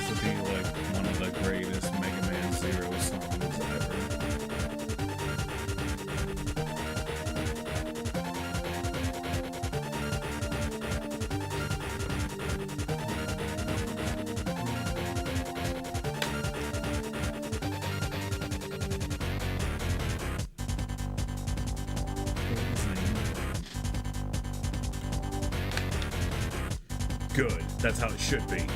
To be like one of the greatest Mega Man Zero songs ever. Good, that's how it should be.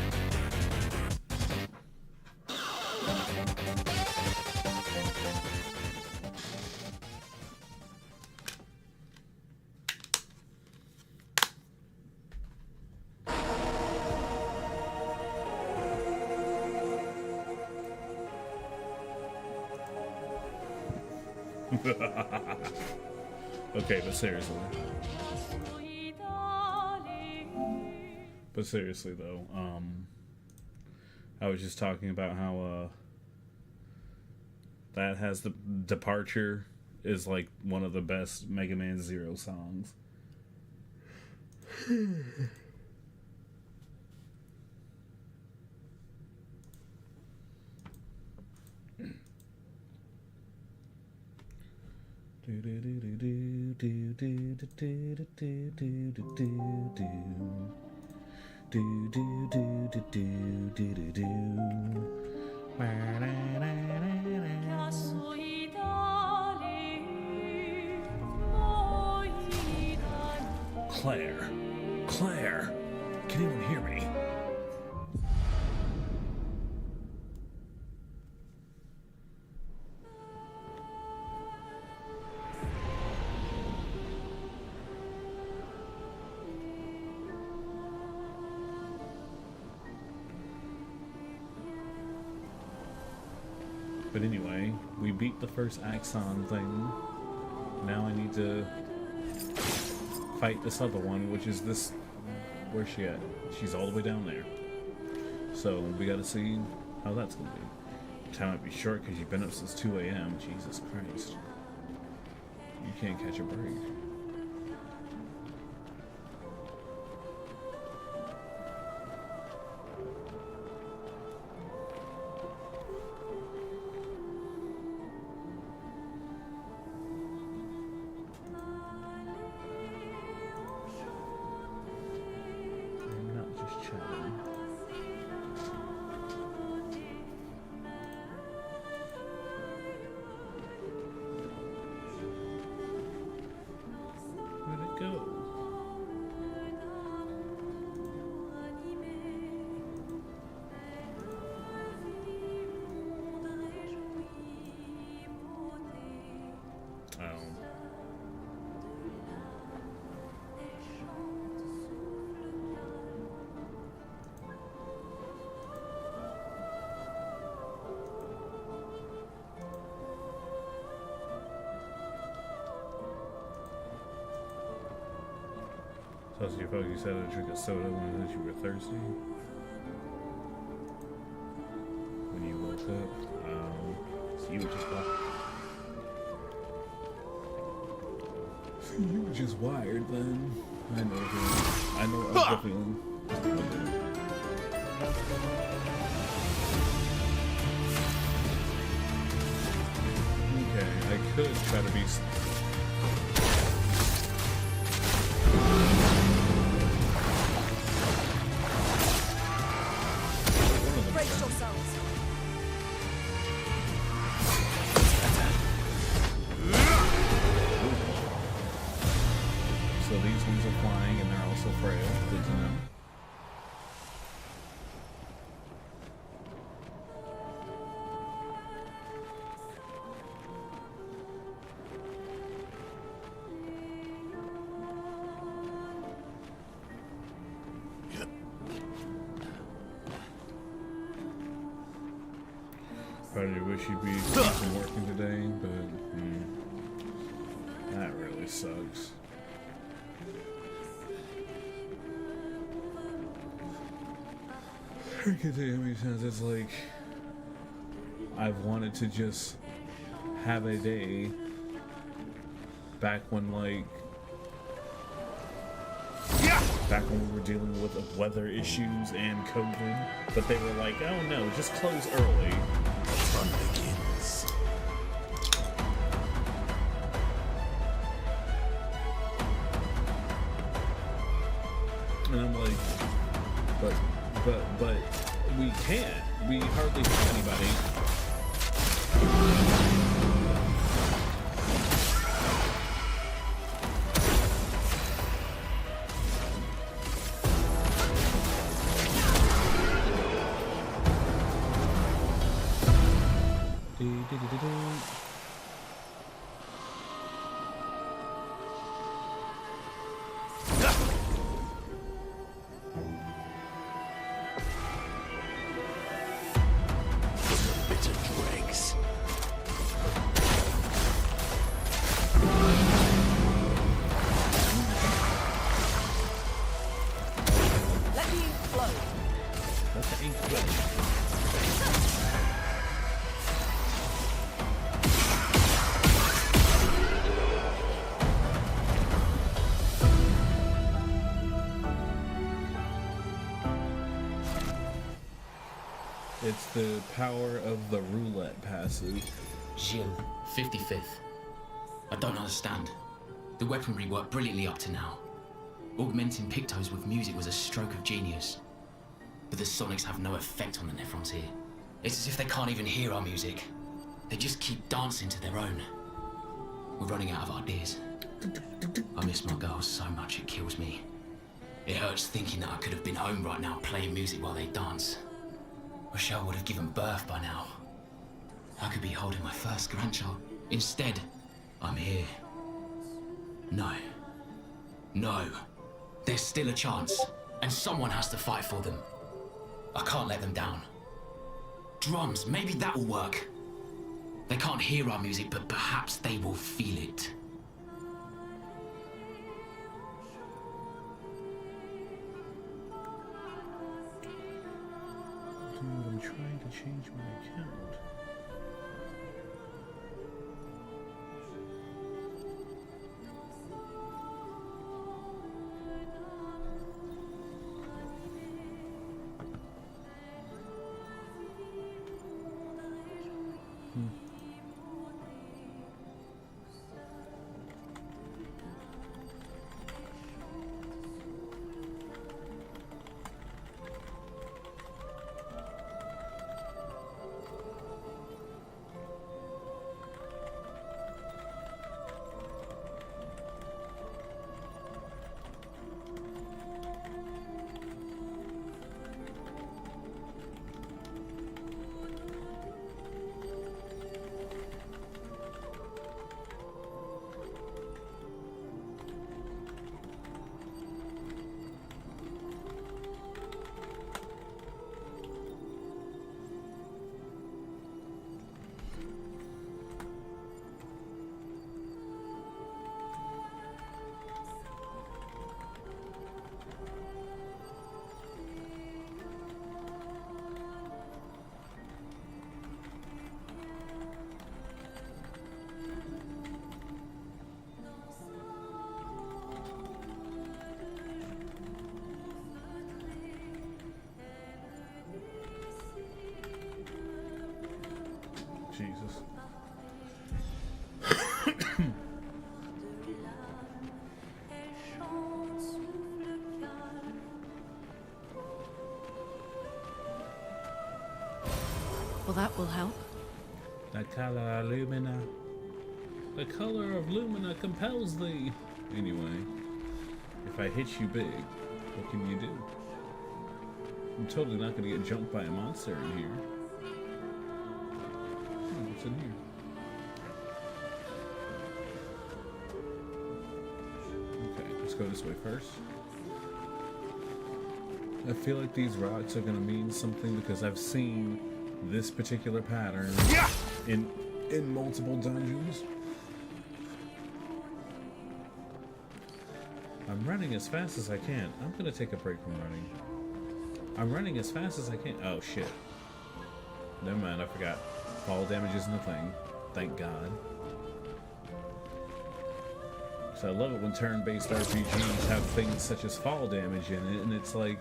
Okay, but seriously. But seriously though, I was just talking about how that has the Departure is like one of the best Mega Man Zero songs. Claire, Claire, can anyone hear me? But anyway, we beat the first Axon thing. Now I need to fight this other one, which is this... Where's she at? She's all the way down there. So we gotta see how that's gonna be. Time might be short because you've been up since 2 a.m. Jesus Christ. You can't catch a break. So you thought you said to drink a soda when you were thirsty? When you woke up? So you were just wired. So you were just wired then? I know. I know. I'm definitely. Okay, I could try to be. So these ones are flying and they're also frail. Good to know. really wish you'd be some working today, but that really sucks. I can't tell you how many times it's like I've wanted to just have a day back when back when we were dealing with weather issues and COVID, but they were like, oh no, just close early. The fun begins. And I'm like, but we can't. We hardly have anybody. It's the power of the roulette passive. Shill, 55th. I don't understand. The weaponry worked brilliantly up to now. Augmenting Pictos with music was a stroke of genius. But the sonics have no effect on the Nephrons here. It's as if they can't even hear our music. They just keep dancing to their own. We're running out of ideas. I miss my girls so much it kills me. It hurts thinking that I could have been home right now playing music while they dance. Wish I would have given birth by now. I could be holding my first grandchild. Instead, I'm here. No. No. There's still a chance, and someone has to fight for them. I can't let them down. Drums, maybe that'll work. They can't hear our music, but perhaps they will feel it. Dude, I'm trying to change my account. Jesus. Well, that will help. The color of Lumina. The color of Lumina compels thee. Anyway, if I hit you big, what can you do? I'm totally not gonna get jumped by a monster in here. What's in here? Okay, let's go this way first. I feel like these rocks are gonna mean something because I've seen this particular pattern in multiple dungeons. I'm running as fast as I can. I'm gonna take a break from running. I'm running as fast as I can. Oh shit. Never mind, I forgot. Fall damage isn't a thing. Thank God. So I love it when turn-based RPGs have things such as fall damage in it, and it's like,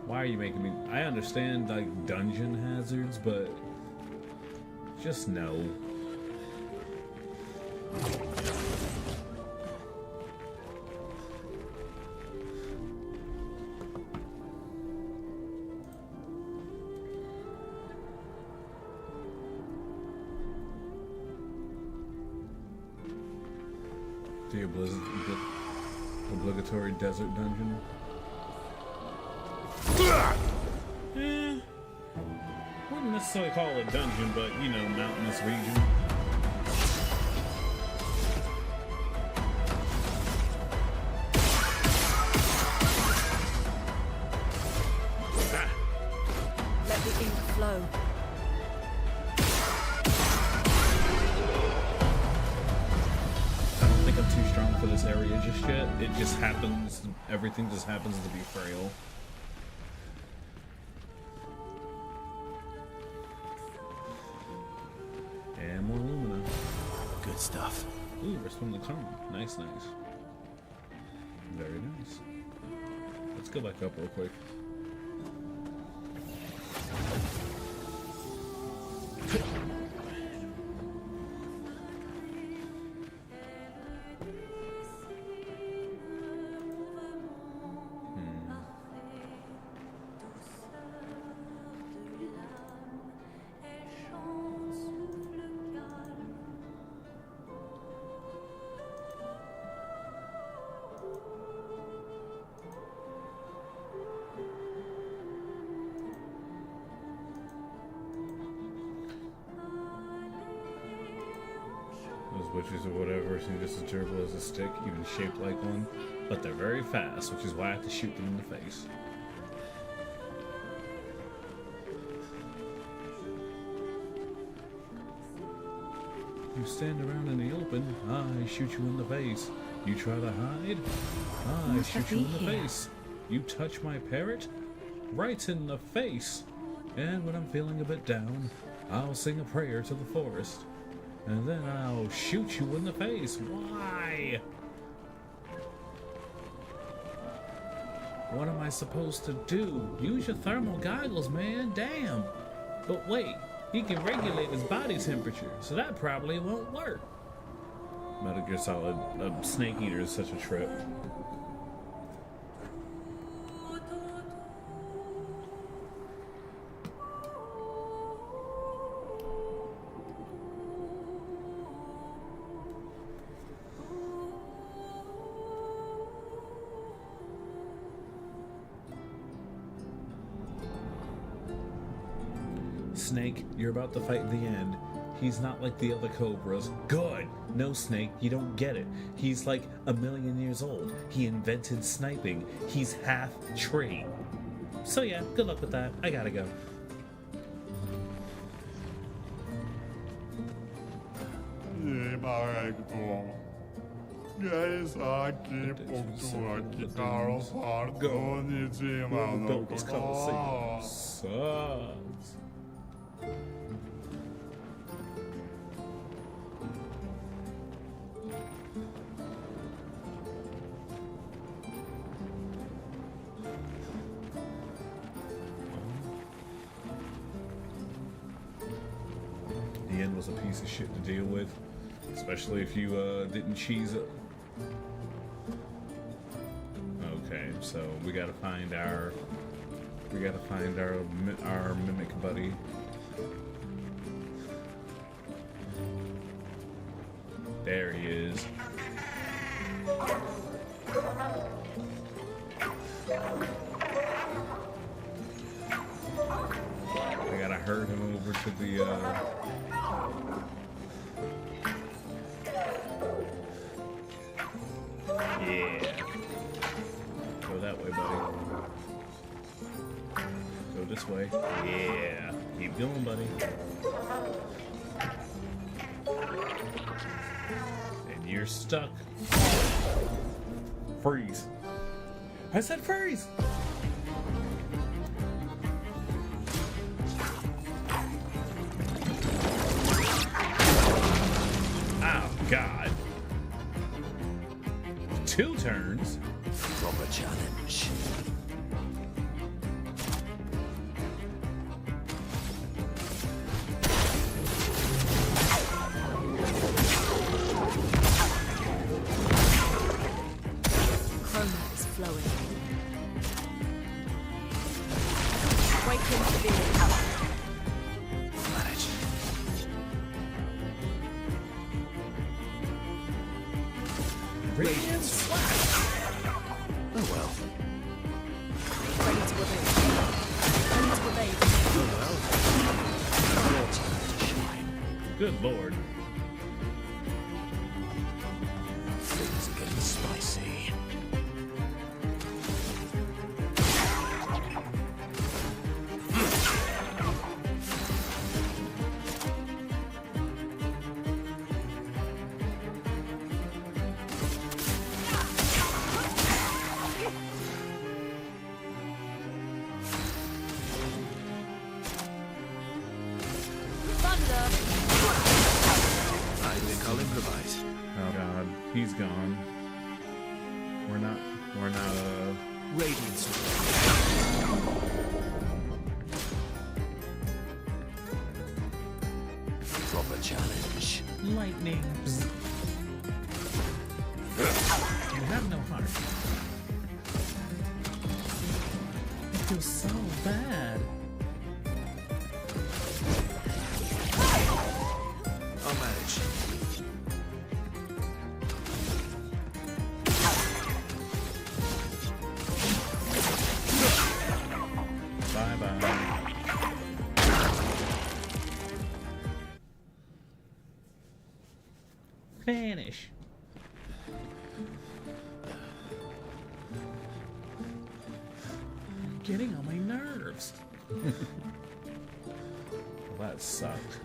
why are you making me... I understand, like, dungeon hazards, but... just no. The obligatory desert dungeon. Wouldn't necessarily call it a dungeon, but you know, mountainous region. Let the ink flow. I don't think I'm too strong for this area just yet. It just happens, everything just happens to be frail. And more alumina. Good stuff. Ooh, we're from the cone. Nice, nice. Very nice. Let's go back up real quick. Those witches or whatever seem just as durable as a stick, even shaped like one, but they're very fast, which is why I have to shoot them in the face. You stand around in the open, I shoot you in the face. You try to hide, I shoot you in the face. You touch my parrot, right in the face. And when I'm feeling a bit down, I'll sing a prayer to the forest. And then I'll shoot you in the face. Why? What am I supposed to do? Use your thermal goggles, man. Damn. But wait, he can regulate his body temperature, so that probably won't work. Metal Gear Solid, a snake eater is such a trip. Snake, you're about to fight the end. He's not like the other Cobras. Good! No, Snake, you don't get it. He's like 1,000,000 years old. He invented sniping. He's half tree. So yeah, good luck with that. I gotta go. Whoever built this Coliseum sucks. The end was a piece of shit to deal with, especially if you didn't cheese it. Okay, so we gotta find our mimic buddy. There he is. I gotta herd him over to the yeah. Go that way, buddy. Go this way. Yeah. Keep going, buddy. And you're stuck. Freeze. I said freeze! Oh, God. 2 turns? Proper challenge. Chroma is flowing. Waking spirit. Manage. Radiant Slash! Oh well. Ready to evade. Ready to evade. Oh well. Your time to shine. Good lord. Things are getting spicy. Thunder. I think I'll improvise. Oh god, he's gone. We're not, Radiance. Proper challenge. lightning. You have no heart. It feels so bad. I'll manage. Bye bye. Vanish. You're getting on my nerves. Well, that sucked.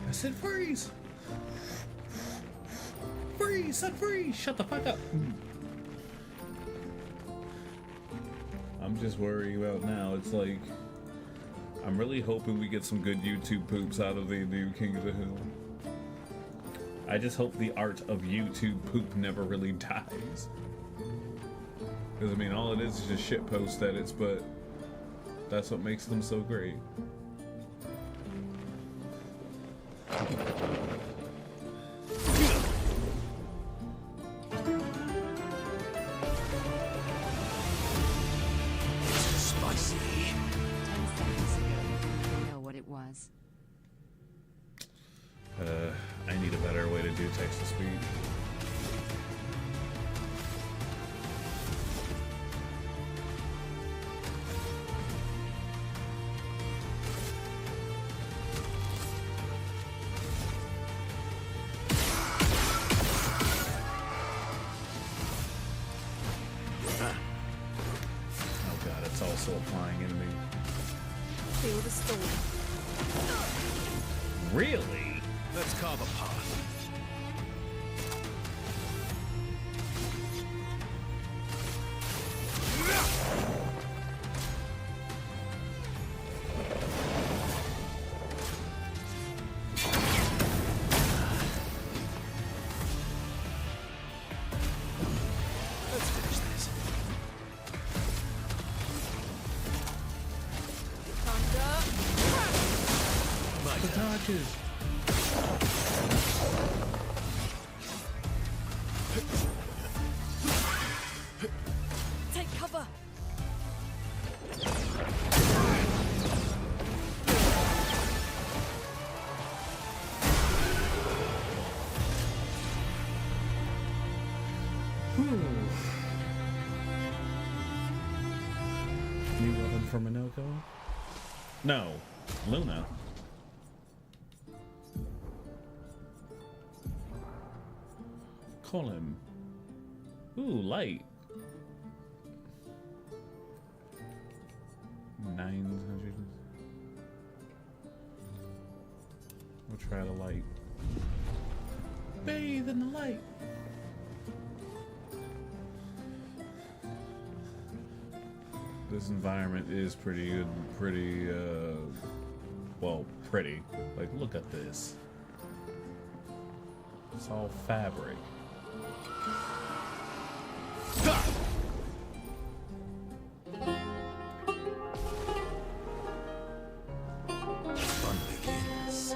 I said freeze! Freeze! Said freeze! Shut the fuck up! I'm just worried about now. It's like, I'm really hoping we get some good YouTube poops out of the new King of the Hill. I just hope the art of YouTube poop never really dies. Because, I mean, all it is just shitpost edits, but that's what makes them so great. Spicy. 10 seconds ago, you know what it was. I need a better way to do text to speech. Oh god, it's also applying enemy. Feel the storm. Really? Let's carve a path. Let's finish this. Thunder. My The turn. dodges. Take cover. New weapon for Minoko? No. Luna. Call him. Ooh, light. 900. We'll try the light. Bathe in the light. This environment is pretty good, well, pretty. Like, look at this. It's all fabric. Fun begins.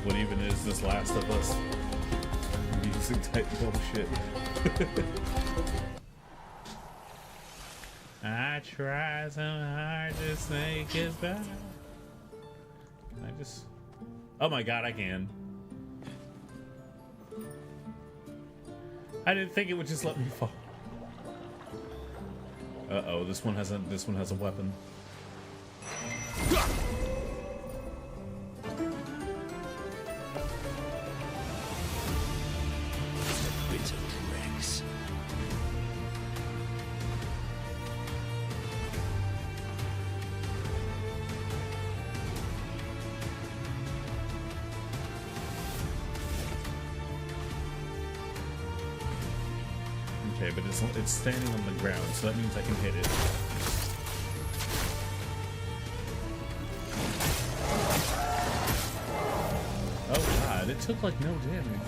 What even is this Last of Us music type bullshit? I try so hard to say goodbye. Can I just... Oh my god, I can. I didn't think it would just let me fall. Uh-oh, this one has a weapon. Bitter dregs. Okay, but it's standing on the ground, so that means I can hit it. Oh god, it took like no damage.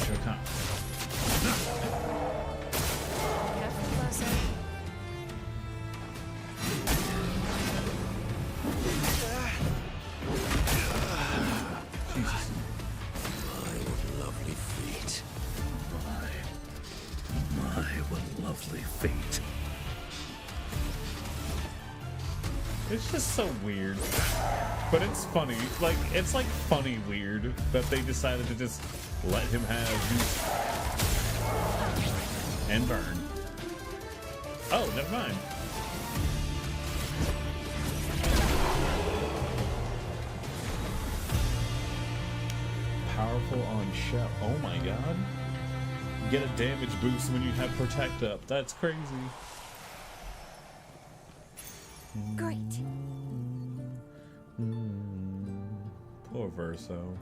Sure can't. Careful, person. Jesus. My, what lovely feet. My, what lovely fate. It's just so weird. But it's funny. Like, it's like funny weird that they decided to just let him have and burn. Oh, never mind. Powerful on shell. Oh my god. Get a damage boost when you have protect up. That's crazy. Great. Poor Verso.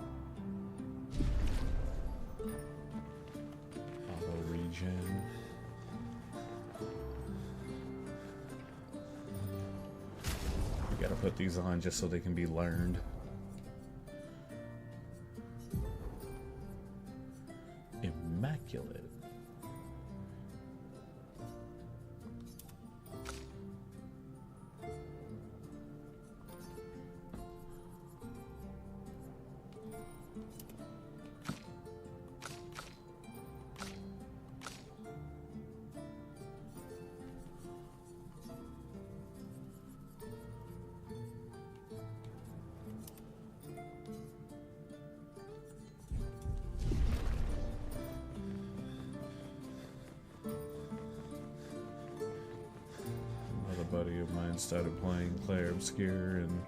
Auto regen. We gotta put these on just so they can be learned. Immaculate. Buddy of mine started playing Claire Obscure, and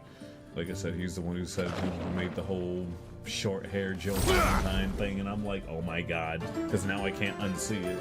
like I said, he's the one who said who made the whole short hair Joe Valentine thing, and I'm like, oh my god, because now I can't unsee it.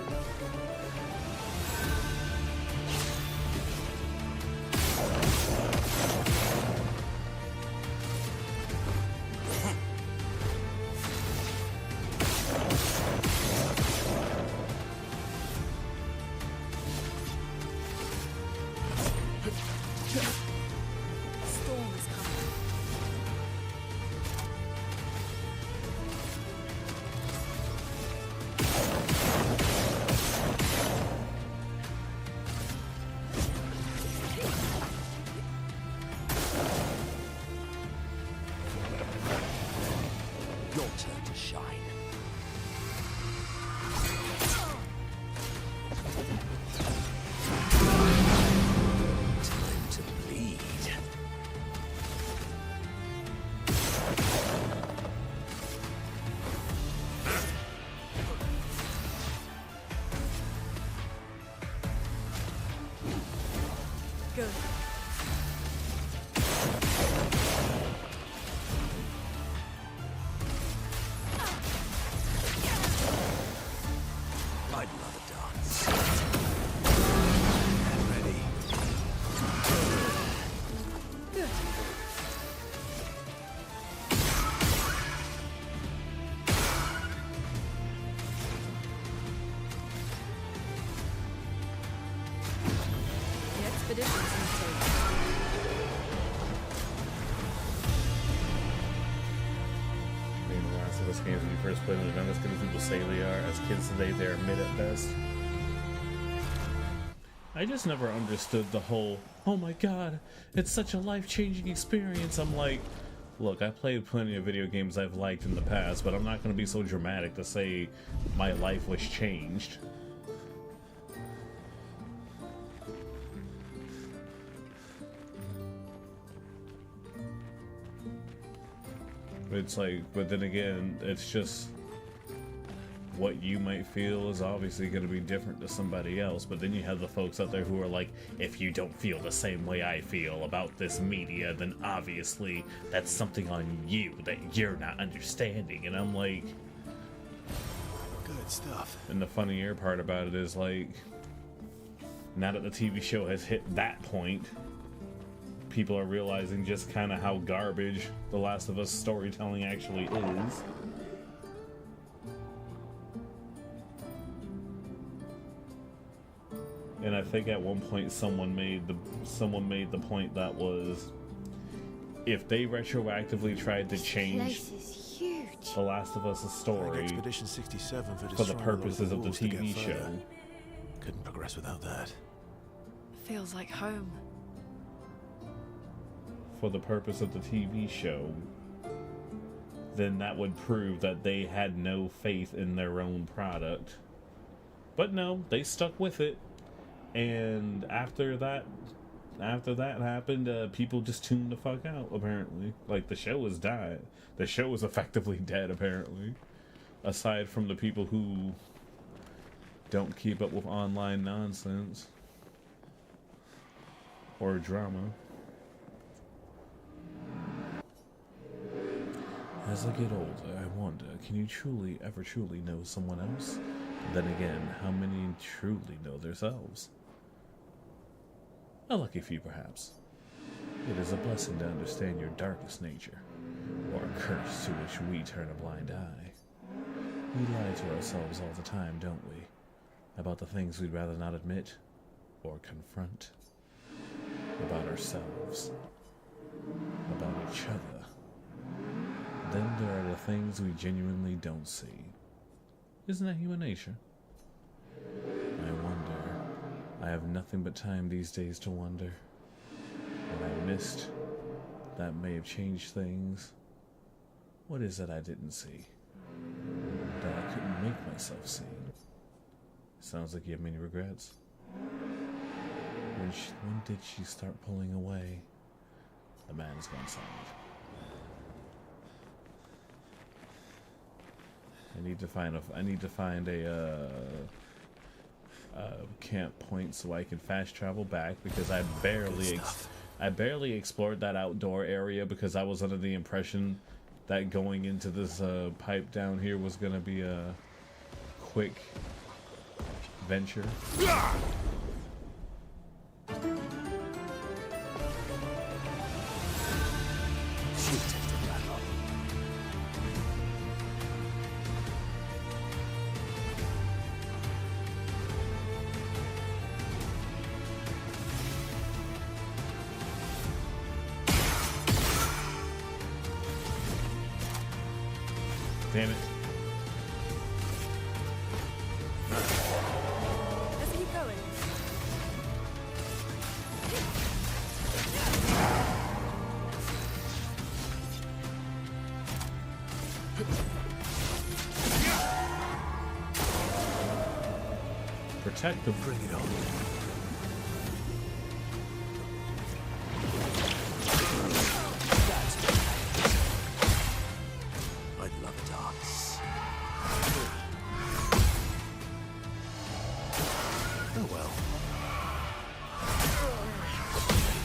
shine. Time to bleed. Good. I'd love a dance. And ready. Good. The expedition's mistake. I mean, the Last of Us games, when you first play them, they're not as good as people say they are. As kids today, they're mid at best. I just never understood the whole, oh my god, it's such a life-changing experience. I'm like, look, I played plenty of video games I've liked in the past, but I'm not going to be so dramatic to say my life was changed. It's like, but then again, it's just what you might feel is obviously going to be different to somebody else. But then you have the folks out there who are like, if you don't feel the same way I feel about this media, then obviously that's something on you that you're not understanding. And I'm like, Good stuff. and the funnier part about it is like, now that the TV show has hit that point, people are realizing just kind of how garbage The Last of Us storytelling actually is. And I think at one point someone made the point that was, if they retroactively tried to change Place is huge. The Last of Us' story Expedition 67 for for the destroying a lot purposes of the walls to get TV further. show, Couldn't progress without that. Feels like home. for the purpose of the TV show, then that would prove that they had no faith in their own product. But no, they stuck with it. And after that happened, people just tuned the fuck out, apparently. Like, the show was died. The show was effectively dead, apparently. Aside from the people who don't keep up with online nonsense or drama. As I get older, I wonder, can you ever truly know someone else? Then again, how many truly know themselves? A lucky few, perhaps. It is a blessing to understand your darkest nature, or a curse to which we turn a blind eye. We lie to ourselves all the time, don't we? About the things we'd rather not admit or confront. About ourselves. About each other. Then there are the things we genuinely don't see. Isn't that human nature? I wonder. I have nothing but time these days to wonder. What I missed, that may have changed things. What is it I didn't see? That I couldn't make myself see? Sounds like you have many regrets. When did she start pulling away? The man has gone silent. I need to find a camp point so I can fast travel back, because I barely explored that outdoor area because I was under the impression that going into this pipe down here was gonna be a quick venture. Damn it. Let's keep going. protect them. Bring it on. That's I'd love a dance. Oh well.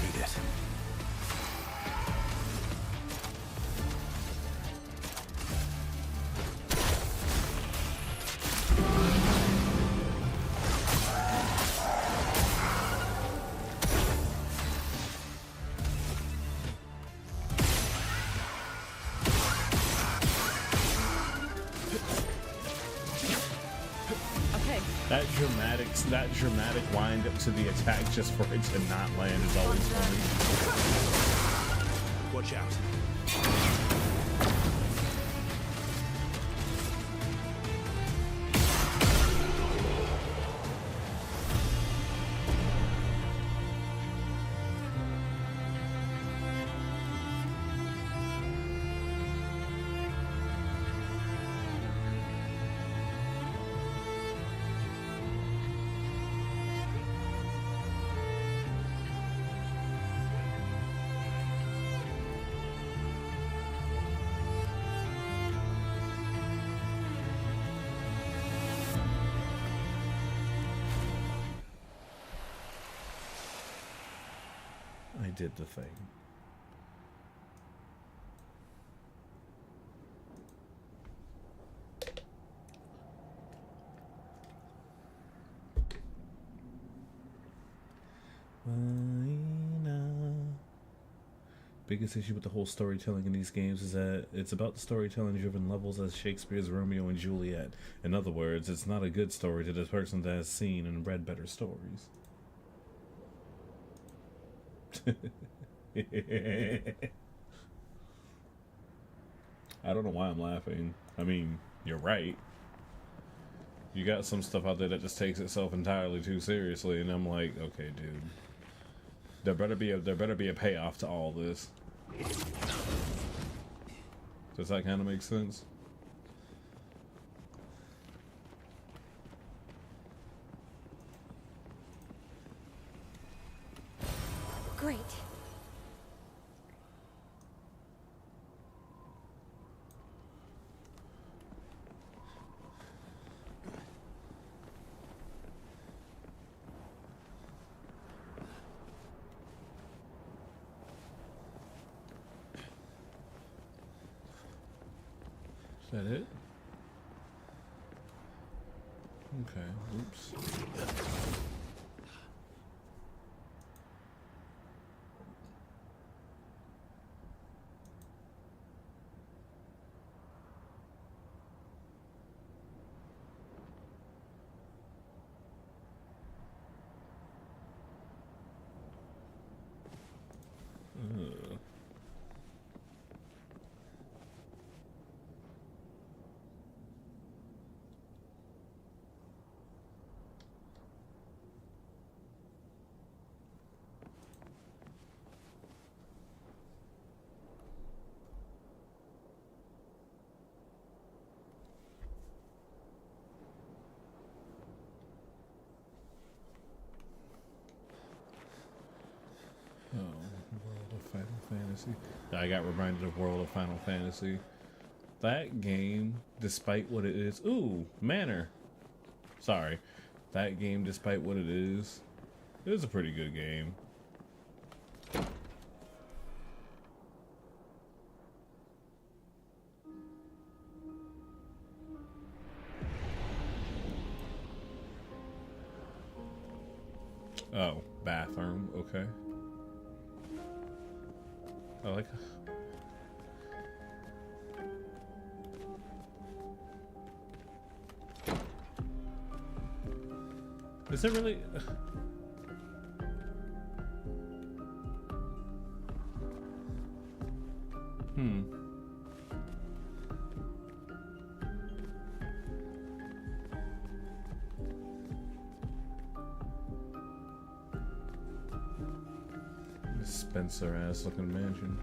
Need it. Okay. That dramatic wind up to the attack just for it to not land is always funny. Watch out. I did the thing. Biggest issue with the whole storytelling in these games is that it's about the storytelling driven levels as Shakespeare's Romeo and Juliet. In other words, it's not a good story to the person that has seen and read better stories. I don't know why I'm laughing. I mean, you're right. You got some stuff out there that just takes itself entirely too seriously, and I'm like, okay, dude. There better be a payoff to all this. Does that kind of make sense? Great. Is that it? Okay, oops. Oh, World of Final Fantasy. I got reminded of World of Final Fantasy. That game, despite what it is... Ooh, Manor. Sorry. That game, despite what it is a pretty good game. Oh, bathroom, okay. I like... Is it really... Spencer ass looking mansion.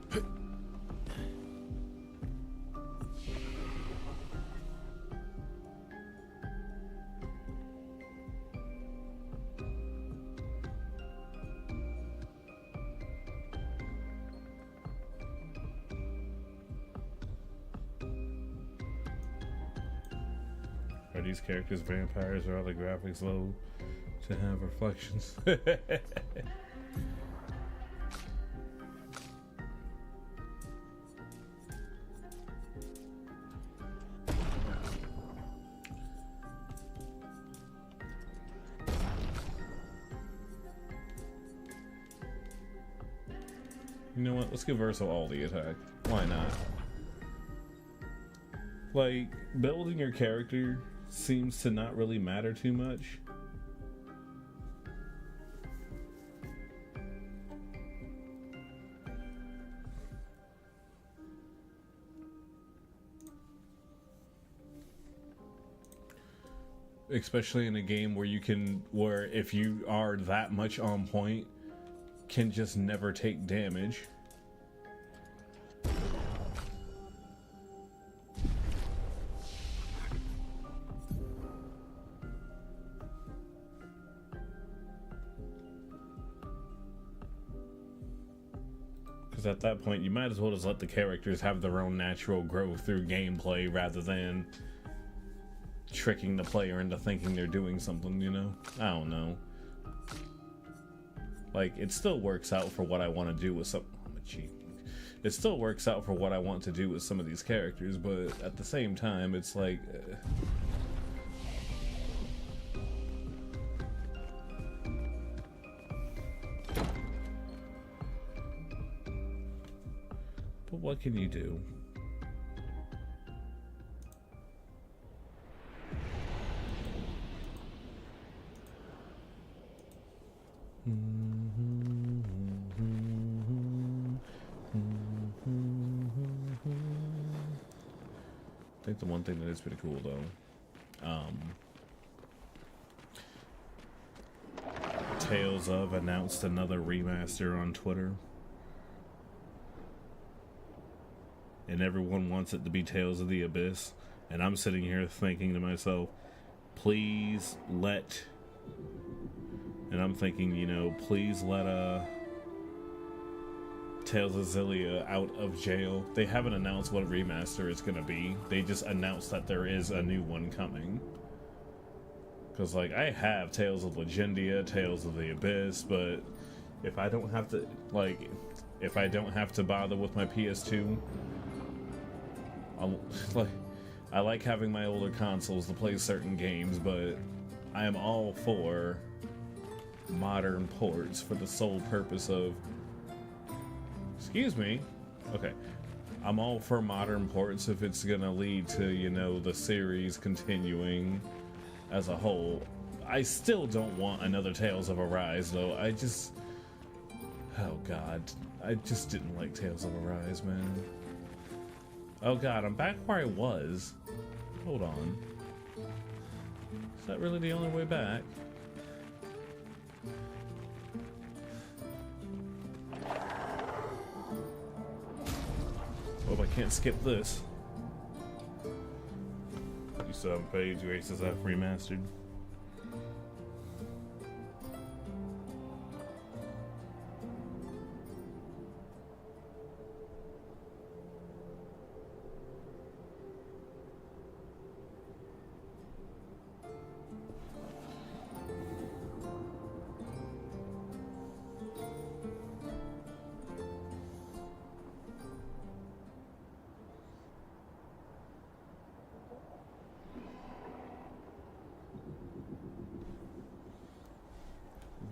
Are these characters vampires or are the graphics low to have reflections? You know what? Let's give Ursa all the attack. Why not? Like, building your character seems to not really matter too much. Especially in a game where where if you are that much on point, can just never take damage. Because at that point, you might as well just let the characters have their own natural growth through gameplay rather than tricking the player into thinking they're doing something, you know? I don't know. Like, it still works out for what I want to do with some... I'm a cheat. It still works out for what I want to do with some of these characters, but at the same time, it's like... But what can you do? I think the one thing that is pretty cool though, Tales of announced another remaster on Twitter, and everyone wants it to be Tales of the Abyss, and I'm sitting here thinking to myself, please let, and I'm thinking, you know, please let Tales of Xillia out of jail. They haven't announced what remaster it's gonna be. They just announced that there is a new one coming. Because, like, I have Tales of Legendia, Tales of the Abyss, but if I don't have to, like, if I don't have to bother with my PS2, I like having my older consoles to play certain games, but I am all for modern ports for the sole purpose of... Excuse me? Okay. I'm all for modern ports if it's gonna lead to, you know, the series continuing as a whole. I still don't want another Tales of Arise, though. I just... Oh, God. I just didn't like Tales of Arise, man. Oh, God. I'm back where I was. Hold on. Is that really the only way back? Hope I can't skip this. You still haven't paid your Aces F remastered.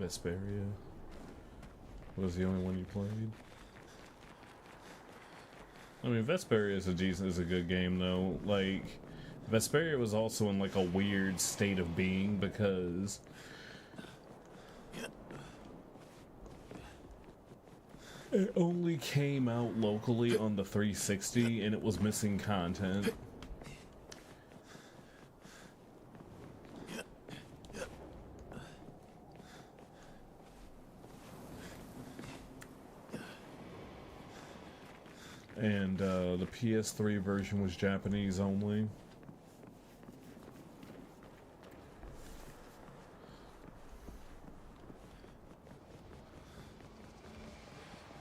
Vesperia was the only one you played. I mean, Vesperia is a good game though. Like, Vesperia was also in like a weird state of being because it only came out locally on the 360 and it was missing content. And the PS3 version was Japanese only.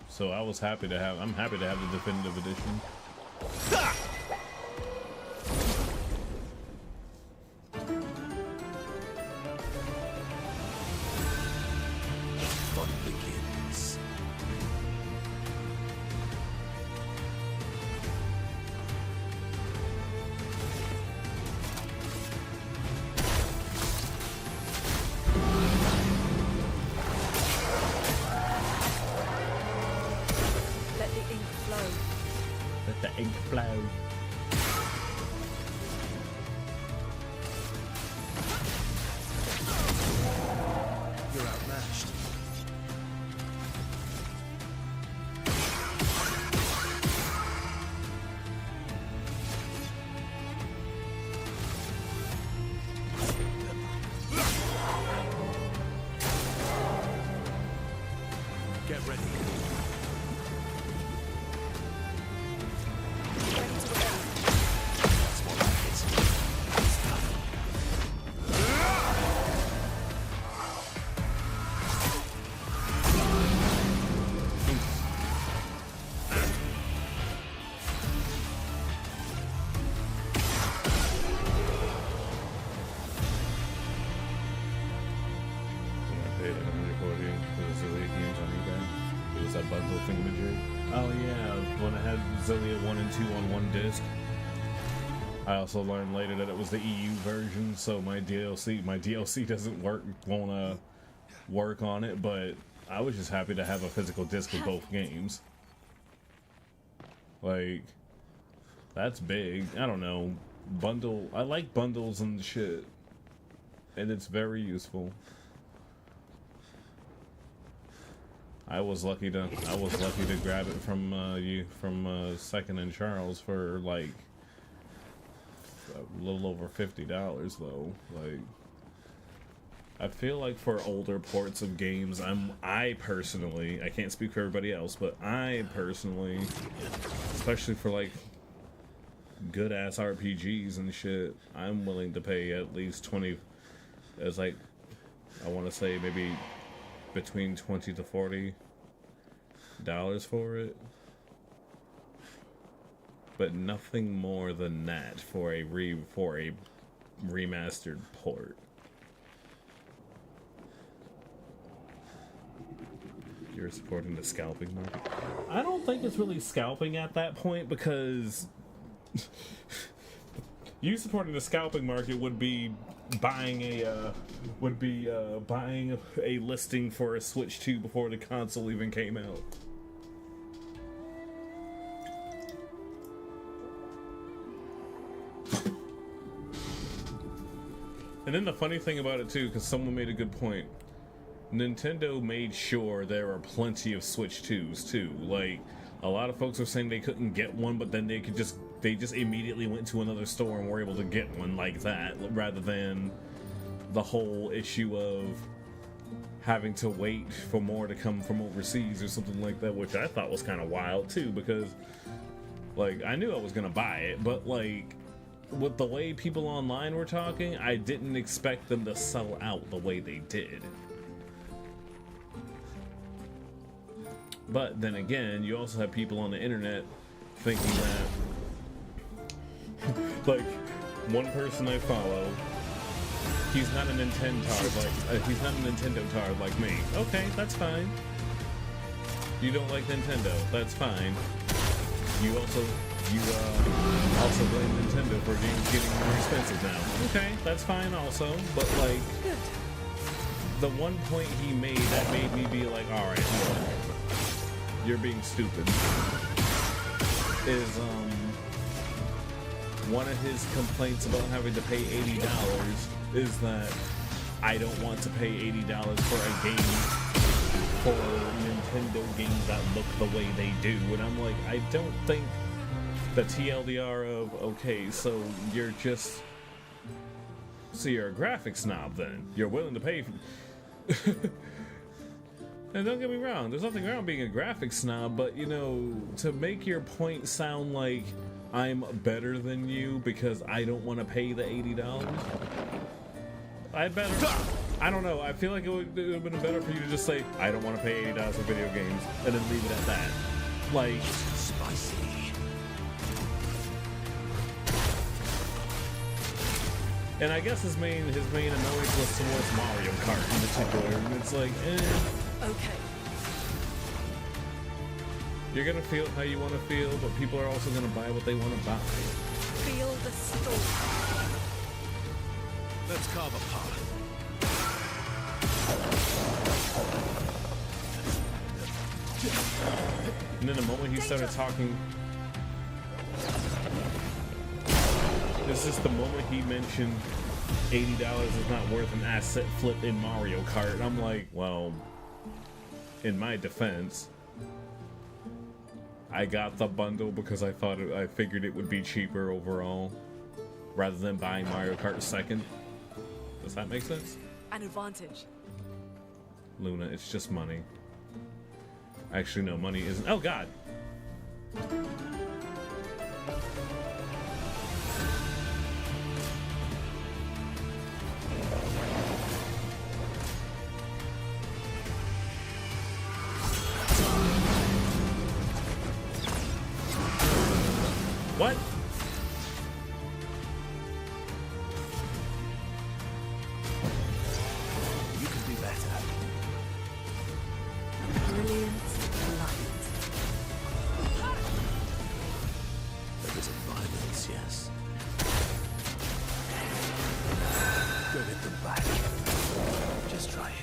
So I'm happy to have the definitive edition. Let the ink flow. You're outmatched. Get ready. That's more like it. I paid $140 for the Zillia games on eBay. It was that bundle thingamajig. Oh yeah, when I had Zillia 1 and 2 on one disc. I also learned later that it was the EU version, so my DLC doesn't won't work on it, but I was just happy to have a physical disc with both games. Like, that's big. I don't know. I like bundles and shit. And it's very useful. I was lucky to grab it from Second and Charles for like a little over $50 though. Like, I feel like for older ports of games, I personally, I can't speak for everybody else, but I personally, especially for like good ass RPGs and shit, I'm willing to pay at least 20, as like, I want to say maybe between $20 to $40 for it, but nothing more than that for a remastered port. You're supporting the scalping market. I don't think it's really scalping at that point, because you supporting the scalping market would be buying a listing for a Switch 2 before the console even came out. And then the funny thing about it too, because someone made a good point, Nintendo made sure there are plenty of Switch 2s too. Like, a lot of folks were saying they couldn't get one, but then they just immediately went to another store and were able to get one like that, rather than the whole issue of having to wait for more to come from overseas or something like that, which I thought was kind of wild too, because like, I knew I was gonna buy it, but like, with the way people online were talking, I didn't expect them to sell out the way they did. But then again, you also have people on the internet thinking that, like, one person I follow, he's not a Nintendo tard like me. Okay, that's fine. You don't like Nintendo, that's fine. You also blame Nintendo for games getting more expensive now. Okay, that's fine also, but like, the one point he made that made me be like, alright, you're being stupid, is one of his complaints about having to pay $80 is that I don't want to pay $80 for a game, for Nintendo games that look the way they do. And I'm like, I don't think the TLDR of, okay, so you're a graphic snob then. You're willing to pay for... And don't get me wrong, there's nothing wrong being a graphic snob, but, you know, to make your point sound like I'm better than you because I don't want to pay the $80, I don't know, I feel like it would have been better for you to just say, I don't want to pay $80 for video games, and then leave it at that. Like... Spicy. And I guess his main annoyance was towards Mario Kart in particular, and it's like, Okay. You're gonna feel how you want to feel, but people are also gonna buy what they want to buy. Feel the storm. Let's carve a path. And then the moment he started talking, This is the moment he mentioned $80 is not worth an asset flip in Mario Kart. I'm like, well, in my defense, I got the bundle because I figured it would be cheaper overall, rather than buying Mario Kart second. Does that make sense? An advantage. Luna, it's just money. Actually, no, money isn't. Oh, God! What? You can do better. Brilliant light. There is a violence, yes. Go get them back. Just try it.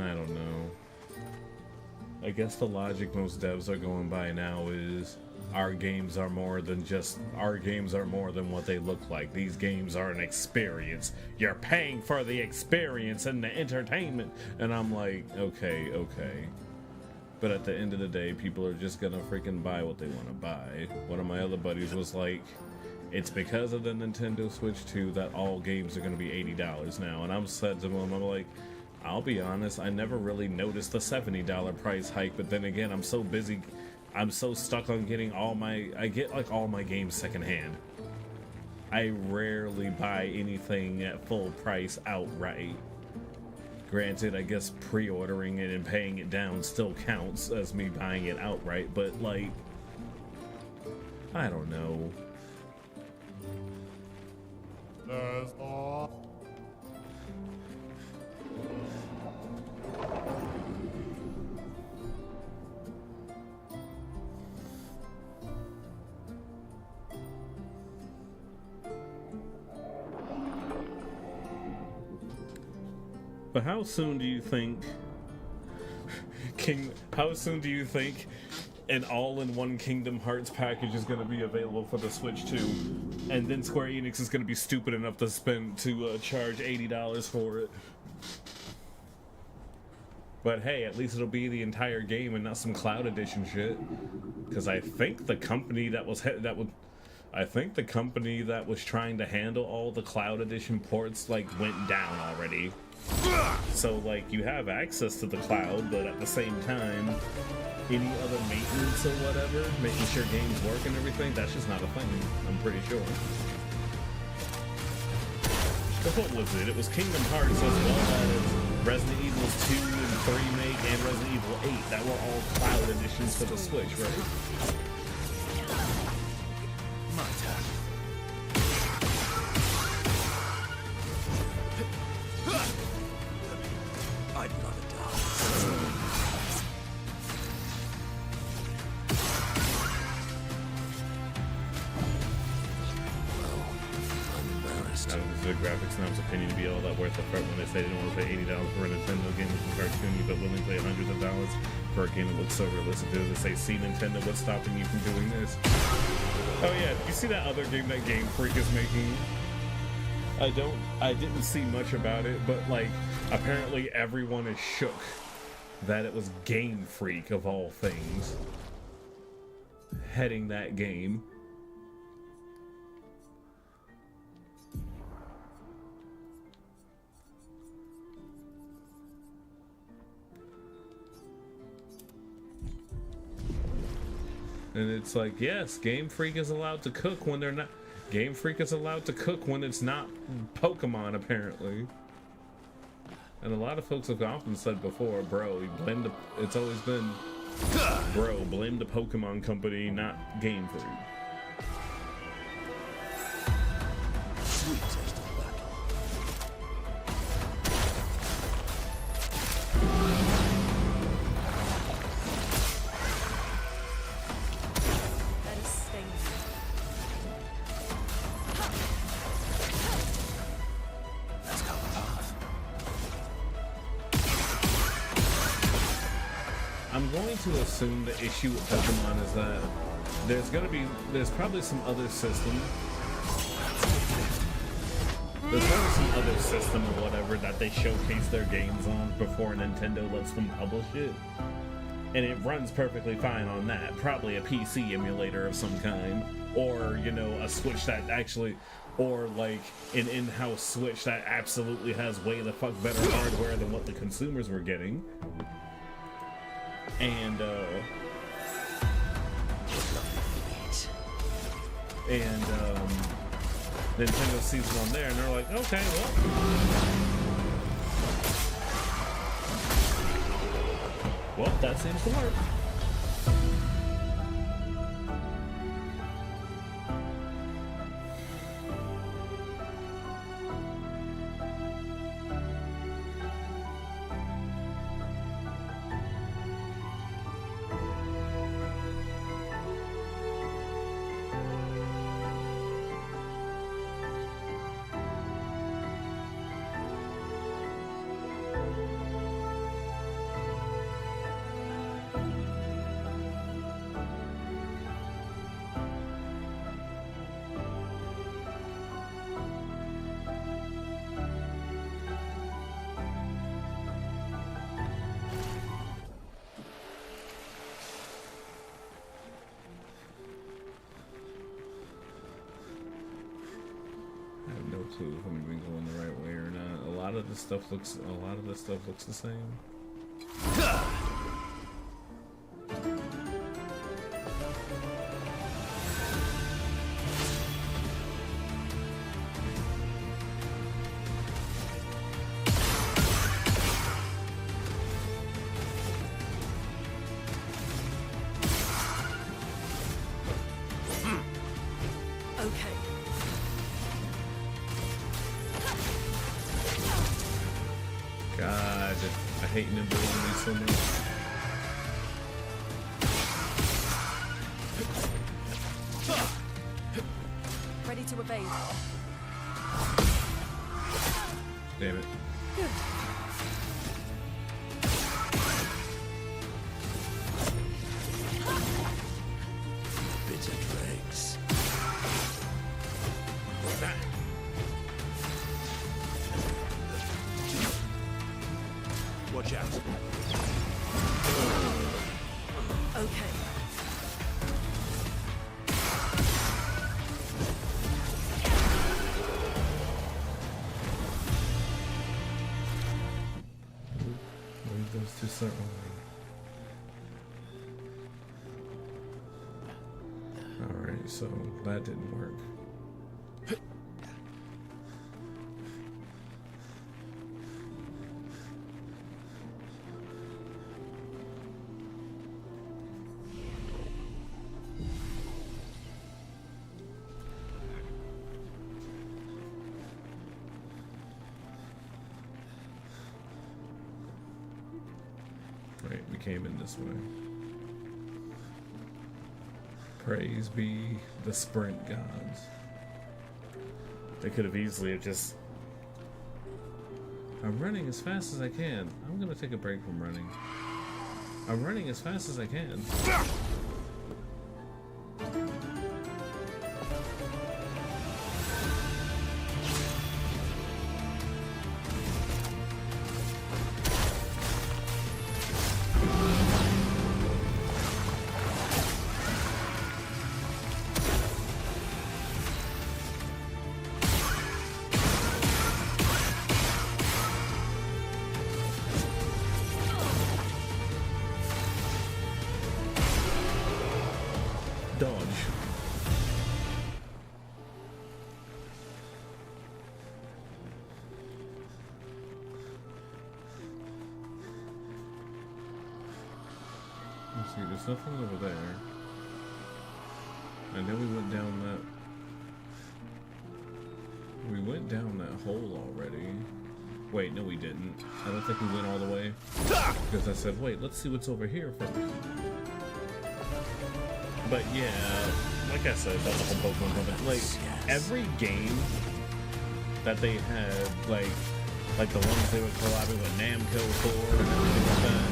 I don't know. I guess the logic most devs are going by now is our games are more than what they look like. These games are an experience. You're paying for the experience and the entertainment. And I'm like, okay. But at the end of the day, people are just gonna freaking buy what they want to buy. One of my other buddies was like, it's because of the Nintendo Switch 2 that all games are gonna be $80 now. And I'm said to him, I'm like, I'll be honest, I never really noticed the $70 price hike, but then again, I'm so busy, I'm so stuck on getting I get like all my games secondhand. I rarely buy anything at full price outright. Granted, I guess pre-ordering it and paying it down still counts as me buying it outright, but like, I don't know. That's all. But how soon do you think an all-in-one Kingdom Hearts package is going to be available for the Switch 2, and then Square Enix is going to be stupid enough to charge $80 for it? But hey, at least it'll be the entire game and not some cloud edition shit. Because I think the company that was trying to handle all the cloud edition ports like went down already. So like you have access to the cloud, but at the same time, any other maintenance or whatever, making sure games work and everything, that's just not a thing, I'm pretty sure. But what was it? It was Kingdom Hearts as well as Resident Evil 2 and 3 Remake and Resident Evil 8 that were all cloud editions for the Switch, right? My turn. I'd rather die. Well, I'm embarrassed. The graphics nob's opinion to be all that worth the fret when they say they don't want to pay $80 for a Nintendo game that's cartoony, but willing to pay hundreds of dollars for a game that looks so realistic. They say, see Nintendo, what's stopping you from doing this? Oh yeah, you see that other game that Game Freak is making? I didn't see much about it, but like, apparently everyone is shook that it was Game Freak, of all things, heading that game. And it's like, yes, Game Freak is allowed to cook when they're not. Game Freak is allowed to cook when it's not Pokemon, apparently. And a lot of folks have often said before, bro, it's always been Bro, blame the Pokemon Company, not Game Freak. Sweet taste of battle. That is stinging. Let's go the path. I'm going to assume the issue with Pokemon is that there's probably some other system. There's probably some other system or whatever that they showcase their games on before Nintendo lets them publish it. And it runs perfectly fine on that. Probably a PC emulator of some kind. Or, you know, a Switch that actually, or like an in-house Switch that absolutely has way the fuck better hardware than what the consumers were getting. And Nintendo sees it on there and they're like, okay, well, that seems to work. If I'm even going the right way or not. A lot of this stuff looks the same. Okay. God, I hate nimble enemies so much. Ready to evade. Damn it. Bitter dregs. Watch out. Okay. Leave those two certainly. Alright, so that didn't work. Right, we came in this way. Praise be the sprint gods. They could have easily have just... I'm running as fast as I can. I'm gonna take a break from running. I'm running as fast as I can. Dodge. Let's see, there's nothing over there. And then we went down that... We went down that hole already. Wait, no we didn't. I don't think we went all the way. Because I said, wait, let's see what's over here first. But yeah, like I said, about the whole Pokemon Company, like, every game that they had, like the ones they were collabing with Namco for and everything like that.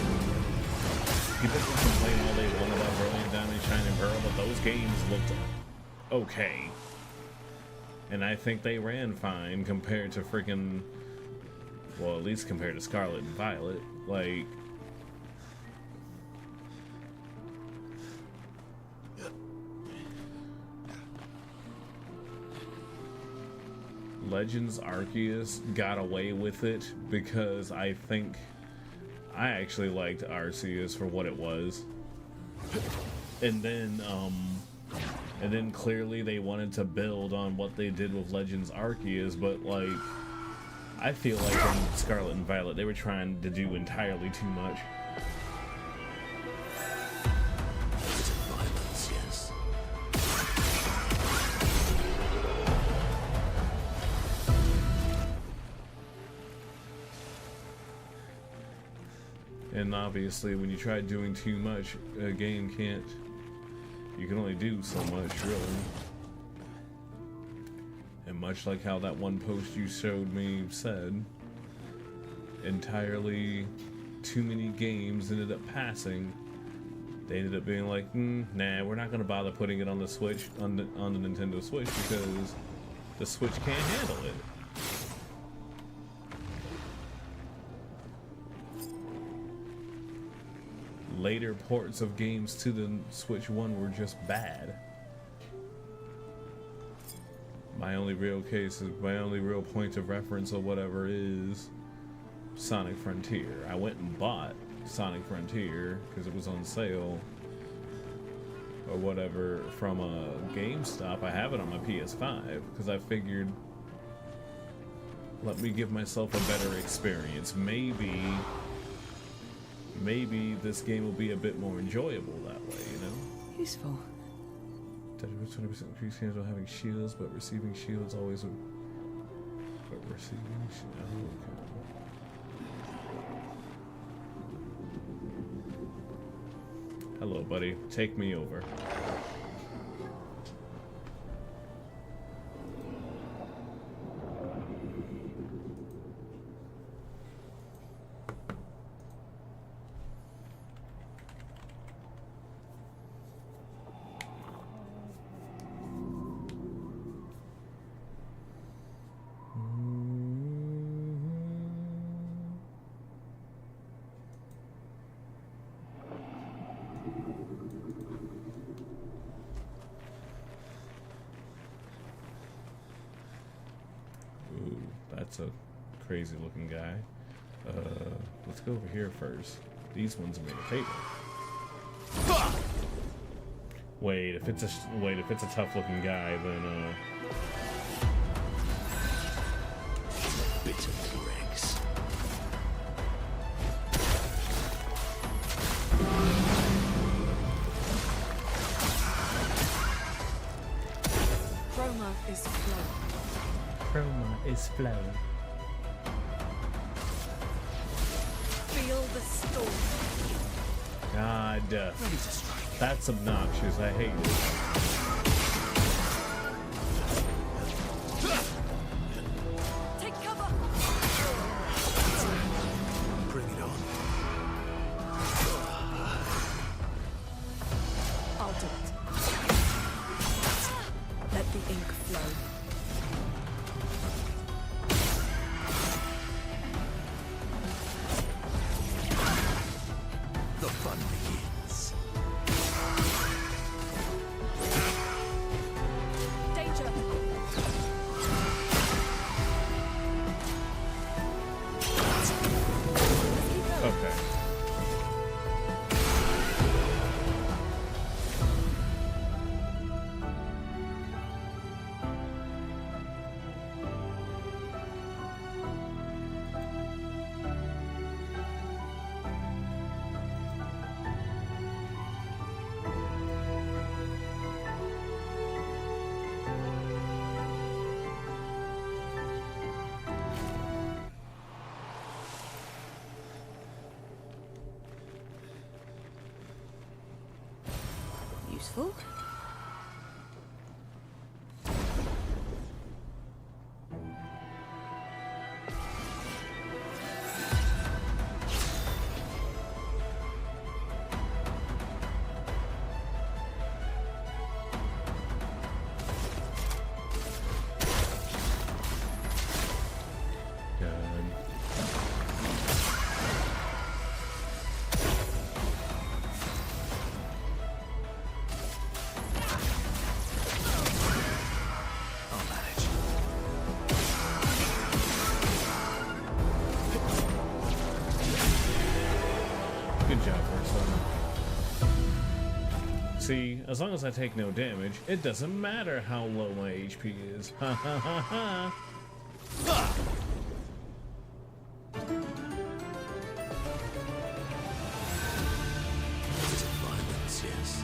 People can complain all they want about Brilliant Diamond, Shining Pearl, but those games looked okay. And I think they ran fine compared to freaking, well, at least compared to Scarlet and Violet. Like, Legends Arceus got away with it because I think I actually liked Arceus for what it was. And then clearly they wanted to build on what they did with Legends Arceus, but like, I feel like in Scarlet and Violet they were trying to do entirely too much. Violence, yes. And obviously when you try doing too much, a game can't, you can only do so much, really. And much like how that one post you showed me said, entirely too many games ended up passing. They ended up being like, nah, we're not gonna bother putting it on the Switch, on the Nintendo Switch, because the Switch can't handle it. Later ports of games to the Switch 1 were just bad. My only real point of reference or whatever is Sonic Frontier. I went and bought Sonic Frontier because it was on sale or whatever from a GameStop. I have it on my PS5 because I figured, let me give myself a better experience. Maybe this game will be a bit more enjoyable that way, you know? Useful. 20% increased chance of having shields, but receiving shields always would. But receiving shields. Oh, okay. Hello, buddy. Take me over. That's a crazy looking guy. Let's go over here first. These ones are made of paper. Wait, if it's a tough looking guy, then Bitter dregs. Chroma is flow. Chroma is flow. Feel the storm. God, Ready to strike. that's obnoxious. I hate it. Take cover. Bring it on. I'll do it. Let the ink flow. The fun begins. useful. I'll manage. Good job, Versa. See, as long as I take no damage, it doesn't matter how low my HP is. Ha ha ha ha! Is it violence? Yes.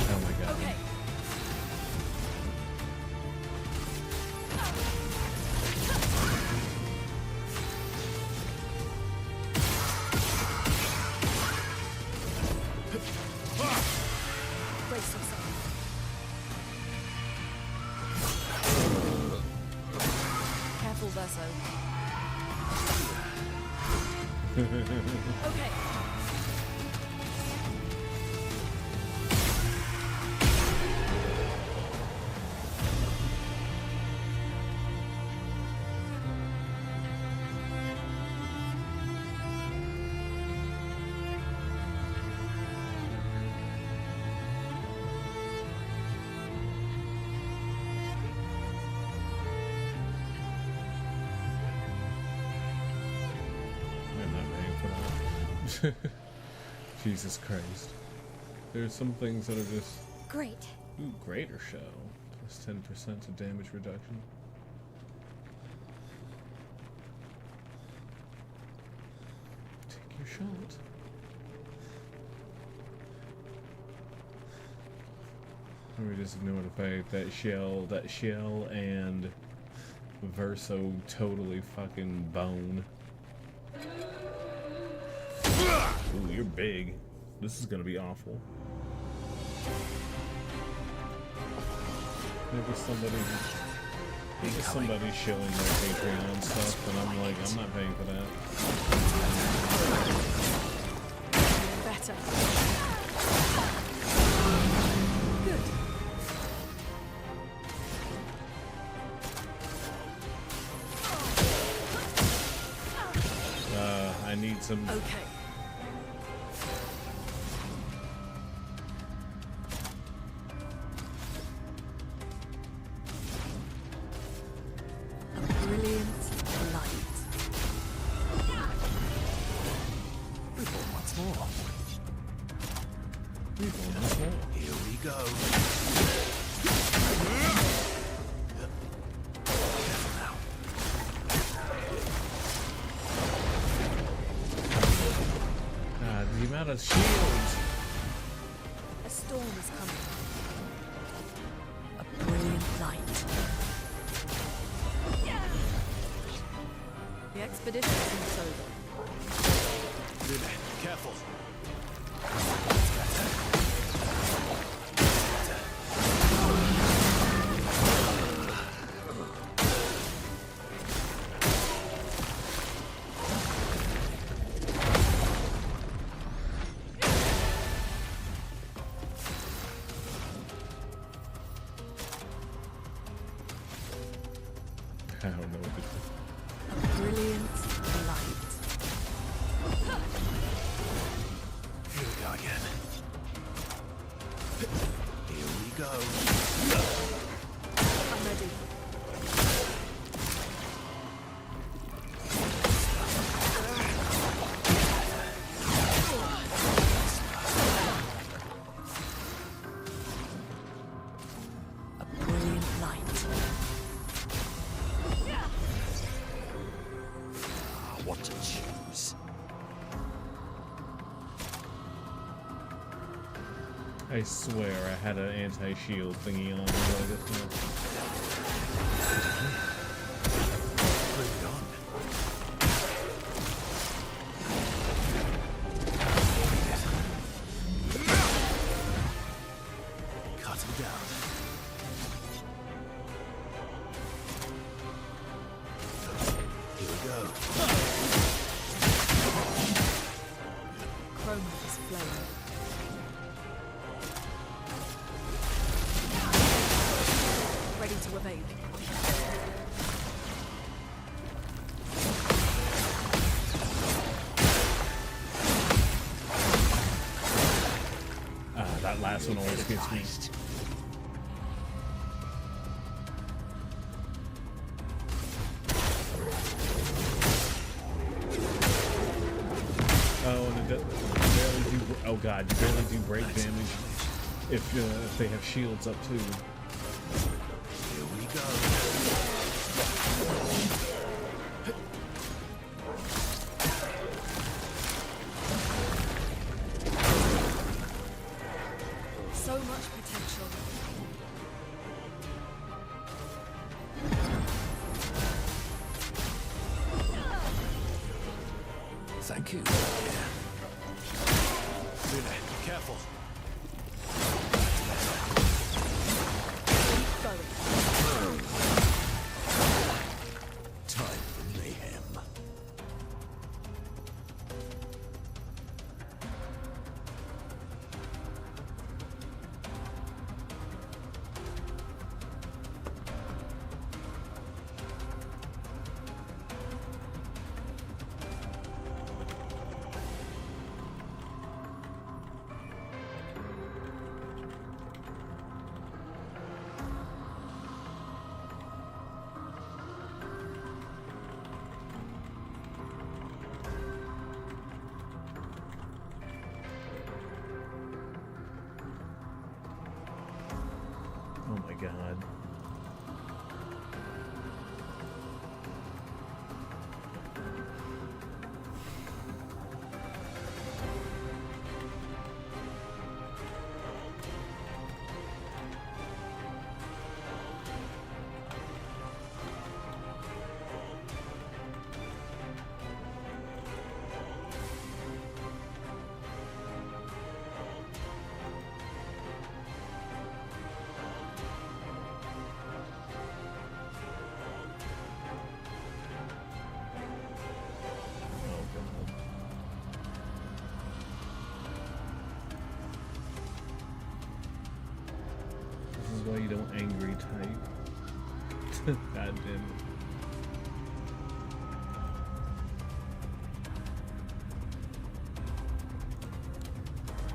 Oh my god. Okay. Brace yourself. Careful, Verso. Okay. I'm not paying for that. Jesus Christ. There's some things that are just... Great. Ooh, greater show. Plus 10% of damage reduction. Take your shot. Let me just ignore the fact that Shill and Verso totally fucking bone. Ooh, you're big. This is gonna be awful. Maybe somebody showing their Patreon stuff, and I'm like, I'm not paying for that. Better. Good. I need some. Okay. A brilliant light. Report once more. Here we go. Careful now. The amount of shields. A storm is coming. A brilliant light. The expedition seems over. Really, careful. I don't know what to do. A brilliant light. Here we go again. Here we go. I'm ready. A brilliant light. What to choose? I swear I had an anti-shield thingy on. Bring it Chroma is flowing. Ready to evade. That last one always gets me. Oh, and it barely do. Oh god, you barely do break damage if they have shields up too. Here we go. So much potential. Thank you. Luna, careful. Going. Time for mayhem. Oh my god. Oh god. This is why you don't angry type. God damn it.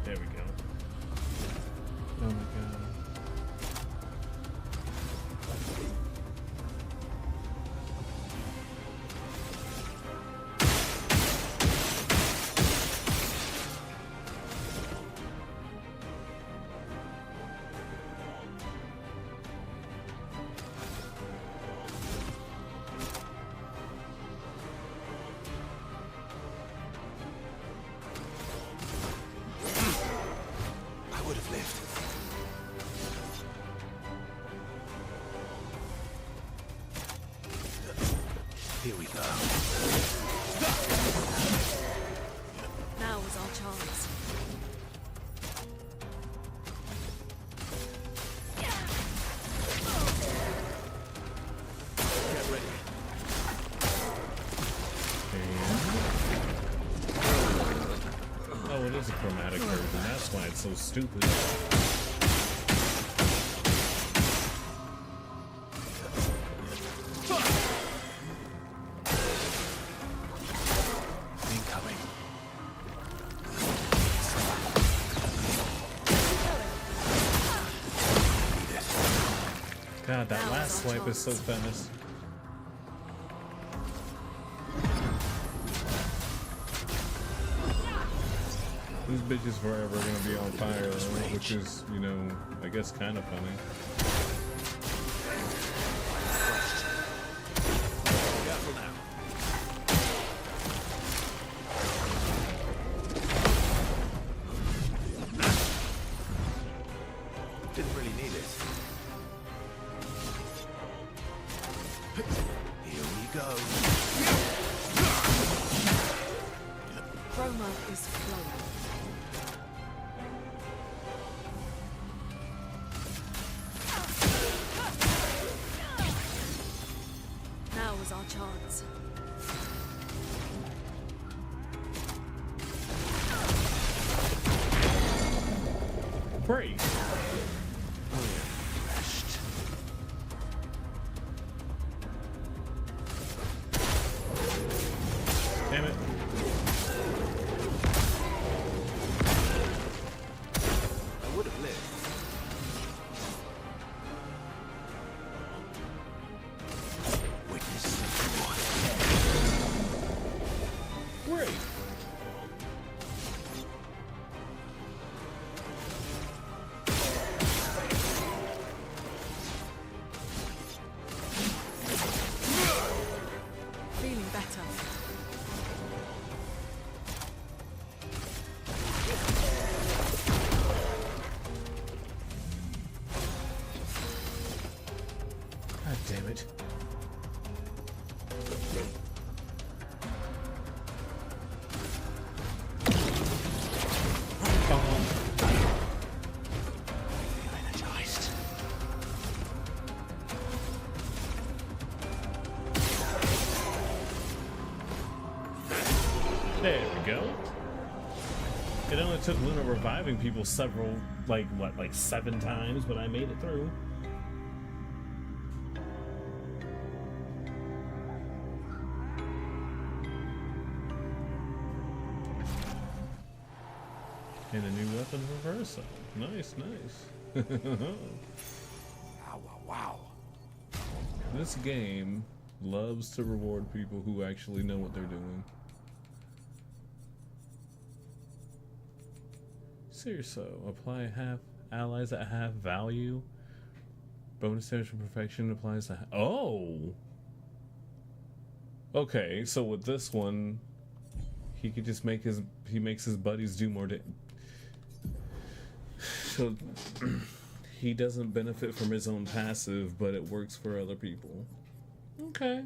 There we go. Oh my god. I would have lived. Here we go. Now is our chance. Get ready. Oh, it is a chromatic version. That's why it's so stupid. Incoming. Need it. God, that last swipe is so fast. These bitches forever gonna be on fire, which is, you know, I guess kind of funny. Careful now. Didn't really need it. Here we go. Chroma is flowing. Now is our chance. Break. Refreshed. Damn it. I would have lived. Witness something. Break. Feeling better. God damn it. Energized. There we go. It only took Luna reviving people several, like 7 times, but I made it through. And a new weapon reversal. Nice, nice. Wow, wow, wow. This game loves to reward people who actually know what they're doing. Seriously, apply half allies at half value. Bonus damage from perfection applies to. Oh. Okay, so with this one, he could just make he makes his buddies do more. So he doesn't benefit from his own passive, but it works for other people. Okay.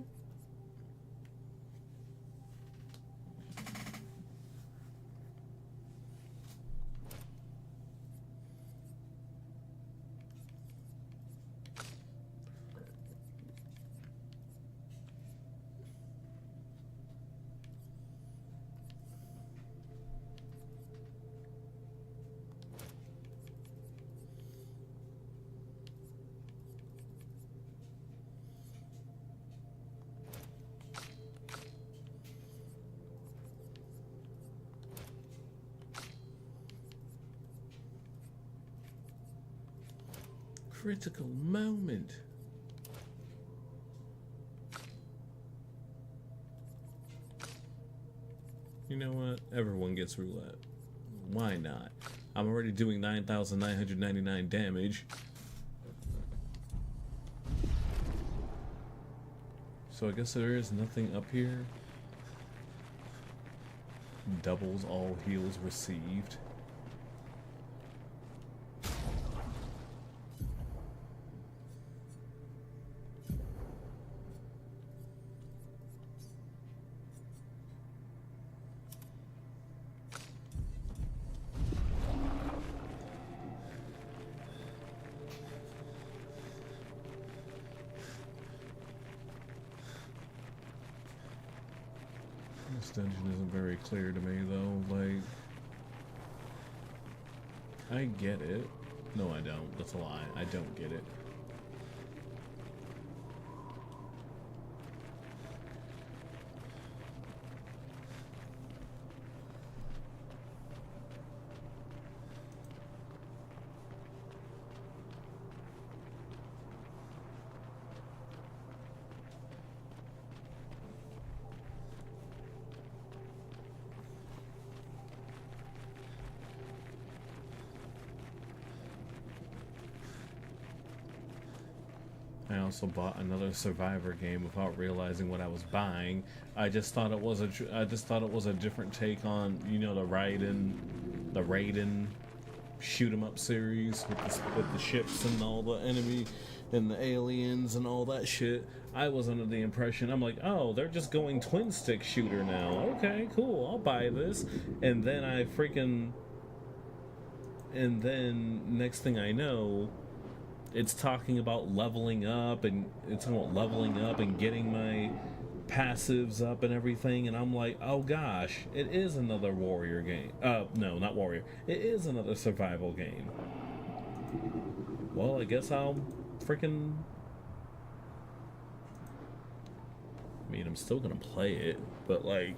Critical moment. You know what? Everyone gets roulette. Why not? I'm already doing 9,999 damage. So I guess there is nothing up here. Doubles all heals received. This dungeon isn't very clear to me though, like, I get it. No, I don't. That's a lie. I don't get it. I also bought another Survivor game without realizing what I was buying. I just thought it was a different take on, you know, the Raiden shoot 'em up series with the ships and all the enemy and the aliens and all that shit. I was under the impression, I'm like, oh, they're just going twin stick shooter now. Okay, cool, I'll buy this. And then next thing I know, it's talking about leveling up and getting passives up and everything, and I'm like, oh gosh, it is another warrior game. No, not warrior. It is another survival game. Well, I guess I'll freaking... I mean, I'm still gonna play it, but like...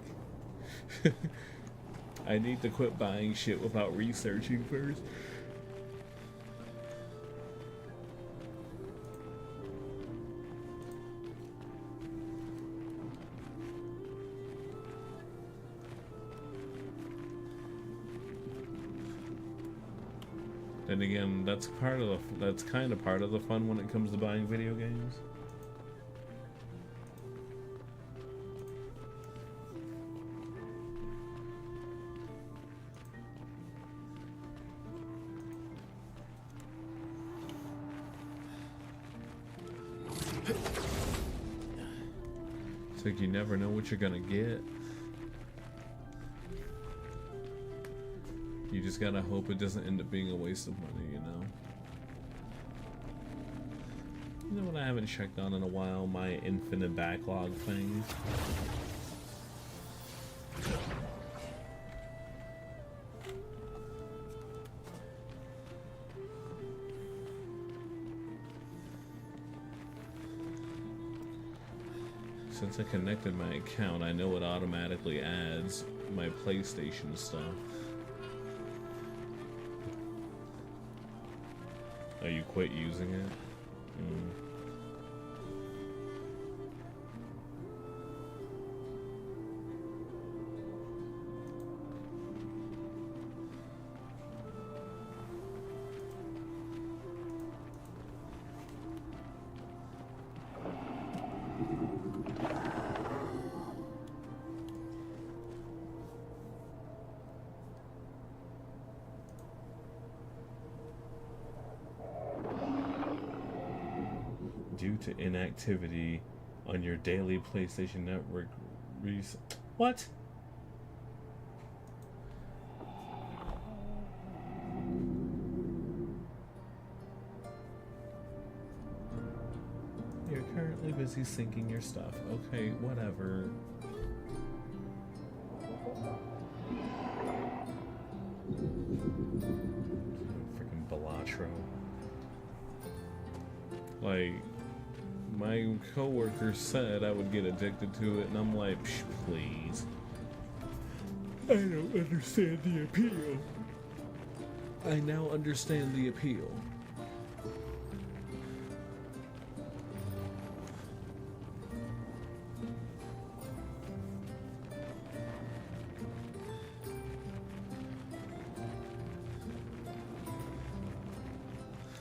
I need to quit buying shit without researching first. And again, that's kind of part of the fun when it comes to buying video games. It's like you never know what you're gonna get. You just gotta hope it doesn't end up being a waste of money, you know? You know what I haven't checked on in a while? My infinite backlog thing. Since I connected my account, I know it automatically adds my PlayStation stuff. Oh, you quit using it? Due to inactivity on your daily PlayStation Network What? You're currently busy syncing your stuff. Okay, whatever. Freaking Balatro. Like, my coworker said I would get addicted to it, and I'm like, please. I don't understand the appeal. I now understand the appeal.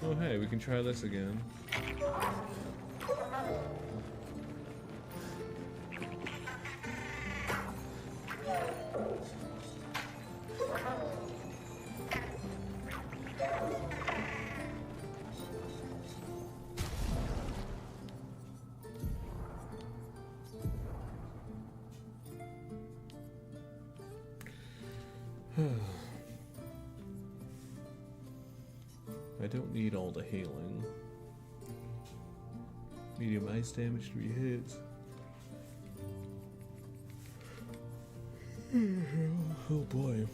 Oh hey, we can try this again. I don't need all the healing. Medium ice damage, 3 hits. Oh boy.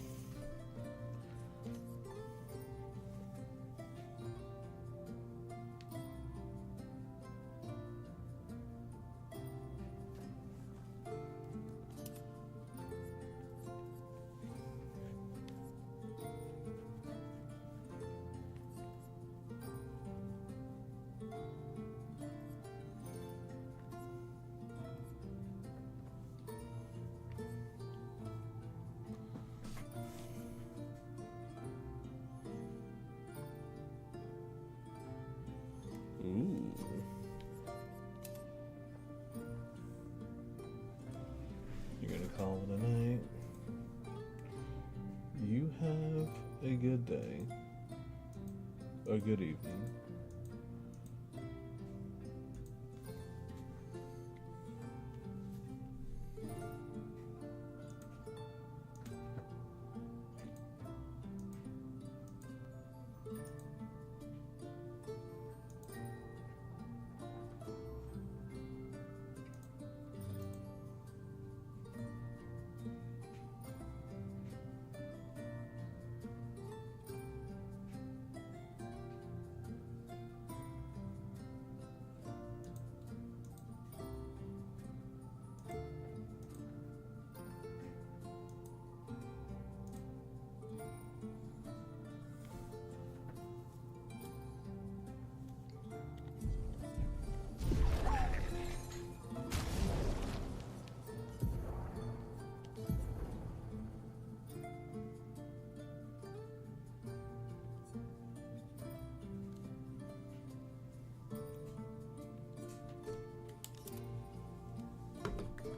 Ooh. You're gonna call it a night. You have a good day. A good evening.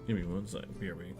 Give me one sec, BRB.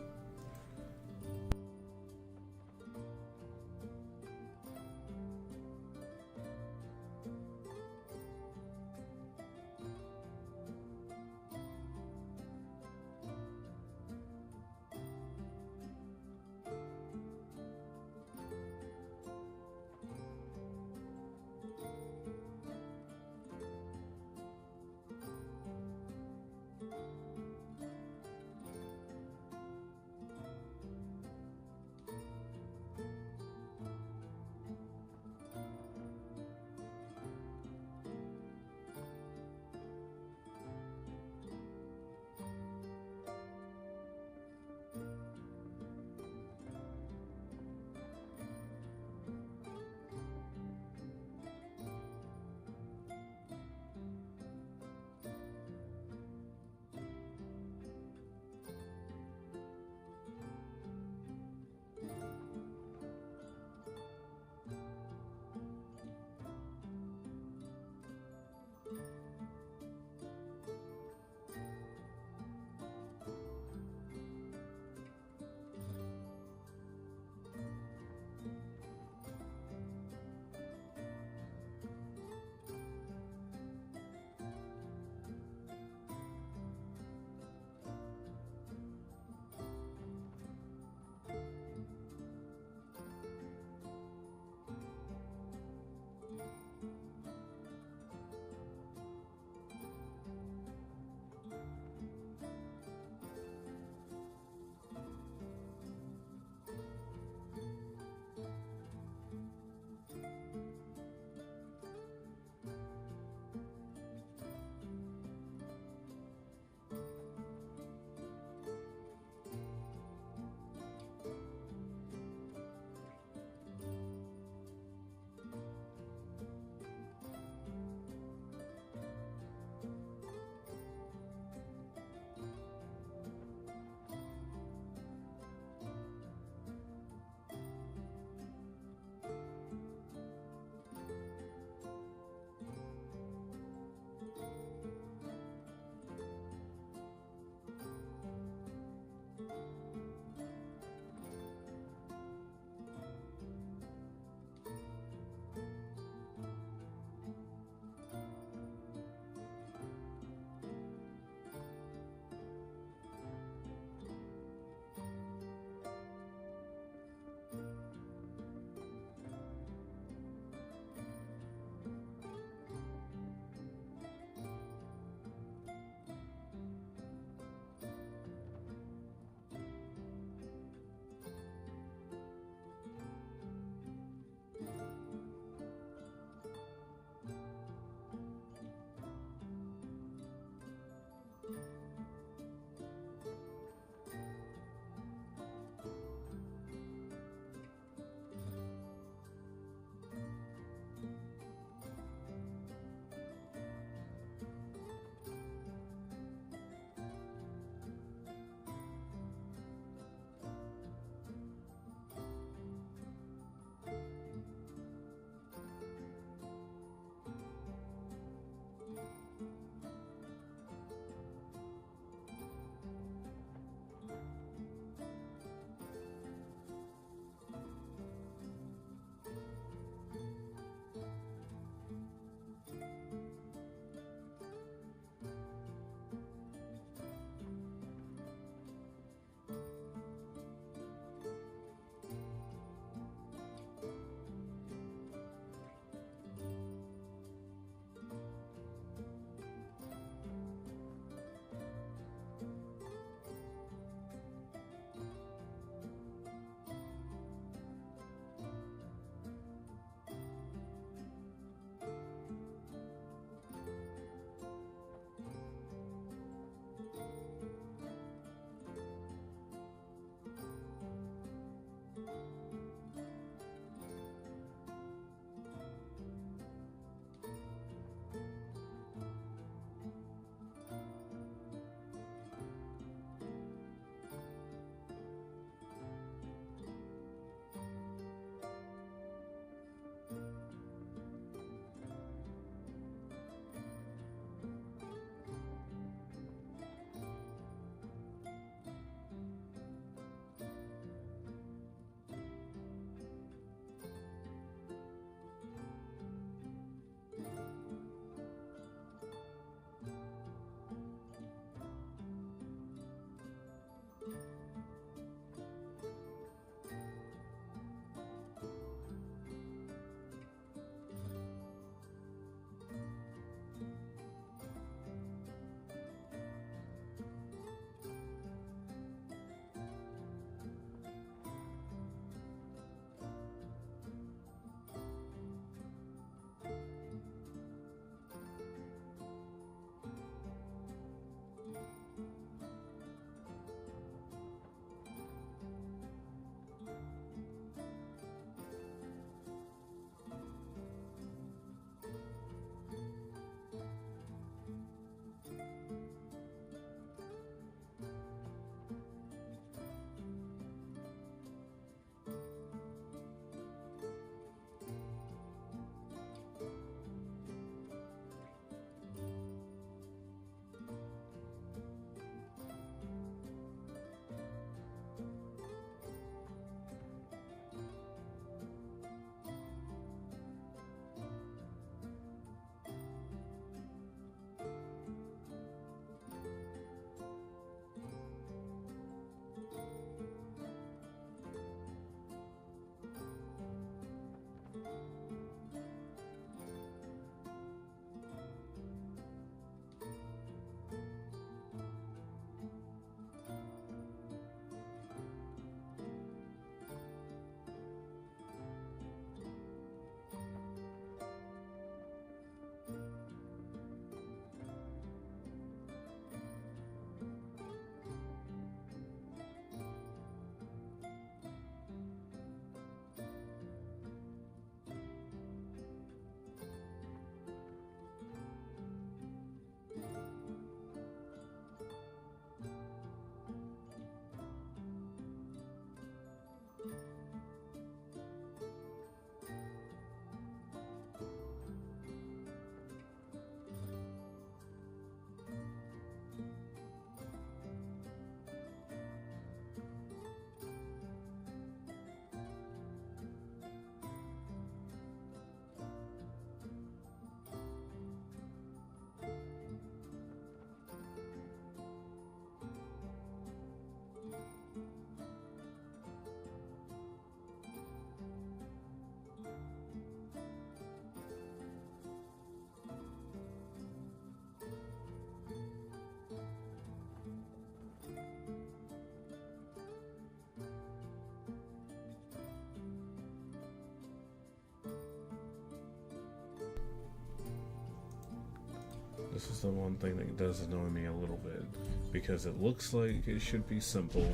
This is the one thing that does annoy me a little bit, because it looks like it should be simple.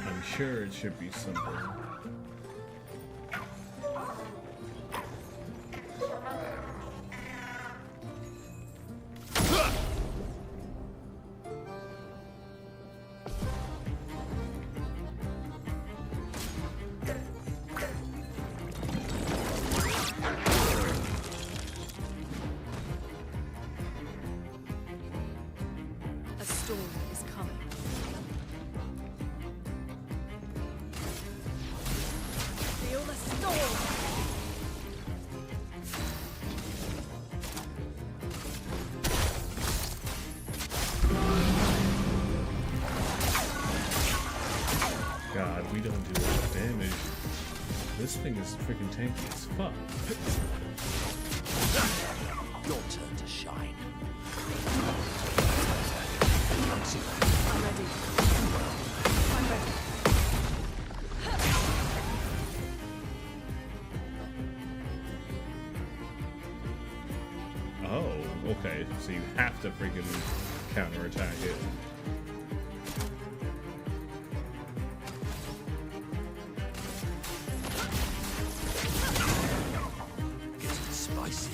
I'm sure it should be simple. A storm is coming. Feel the storm! God, we don't do enough damage. This thing is freaking tanky as fuck. Your turn to shine. I'm ready. I'm ready. Oh, okay. So you have to freaking counterattack it. Getting spicy.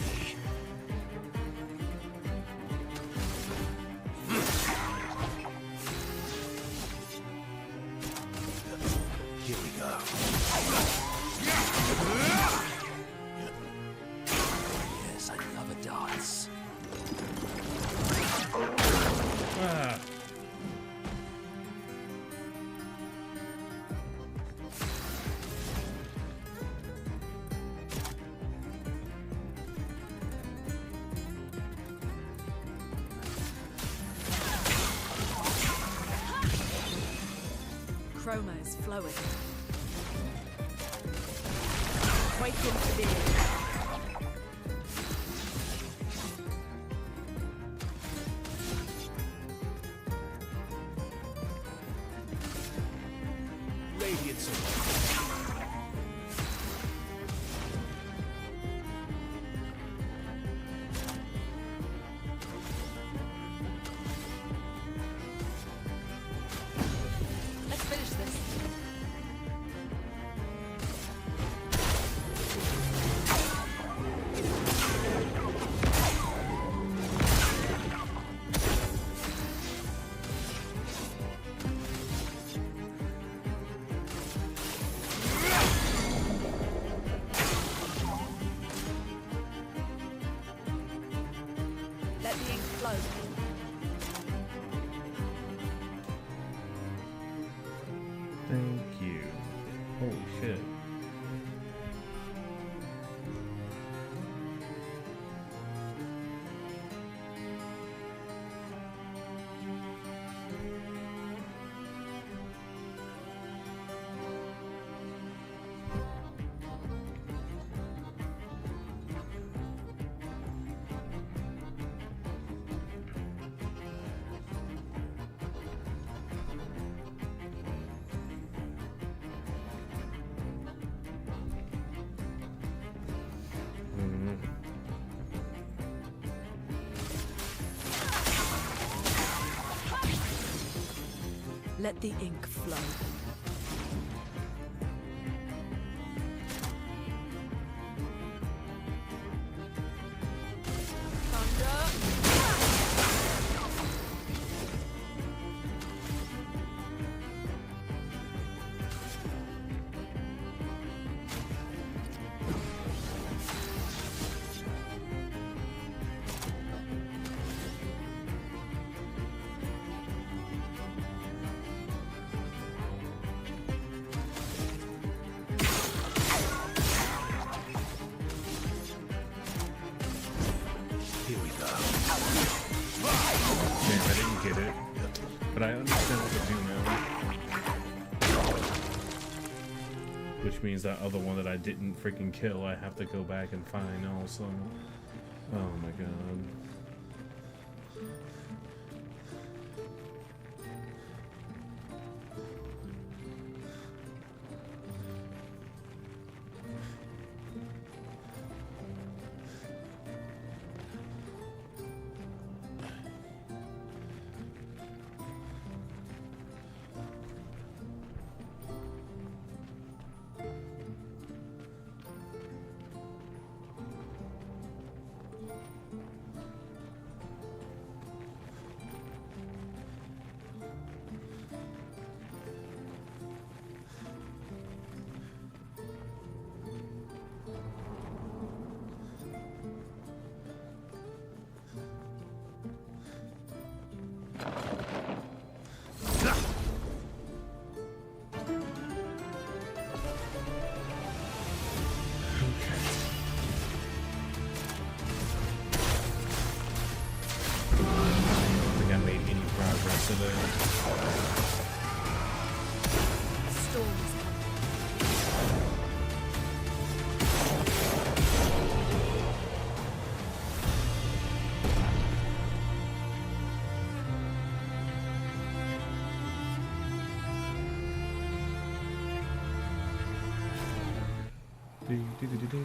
Here we go. Yes, I love a dance. Ah. Chroma is flowing. Quake into being. Radiance. Let's finish this. Let the ink flow. Thank you. Holy shit. Let the ink flow. Here we go. Man, I didn't get it. But I understand what to do now. Which means that other one that I didn't freaking kill, I have to go back and find also. Oh my god. Storm is coming. Do-do-do-do-do.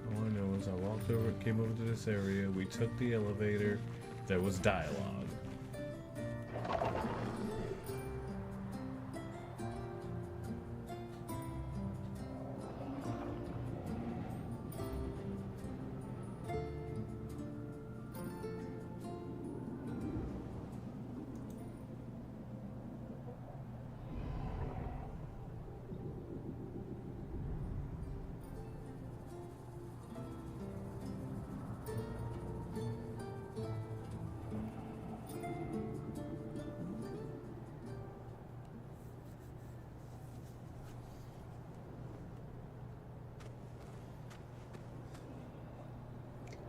All I know is I walked over, came over to this area, we took the elevator, there was dialogue.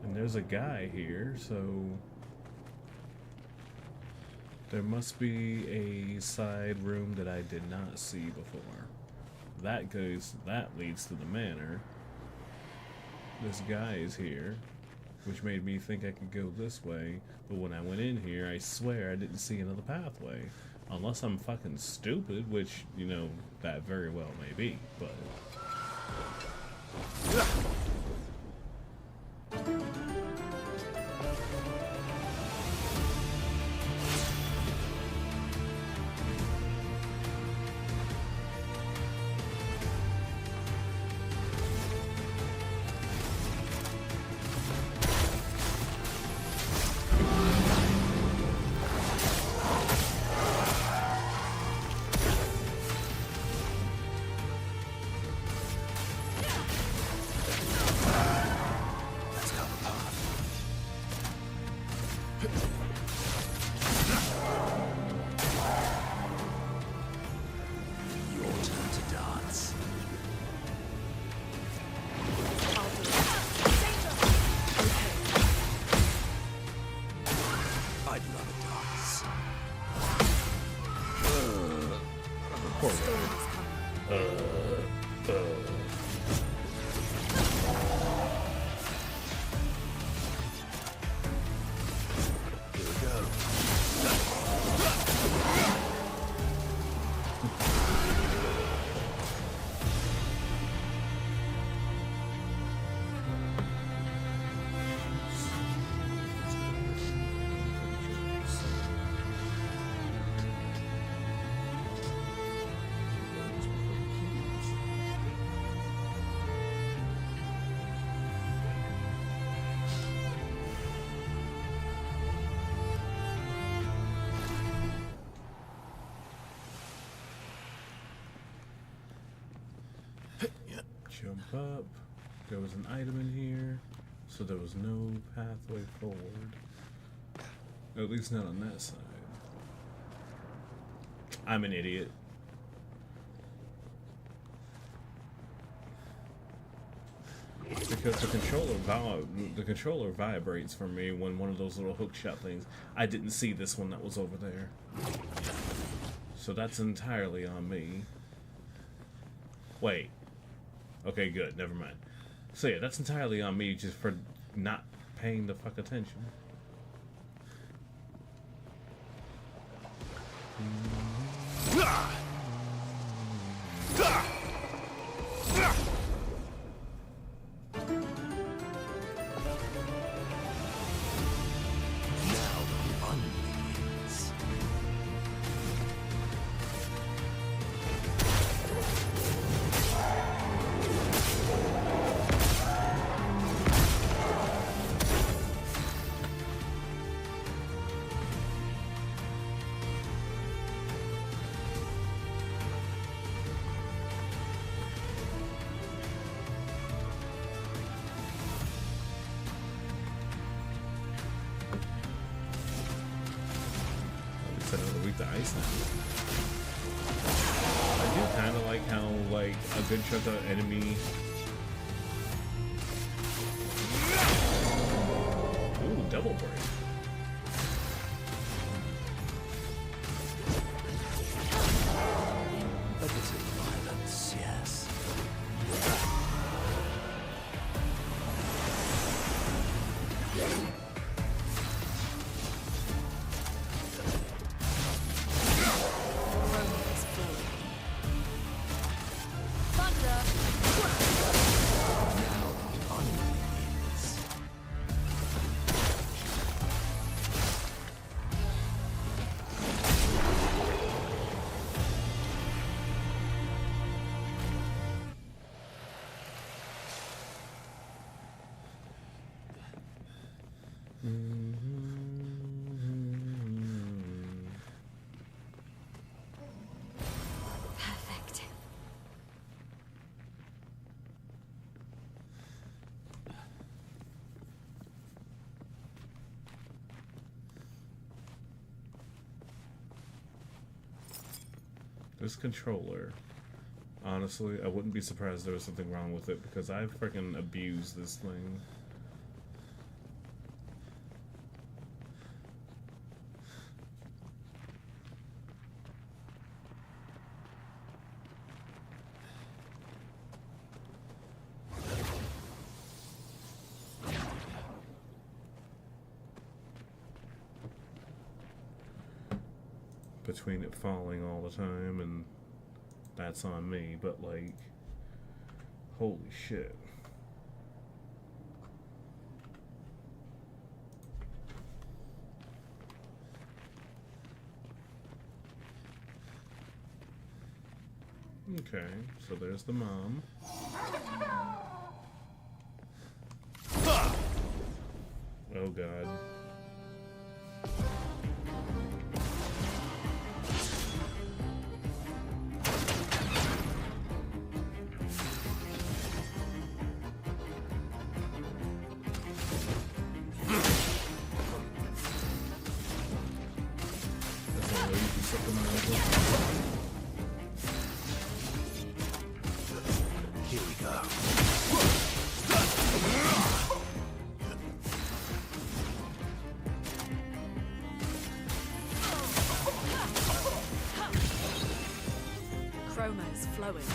And there's a guy here, so there must be a side room that I did not see before. That leads to the manor. This guy is here, which made me think I could go this way, but when I went in here, I swear I didn't see another pathway. Unless I'm fucking stupid, which, you know, that very well may be, but... Jump up. There was an item in here, so there was no pathway forward. At least not on that side. I'm an idiot. Because the controller vibrates for me when one of those little hook shot things. I didn't see this one that was over there. So that's entirely on me. Wait. Okay, good. Never mind. So yeah, that's entirely on me just for not paying the fuck attention. The ice now. I do kind of like how good chunk of enemy. Ooh, double break. A bit of violence, yes. Perfect. This controller, honestly, I wouldn't be surprised there was something wrong with it because I freaking abused this thing. Between it falling all the time and that's on me, but like, holy shit. Okay, so there's the mom. Oh god. Here we go. Chroma is flowing.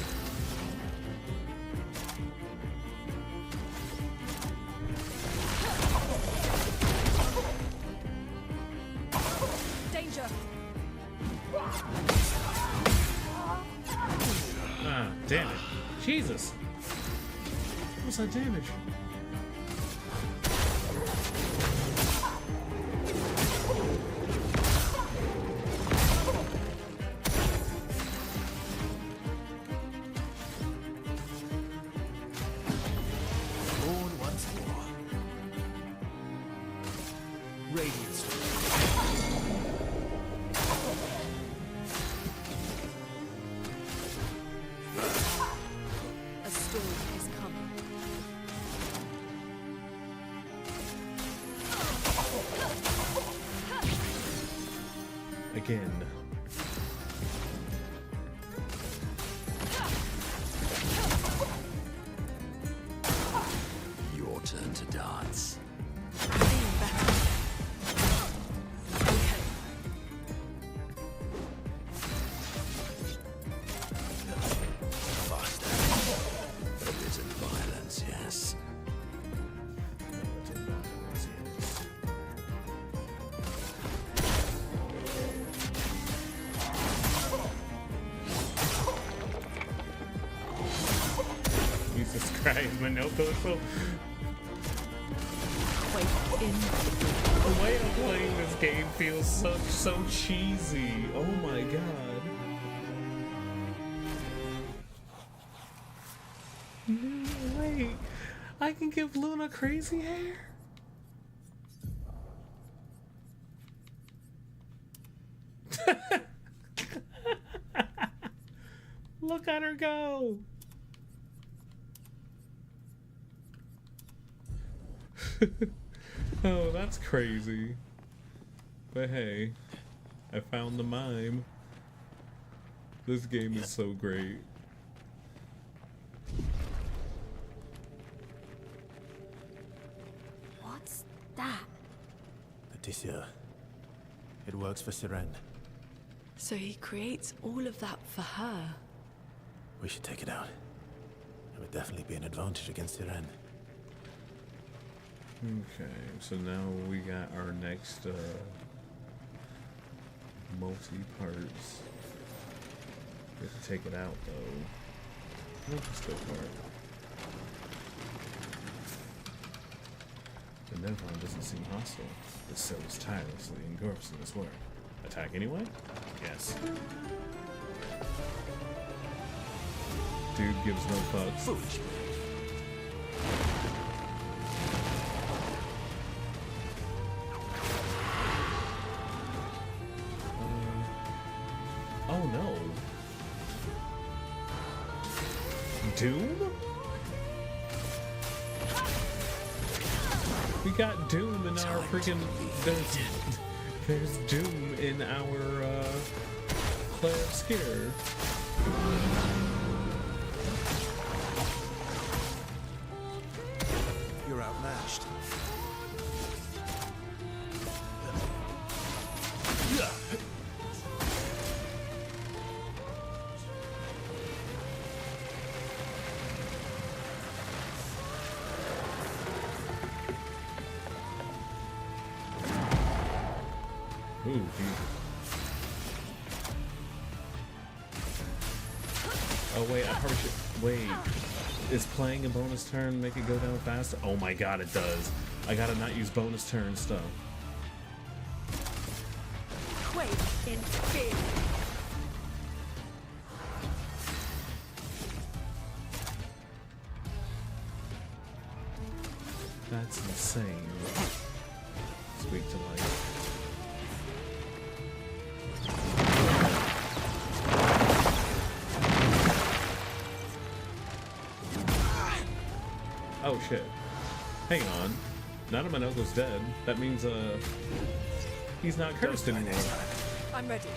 Danger! Ah, damn it. Jesus! What's that damage? Born once more. Radiance. A storm is coming. Again. Your turn to dance. Being better. Okay. Faster. A bit of violence, yes. Jesus Christ, Minoko is so... Wait, in. The way I'm playing this game feels so cheesy. Oh my god. No, wait. I can give Luna crazy hair? Look at her go. Oh, that's crazy. But hey, I found the mime. This game is so great. that? The tissue. It works for Siren. So he creates all of that for her. We should take it out. It would definitely be an advantage against Siren. Okay, so now we got our next multi-parts. We have to take it out though. Let's go for it. The Nevron doesn't seem hostile. This cell is tirelessly engrossed in its work. Attack anyway? Yes. Dude gives no fucks. Foolish. Oh no. Doom? We got Doom in our freaking. There's Doom in our Claire Obscure. You're outmatched. Ooh, oh wait, I probably should wait. Is playing a bonus turn make it go down faster? Oh my god, it does. I gotta not use bonus turn stuff. Quake in fear. That's insane. Speak to life. Oh shit. Hang on. None of my uncle's dead. That means he's not cursed anymore. I'm ready.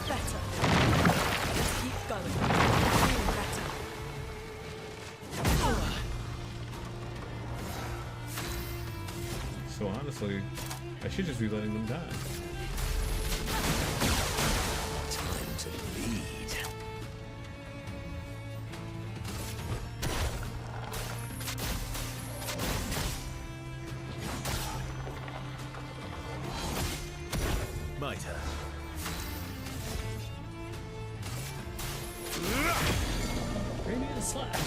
Better. Let's keep going. Doing better. So honestly, I should just be letting them die. Time to bleed. Mitre. Radiant Slash.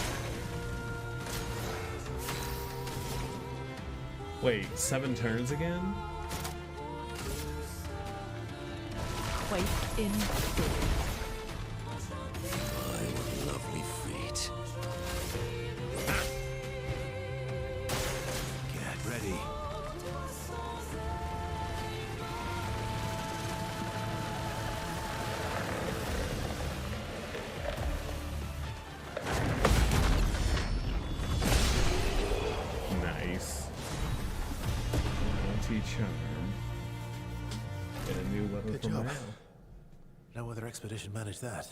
Wait, 7 turns again? Quake in fear. My, what lovely feet. Get ready. Nice. Anti-charm. Get a new level Good from job. now. No other expedition managed that.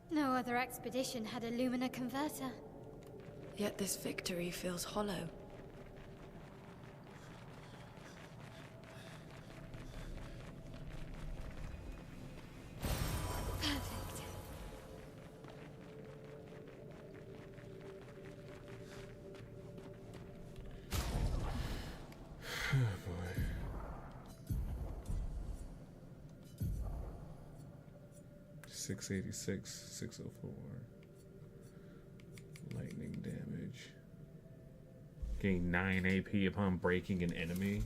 No other expedition had a Lumina converter. Yet this victory feels hollow. Perfect. Oh boy. $686, 604. Lightning damage. Gain 9 AP upon breaking an enemy.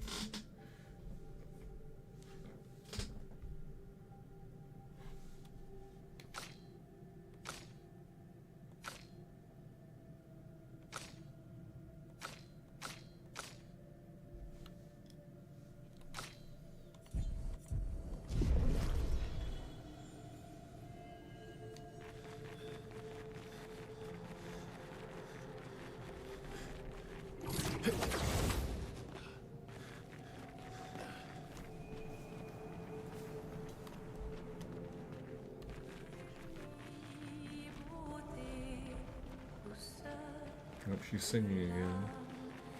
Oh, she's singing again.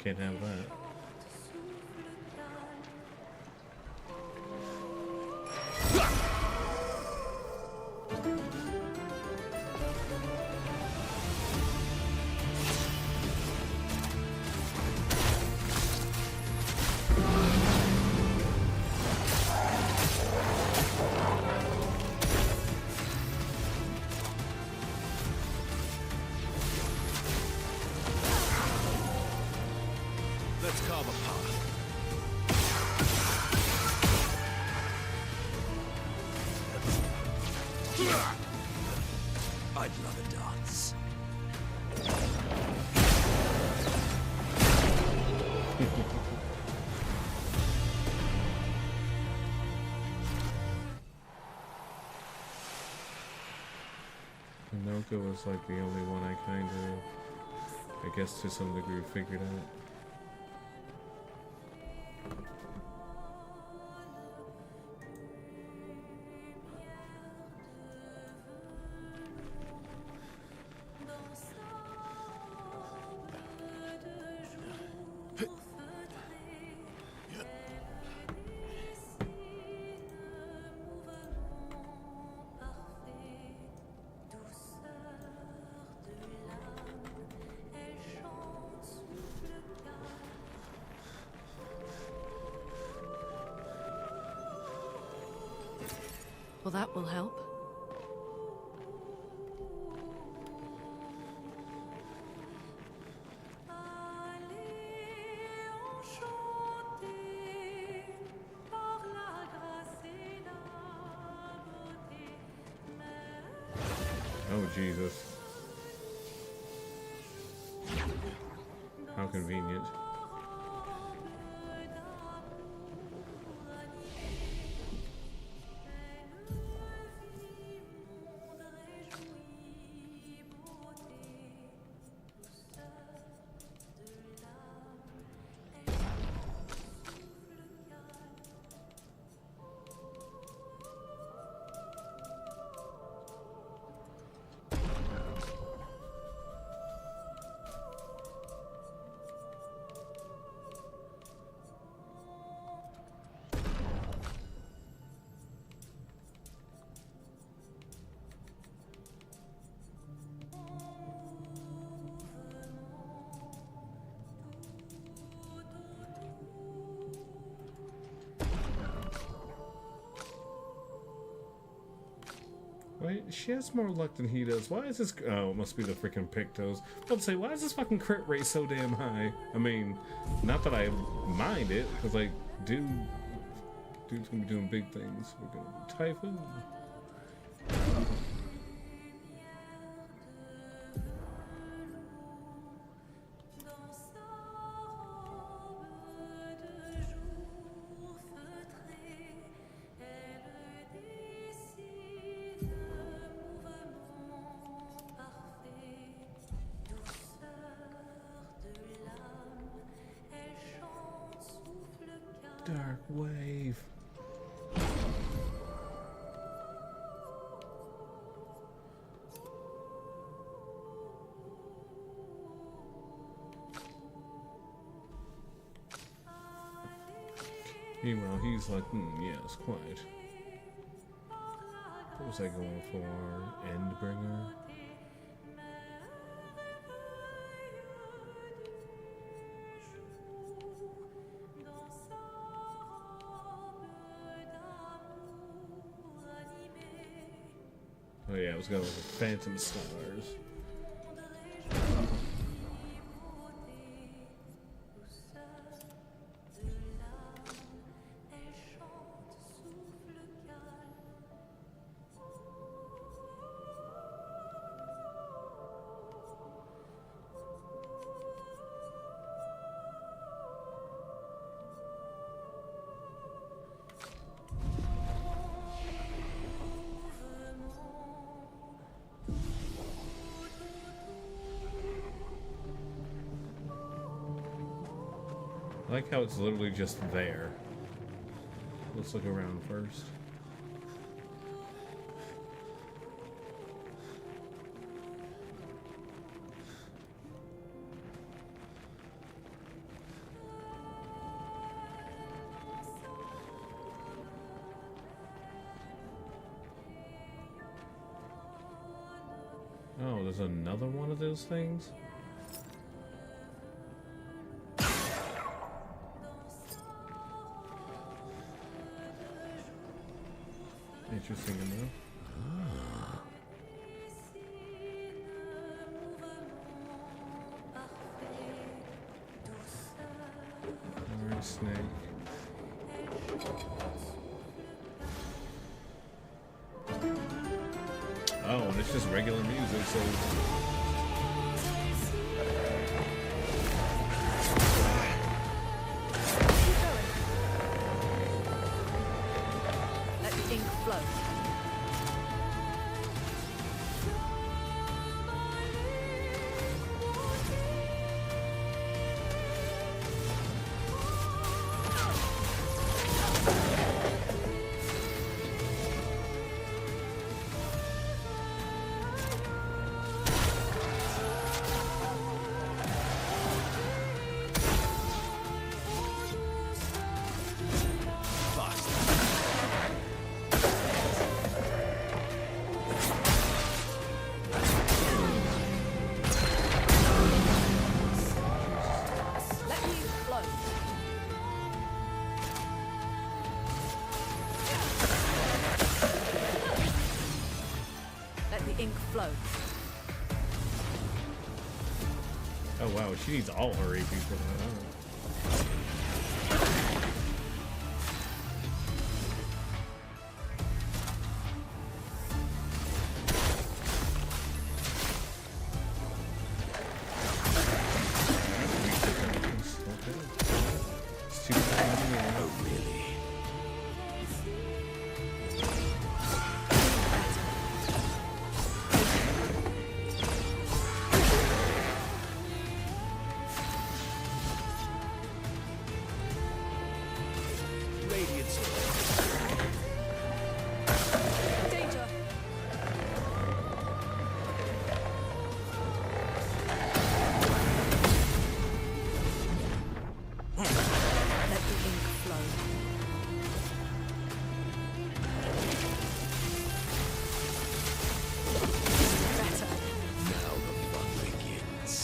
Can't have that. Let's carve a path. I'd love a dance. Anoka was like the only one I kind of, I guess to some degree, figured out. Well, that will help. Oh, Jesus. How convenient. Wait, she has more luck than he does. Why is this? Oh, it must be the freaking Pictos. I was say, why is this fucking crit rate so damn high? I mean, not that I mind it, because like, dude's gonna be doing big things. We're gonna do Typhoon. Dark wave. Meanwhile, he's like, yes, quite. What was I going for? Endbringer? Oh yeah, I was going with Phantom Stars. I like how it's literally just there. Let's look around first. Oh, there's another one of those things? Interesting enough. Alright, snake. Oh, and it's just regular music, so... Let the ink flow. Let the ink flow. Let the ink flow. Oh wow, she needs all her AP for that. It's too bad. Oh, really? Radiance. Danger. Let the ink flow. Better. Now the fun begins.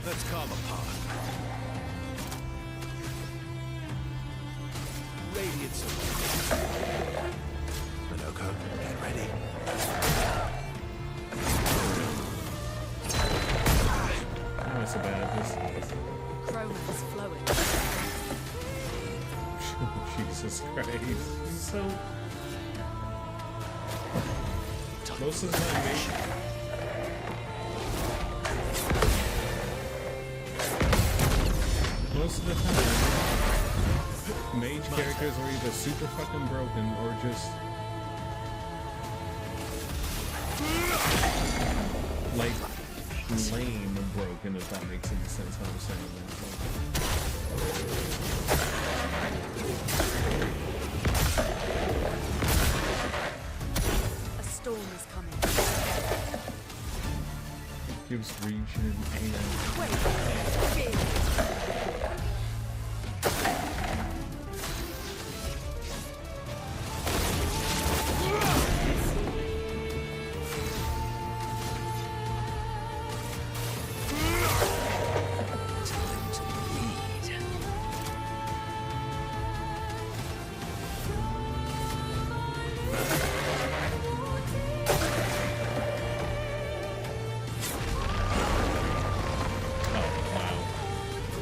Let's calm apart. Radiance. Minoko, get ready. Oh, it's so bad. Chroma is flowing. Jesus Christ. He's so... Most of the time, mage characters are either super fucking broken or just like lame broken, if that makes any sense what I'm saying. A storm is coming. Gives region and Wait. Fear.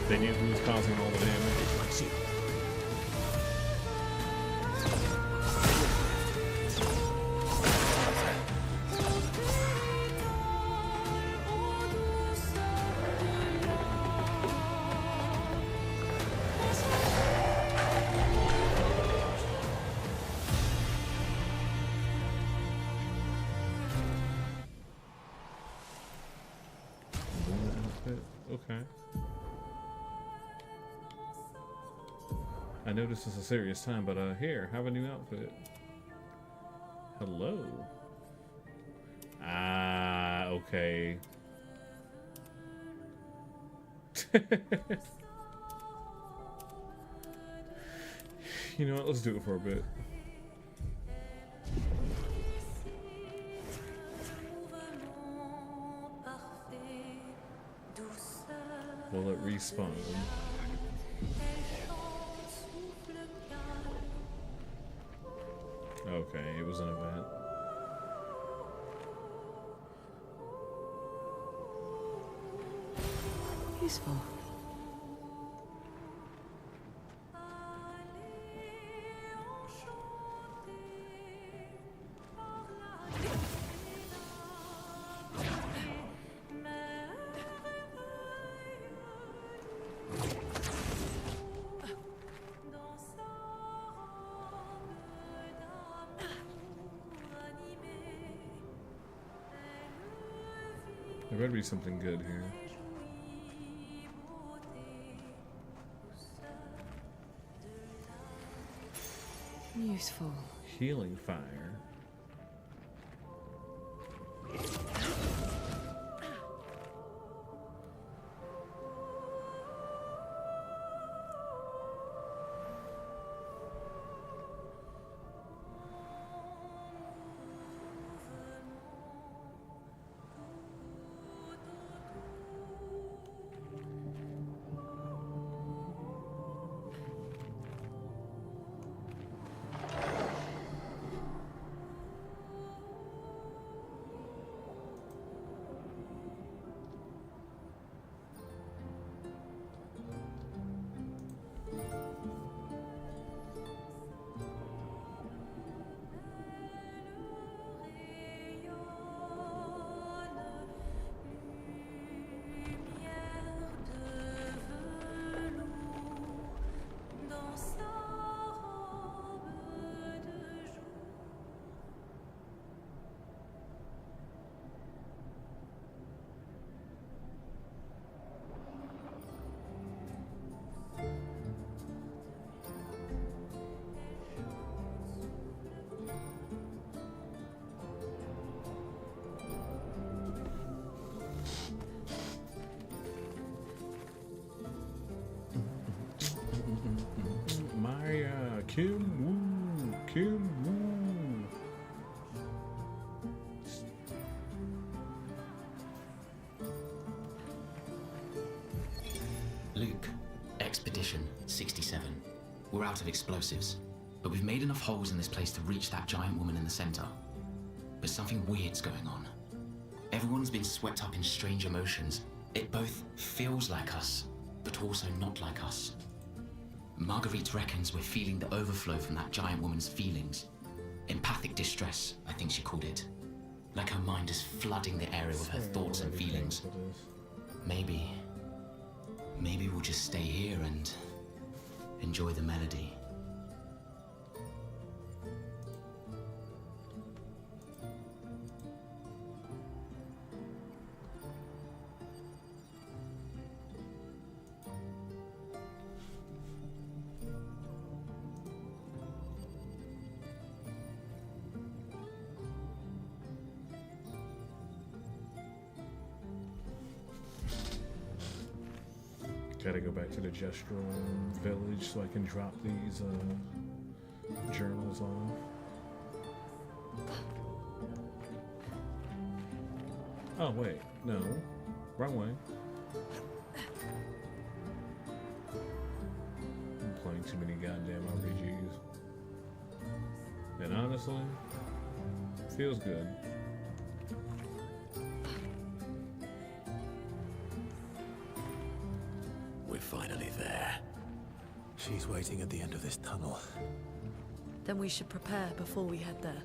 they knew who was causing all the damage. See. Okay. I know this is a serious time, but here, have a new outfit. Hello. Ah, okay. You know what? Let's do it for a bit. Will it respawn? Okay, it was an event. Useful. There better be something good here. Useful. Healing fire. Kim Woo, Kim Woo. Luke, Expedition 67. We're out of explosives, but we've made enough holes in this place to reach that giant woman in the center. But something weird's going on. Everyone's been swept up in strange emotions. It both feels like us, but also not like us. Marguerite reckons we're feeling the overflow from that giant woman's feelings. Empathic distress, I think she called it. Like her mind is flooding the area with her thoughts and feelings. Maybe we'll just stay here and enjoy the melody. Gotta go back to the Gestural village so I can drop these journals off. Oh wait, no, wrong way. I'm playing too many goddamn RPGs. And honestly, feels good. We're finally there. She's waiting at the end of this tunnel. Then we should prepare before we head there.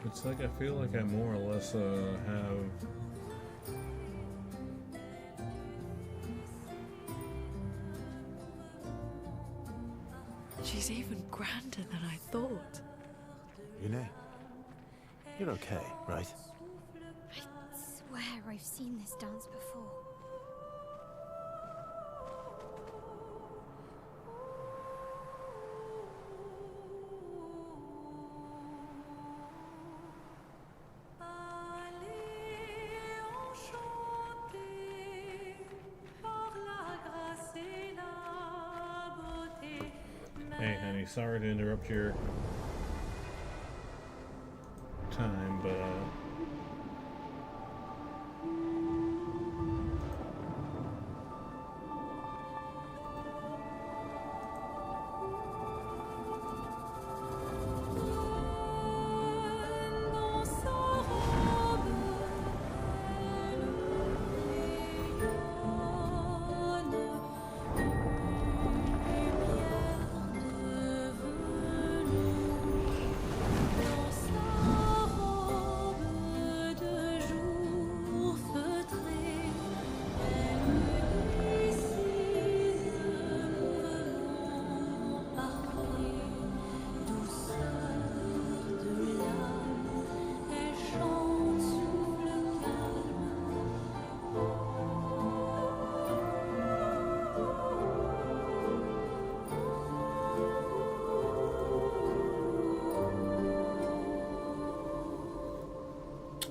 It's like I feel like I more or less have. She's even grander than I thought. You know, you're okay, right? I swear I've seen this dance before. Hey, honey, sorry to interrupt your time, but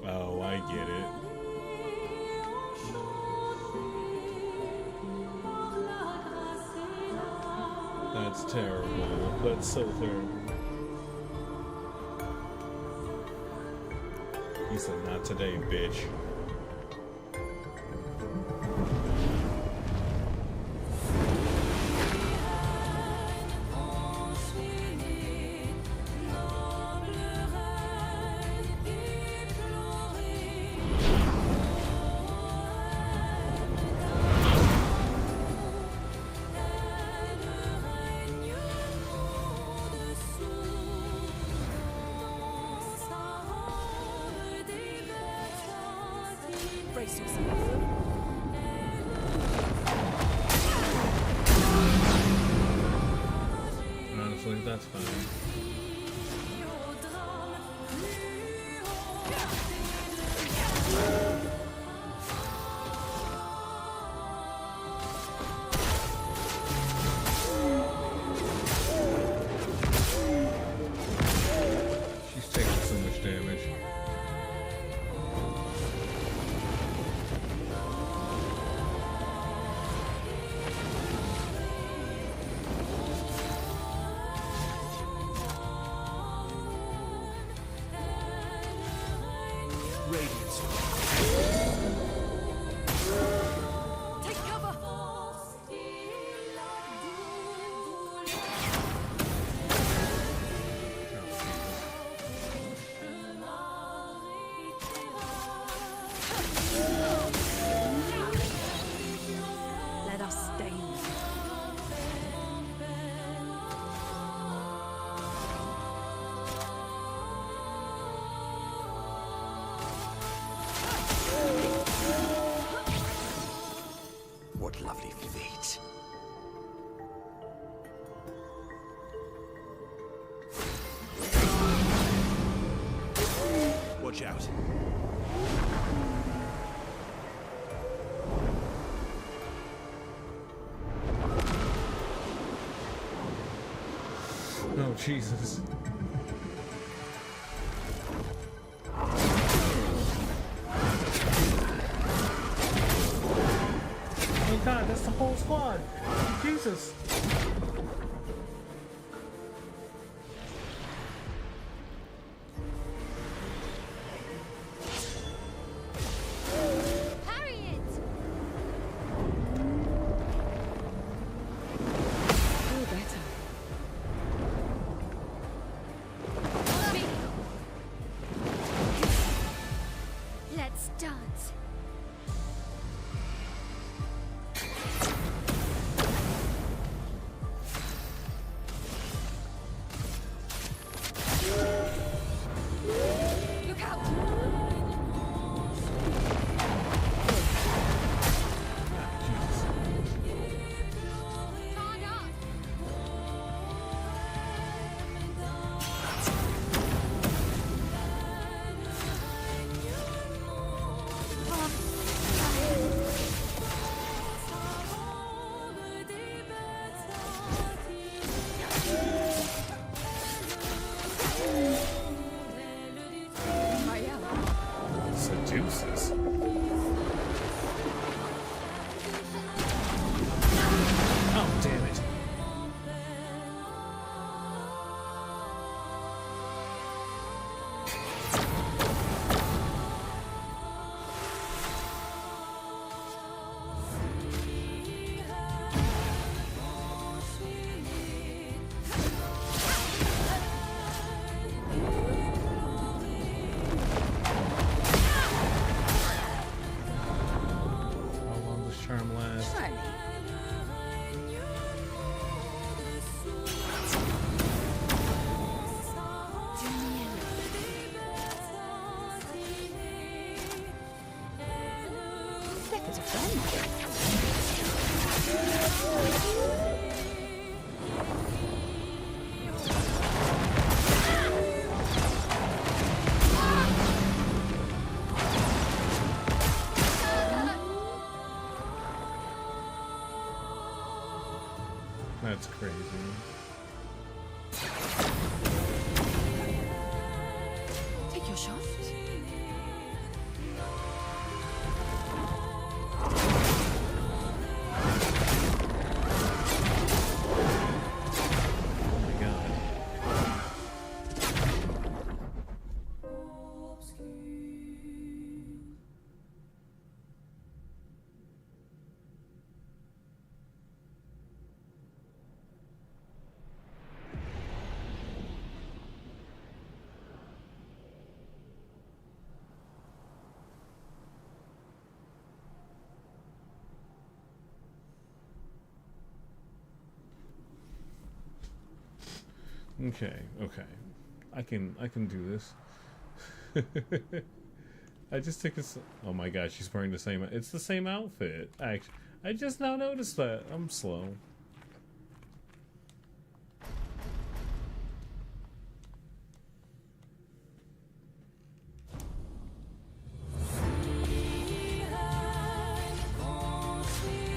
oh, I get it. That's terrible. That's so terrible. He said, "Not today, bitch." Brace yourself. Honestly, that's fine. She's taking so much damage. Radiance. Take cover! Let us stay. What lovely feet. Watch out. Oh, Jesus. Oh God, that's the whole squad. Jesus. Harriet! Feel better. Follow me! Let's dance. Bit of fun. That's crazy. Take your shot. Oh my god. Okay, okay. I can do this. I just took a oh my god, she's wearing the same, it's the same outfit. Actually, I just now noticed that. I'm slow.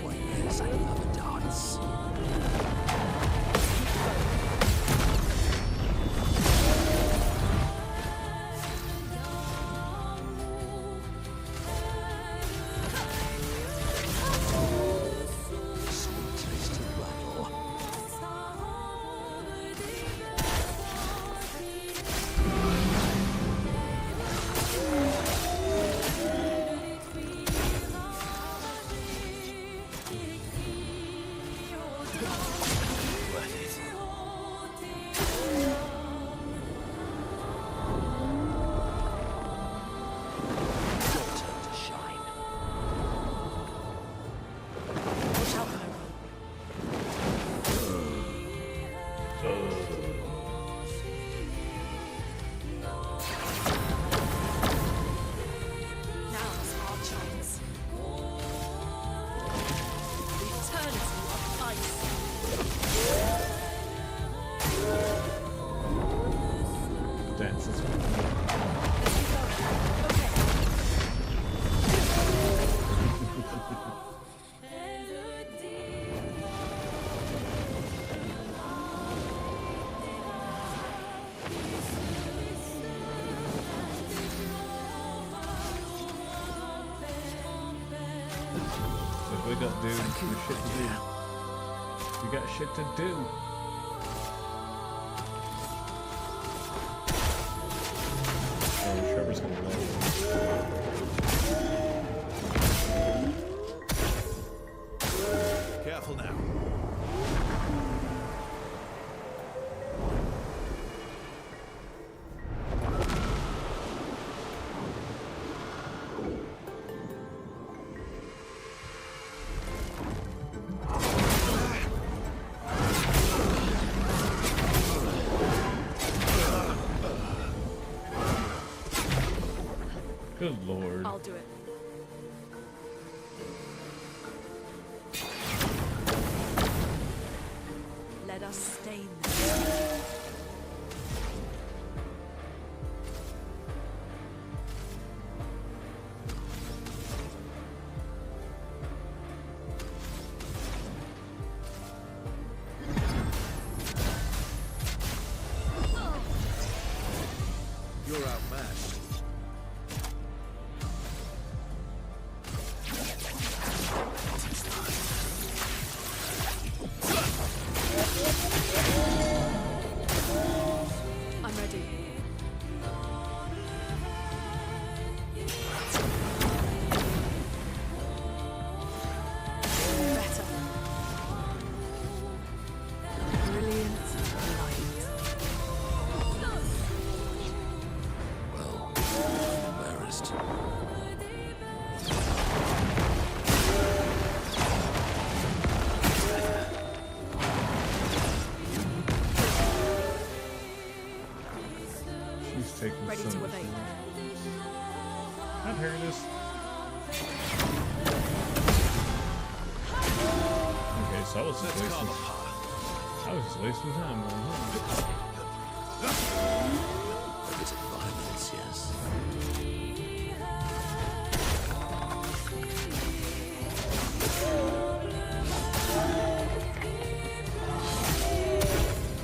Why, yes, I love a dance. Sweet taste of battle. Worth it. Your turn to shine. Watch out, Hyrule. Now's our chance. The eternity of ice. Dance is what we got, dude? We shit to do. We got shit to do. Oh, Trevor's gonna love Careful now. Good lord. I'll do it. Let us stain this. You're outmatched. I'm ready. Better. Brilliant light. Well, I'm embarrassed. She's taking Ready so to much evade. damage. I've heard this. Okay, so I was just Let's wasting. carve a path. I was just wasting time. A bit of violence, yes.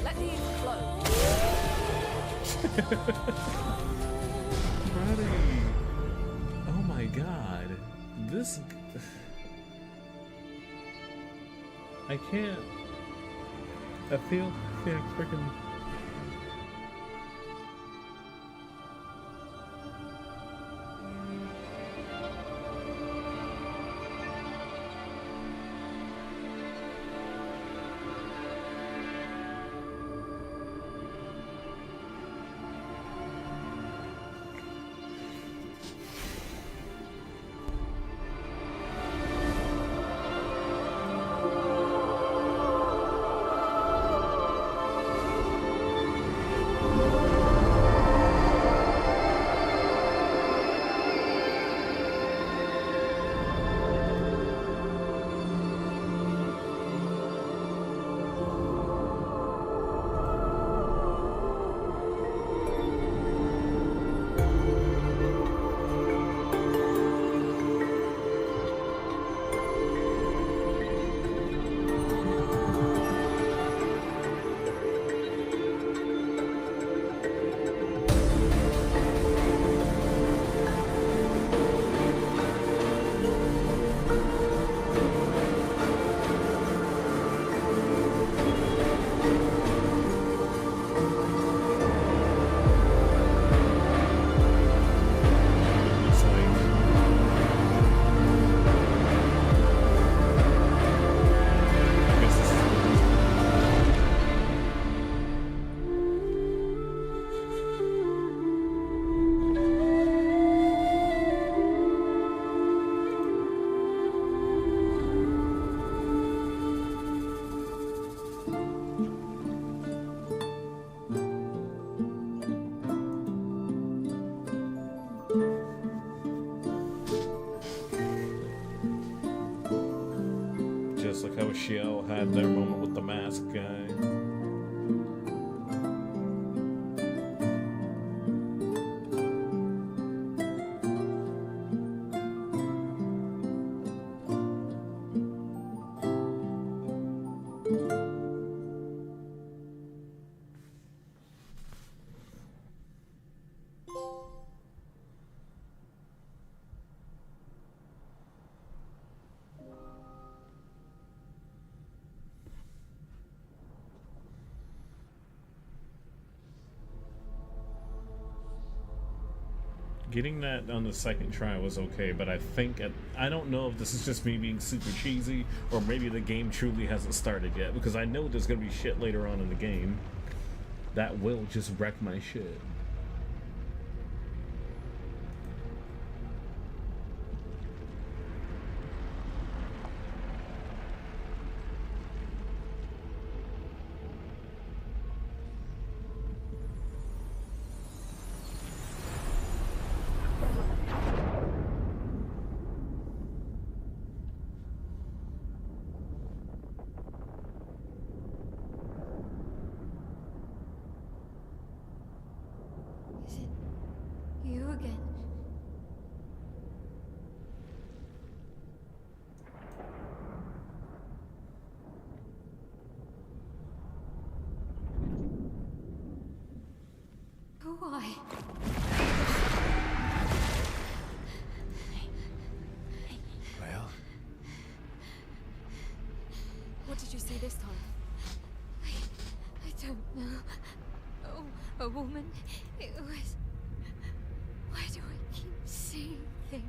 Let the ink flow. Buddy. Oh my god. This. I can't. I feel freaking. It's like. I guess this is. Just like how Shill had their moment with the mask guy. Getting that on the second try was okay, but I think I don't know if this is just me being super cheesy or maybe the game truly hasn't started yet, because I know there's gonna be shit later on in the game that will just wreck my shit. Is it you again? Why? Well, What did you see this time? I don't know. Oh, a woman. It was. Why do I keep seeing things?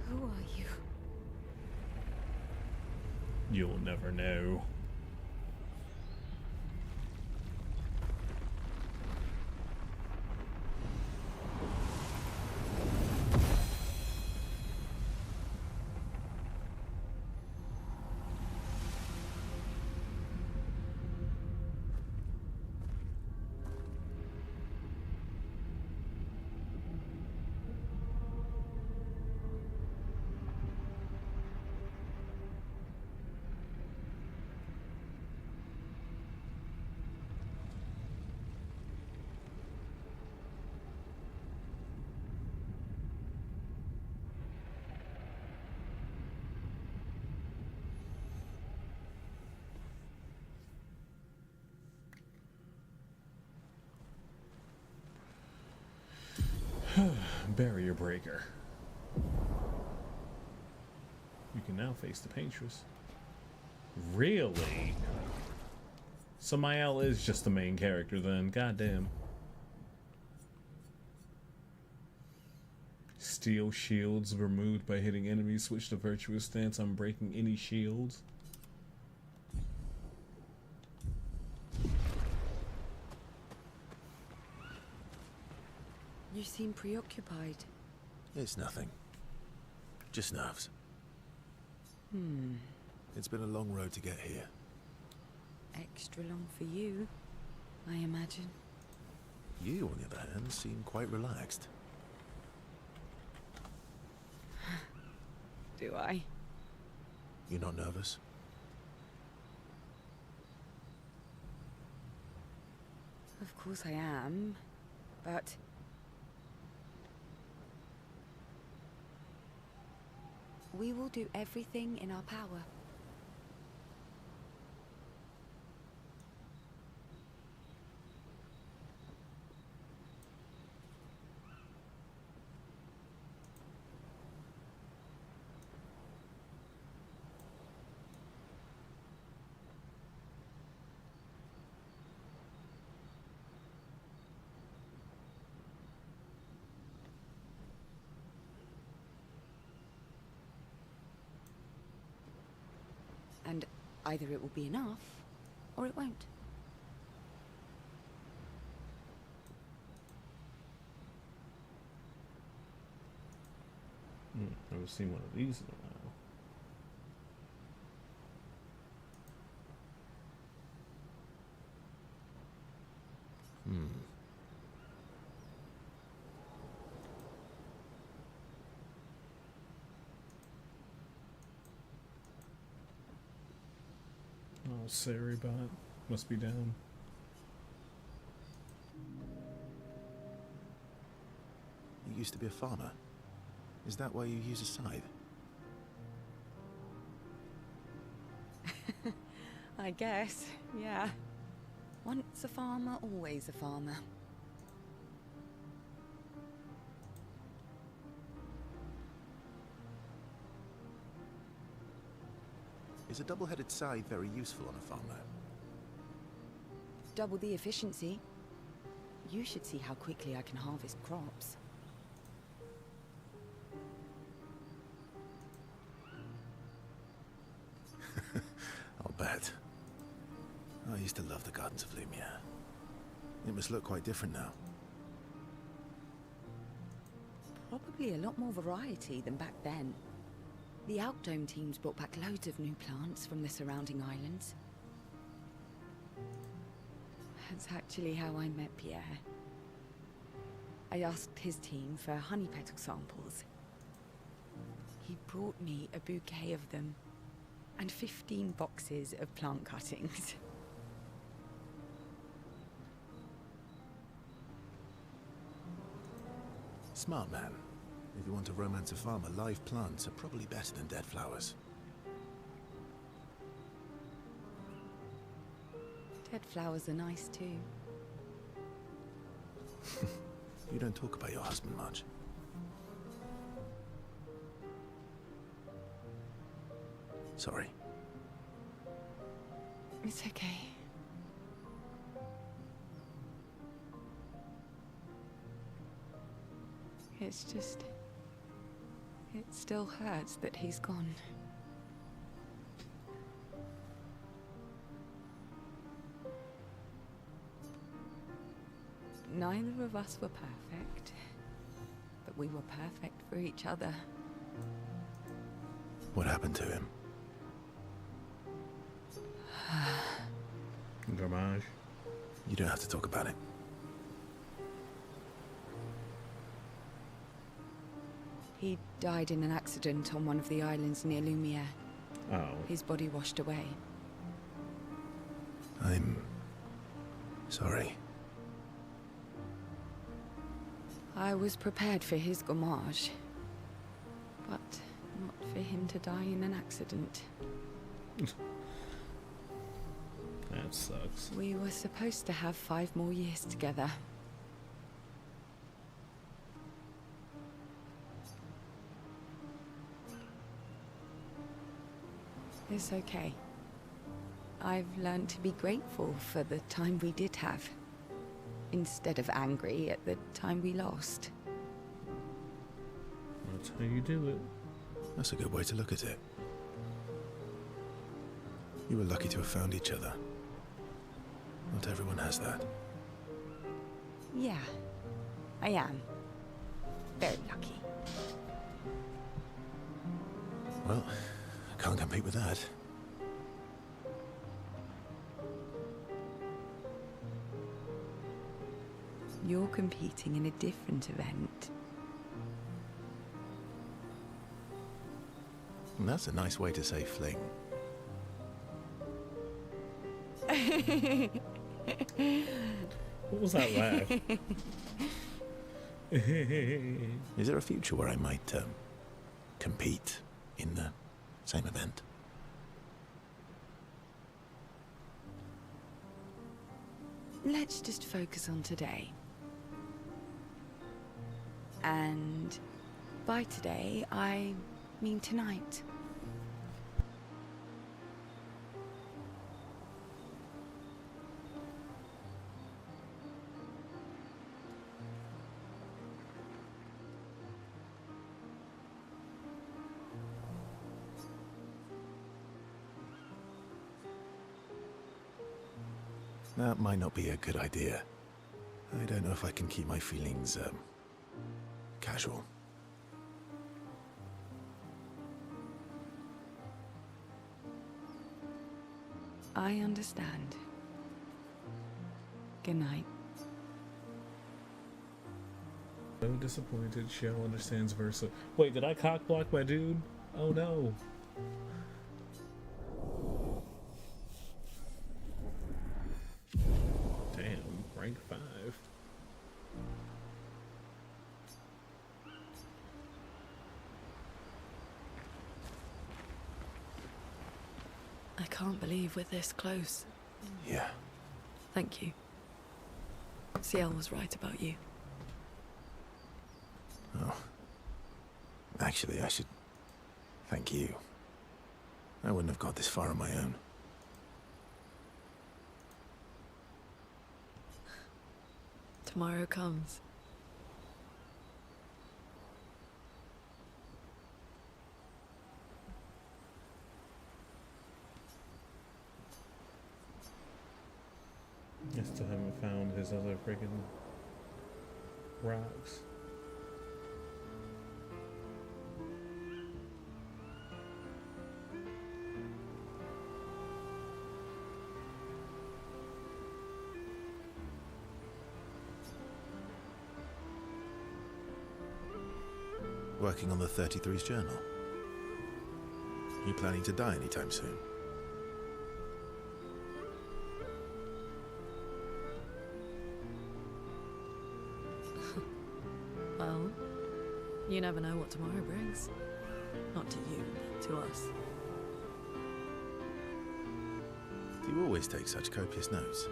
Who are you? You'll never know. barrier breaker. You can now face the paintress. Really? So Mael is just the main character then. Goddamn. Steel shields removed by hitting enemies. Switch to virtuous stance on breaking any shields. You seem preoccupied. It's nothing. Just nerves. It's been a long road to get here. Extra long for you, I imagine. You, on the other hand, seem quite relaxed. Do I? You're not nervous? Of course I am, but... we will do everything in our power. And either it will be enough, or it won't. I've never seen one of these in a while. Oh, Saribot must be down. You used to be a farmer. Is that why you use a scythe? I guess, yeah. Once a farmer, always a farmer. Is a double-headed scythe very useful on a farmland? Double the efficiency. You should see how quickly I can harvest crops. I'll bet. I used to love the gardens of Lumiere. It must look quite different now. Probably a lot more variety than back then. The Outdome teams brought back loads of new plants from the surrounding islands. That's actually how I met Pierre. I asked his team for honey petal samples. He brought me a bouquet of them, and 15 boxes of plant cuttings. Smart man. If you want to romance a farmer, live plants are probably better than dead flowers. Dead flowers are nice too. You don't talk about your husband much. Sorry. It's okay. It's just... it still hurts that he's gone. Neither of us were perfect, but we were perfect for each other. What happened to him? Garbage. You don't have to talk about it. He died in an accident on one of the islands near Lumiere. Oh. His body washed away. I'm... sorry. I was prepared for his gommage, but not for him to die in an accident. That sucks. We were supposed to have 5 more years together. It's okay. I've learned to be grateful for the time we did have, instead of angry at the time we lost. That's how you do it. That's a good way to look at it. You were lucky to have found each other. Not everyone has that. Yeah, I am. Very lucky. Well, I can't compete with that. You're competing in a different event. And that's a nice way to say fling. What was that laugh? Is there a future where I might compete in the same event? Let's just focus on today. And by today, I mean tonight. That might not be a good idea. I don't know if I can keep my feelings, casual. I understand. Good night. So disappointed. Shill understands Versa. Wait, did I cock block my dude? Oh no. Damn, rank 5. I can't believe we're this close. Yeah. Thank you. Shill was right about you. Oh. Actually, I should thank you. I wouldn't have got this far on my own. Tomorrow comes. I still haven't found his other freaking rocks. Working on the 33's journal. You planning to die anytime soon? Well, you never know what tomorrow brings. Not to you, but to us. Do you always take such copious notes?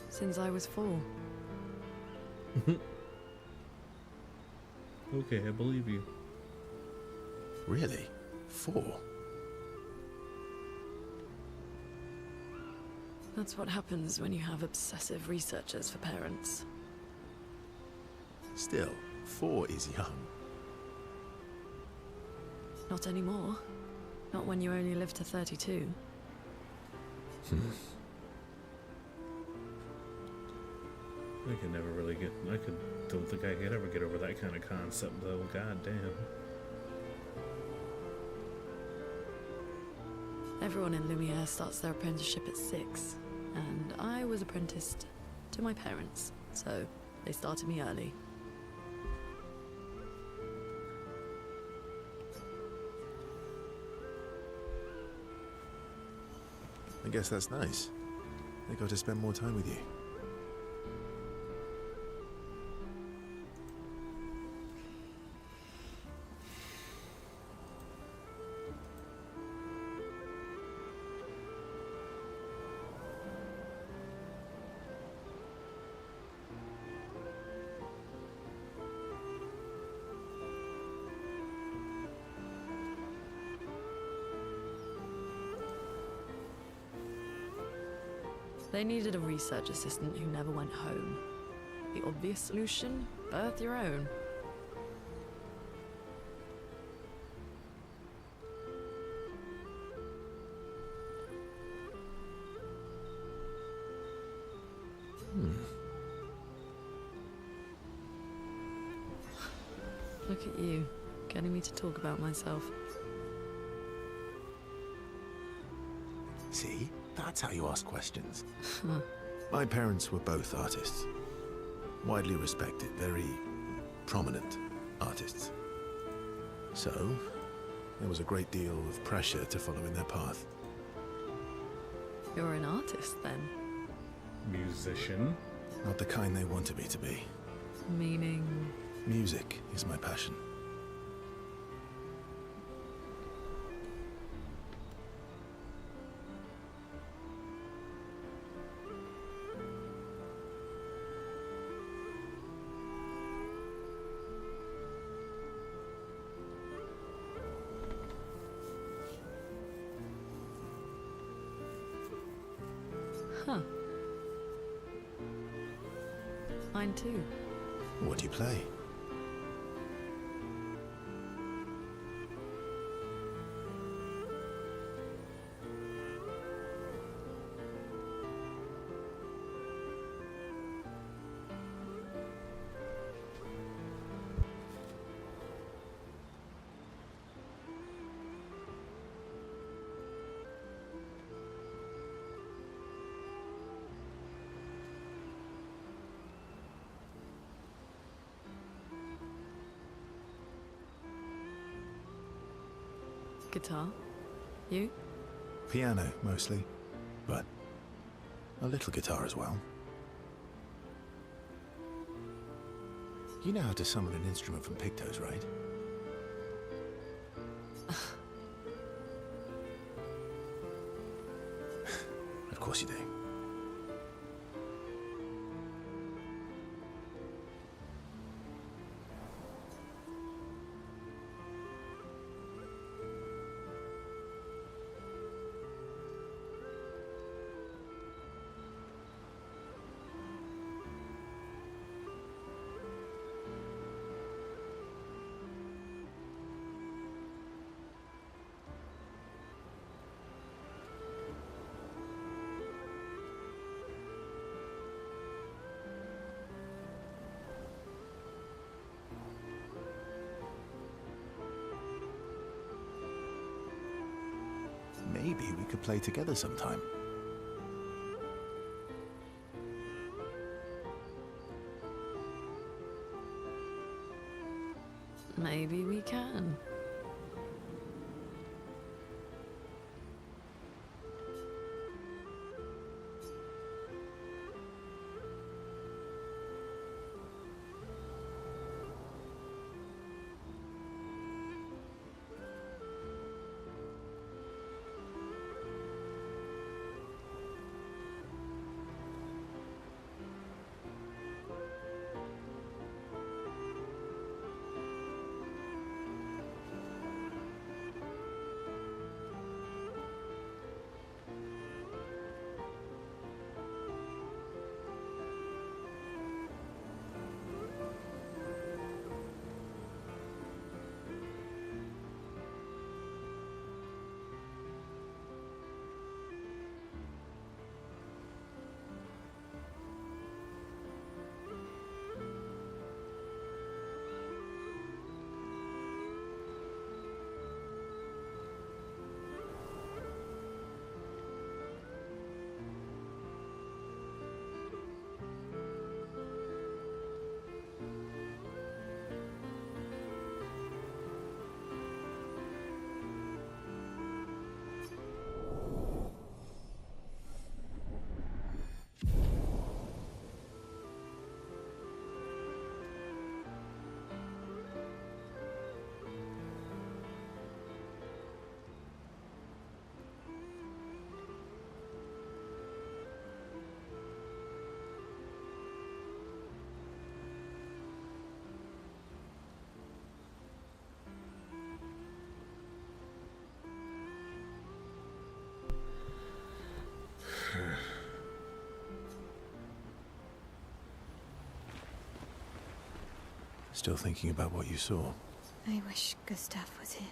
Since I was 4. Okay, I believe you. Really? 4? That's what happens when you have obsessive researchers for parents. Still, 4 is young. Not anymore. Not when you only live to 32. I could never really get. Don't think I could ever get over that kind of concept, though. God damn. Everyone in Lumiere starts their apprenticeship at 6, and I was apprenticed to my parents, so they started me early. I guess that's nice. They got to spend more time with you. They needed a research assistant who never went home. The obvious solution? Birth your own. Look at you, getting me to talk about myself. See? That's how you ask questions. My parents were both artists. Widely respected, very prominent artists. So, there was a great deal of pressure to follow in their path. You're an artist, then? Musician. Not the kind they wanted me to be. Meaning... Music is my passion. Huh. Mine too. What do you play? Guitar? You? Piano, mostly. But a little guitar as well. You know how to summon an instrument from Pictos, right? Of course you do. Maybe we could play together sometime. Maybe we can. Still thinking about what you saw? I wish Gustav was here.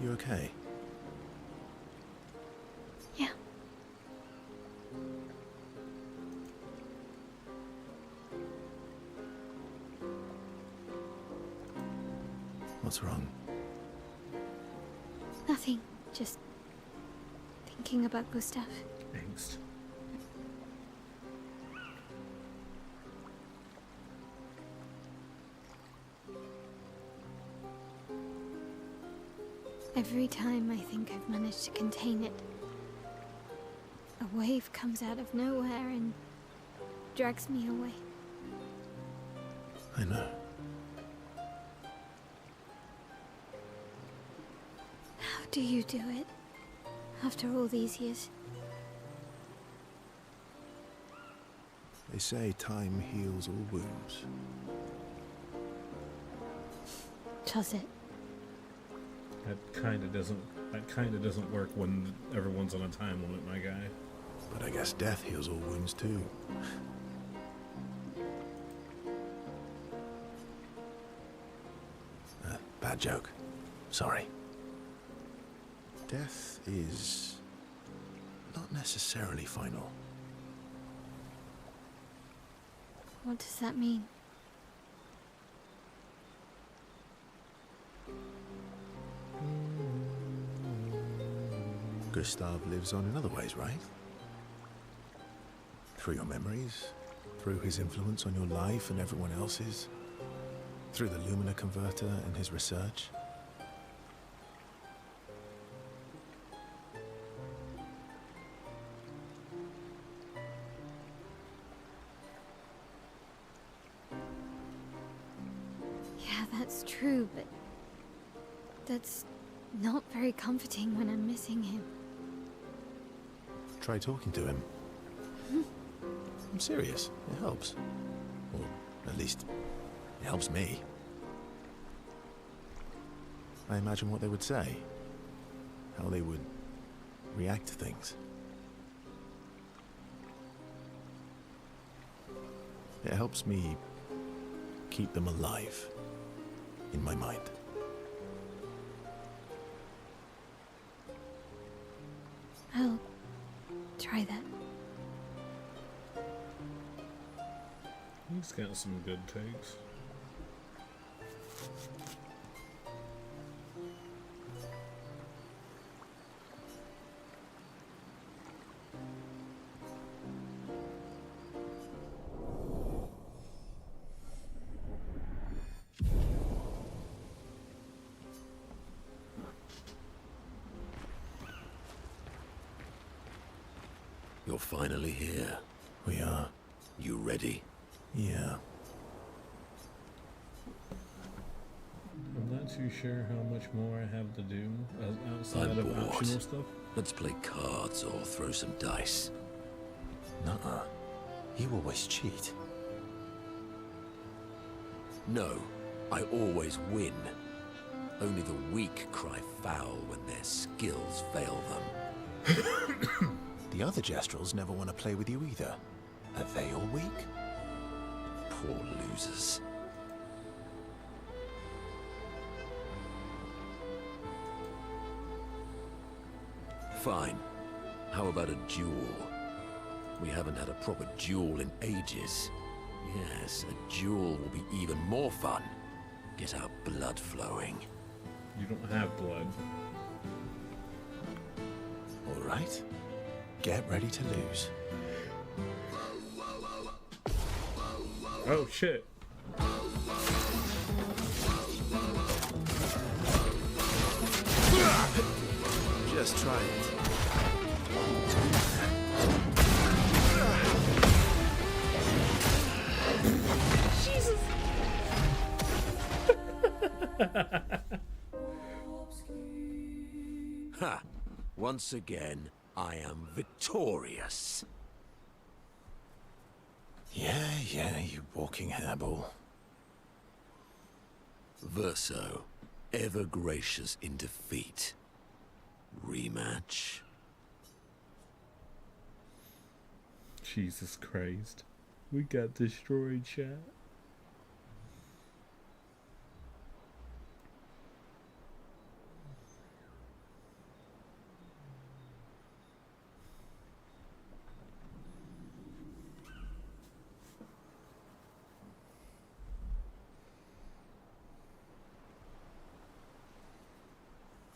You okay? Yeah. What's wrong? Nothing. Just thinking about Gustav. Angst. Every time I think I've managed to contain it, a wave comes out of nowhere and drags me away. I know. How do you do it? After all these years? They say time heals all wounds. Does it? That kind of doesn't work when everyone's on a time limit, my guy. But I guess death heals all wounds too. Bad joke. Sorry. Death is not necessarily final. What does that mean? Gustav lives on in other ways, right? Through your memories, through his influence on your life and everyone else's, through the Lumina converter and his research. Yeah, that's true, but that's not very comforting when I'm missing him. Try talking to him. I'm serious. It helps. Or at least, it helps me. I imagine what they would say. How they would react to things. It helps me keep them alive in my mind. I'll try that. He's got some good takes. You're finally here. We are. You ready? Yeah. I'm not too sure how much more I have to do outside I'm of bored. optional stuff. Let's play cards or throw some dice. Nuh-uh. You always cheat. No, I always win. Only the weak cry foul when their skills fail them. The other Jestrels never want to play with you either. Are they all weak? Poor losers. Fine. How about a duel? We haven't had a proper duel in ages. Yes, a duel will be even more fun. Get our blood flowing. You don't have blood. All right. Get ready to lose. Oh shit. Just try it. Ha! Once again, I am victorious. Yeah, you walking hairball. Verso, ever gracious in defeat. Rematch? Jesus Christ. We got destroyed, chat.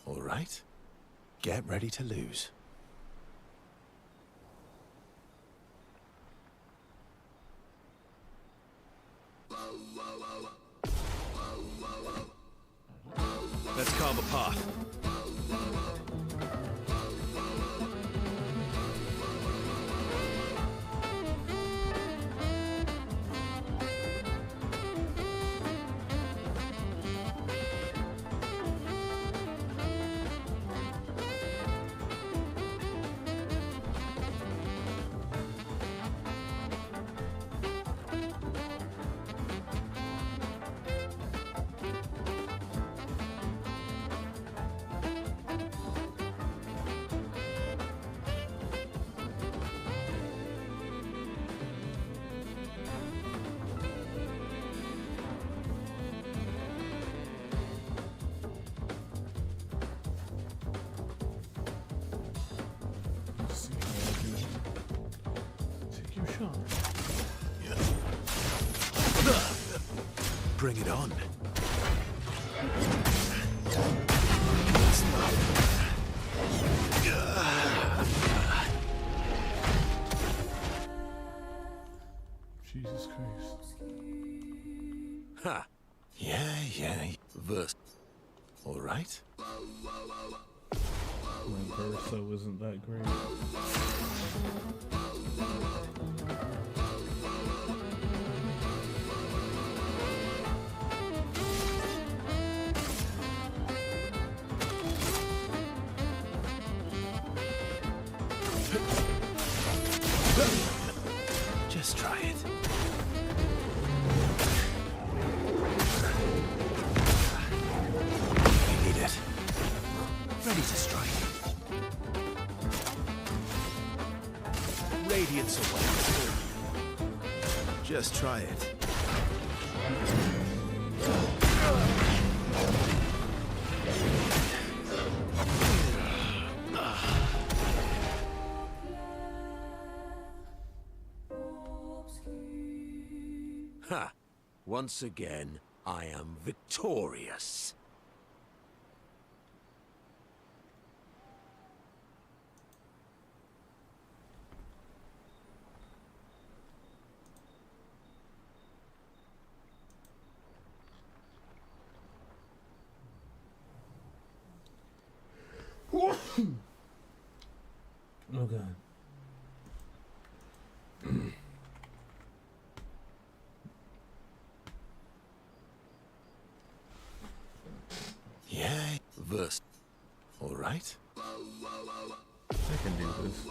All right. Get ready to lose. Let's carve a path. Take your shot. Bring it on. Jesus Christ. Ha! Yeah. Verse. All right. My verso isn't that great. Just try it. We need it. Ready to strike. Radiance away. Just try it. Ha! Once again, I am victorious. Oh god. Yeah. Verse. All right. I can do this.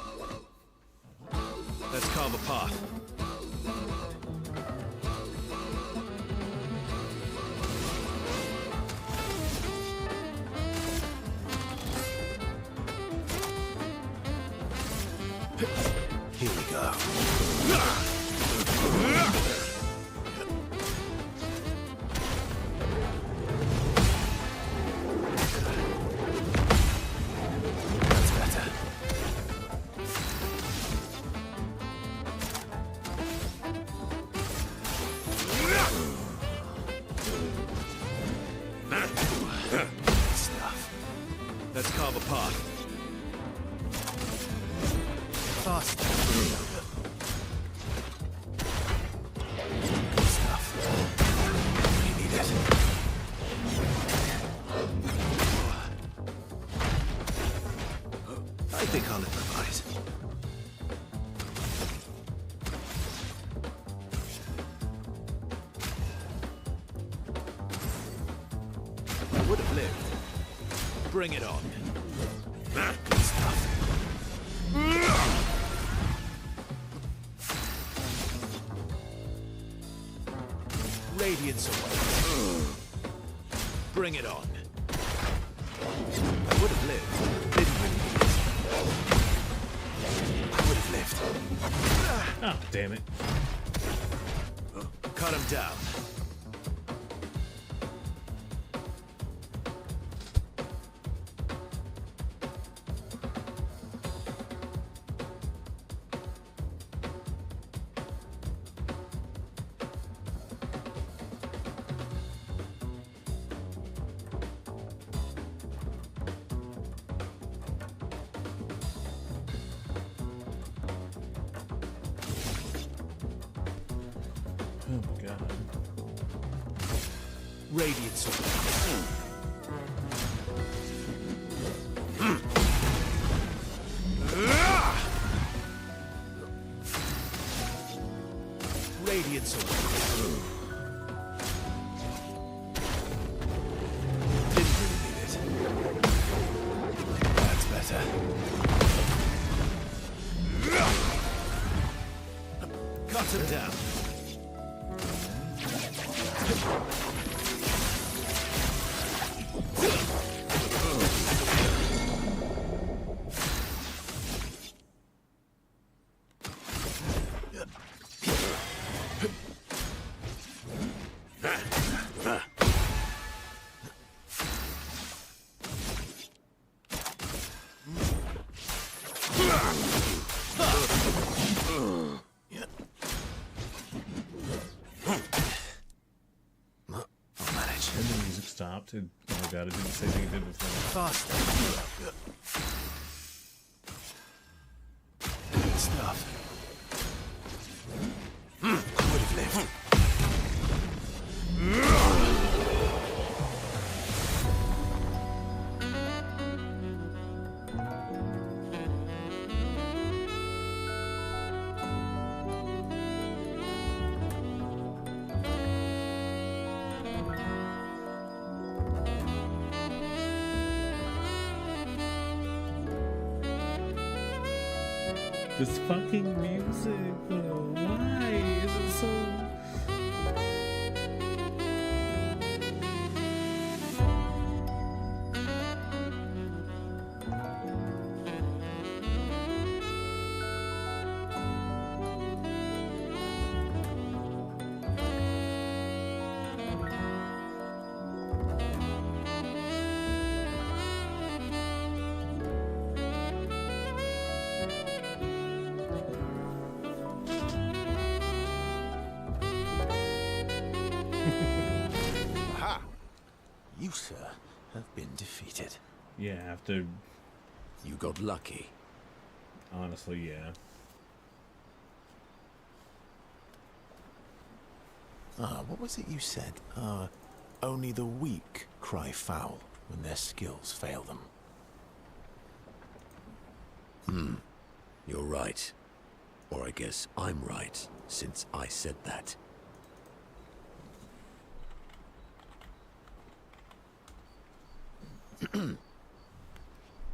Let's carve a path. Here we go. That's better. Stuff. Let's carve a path. Fast. Good stuff. We need it. I think I'll improvise. Would have lived. Bring it on. Good stuff. Radiance away. Bring it on. I would have lived. Didn't really need it. I would have lived. Oh, damn it. Cut him down. Oh my god. Radiance Radiance Didn't really need it. That's better. Cut him down. And the music stopped. And, oh my god, it didn't say anything it did before. Faster. Good stuff. I would have lived. This fucking music, though. Why is it so... Aha! You, sir, have been defeated. Yeah, after... You got lucky. Honestly, yeah. What was it you said? Only the weak cry foul when their skills fail them. You're right. Or I guess I'm right, since I said that.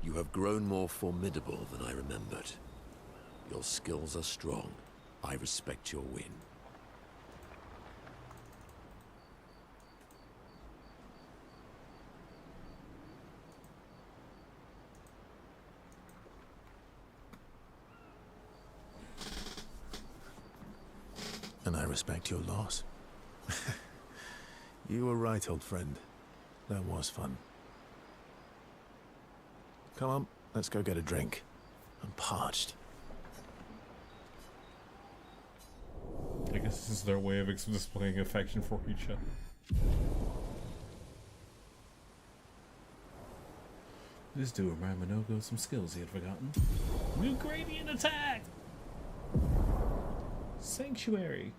You have grown more formidable than I remembered. Your skills are strong. I respect your win. And I respect your loss. You were right, old friend. That was fun. Come on, let's go get a drink. I'm parched. I guess this is their way of displaying affection for each other. This dude reminded Minogo of some skills he had forgotten. New gradient attack! Sanctuary.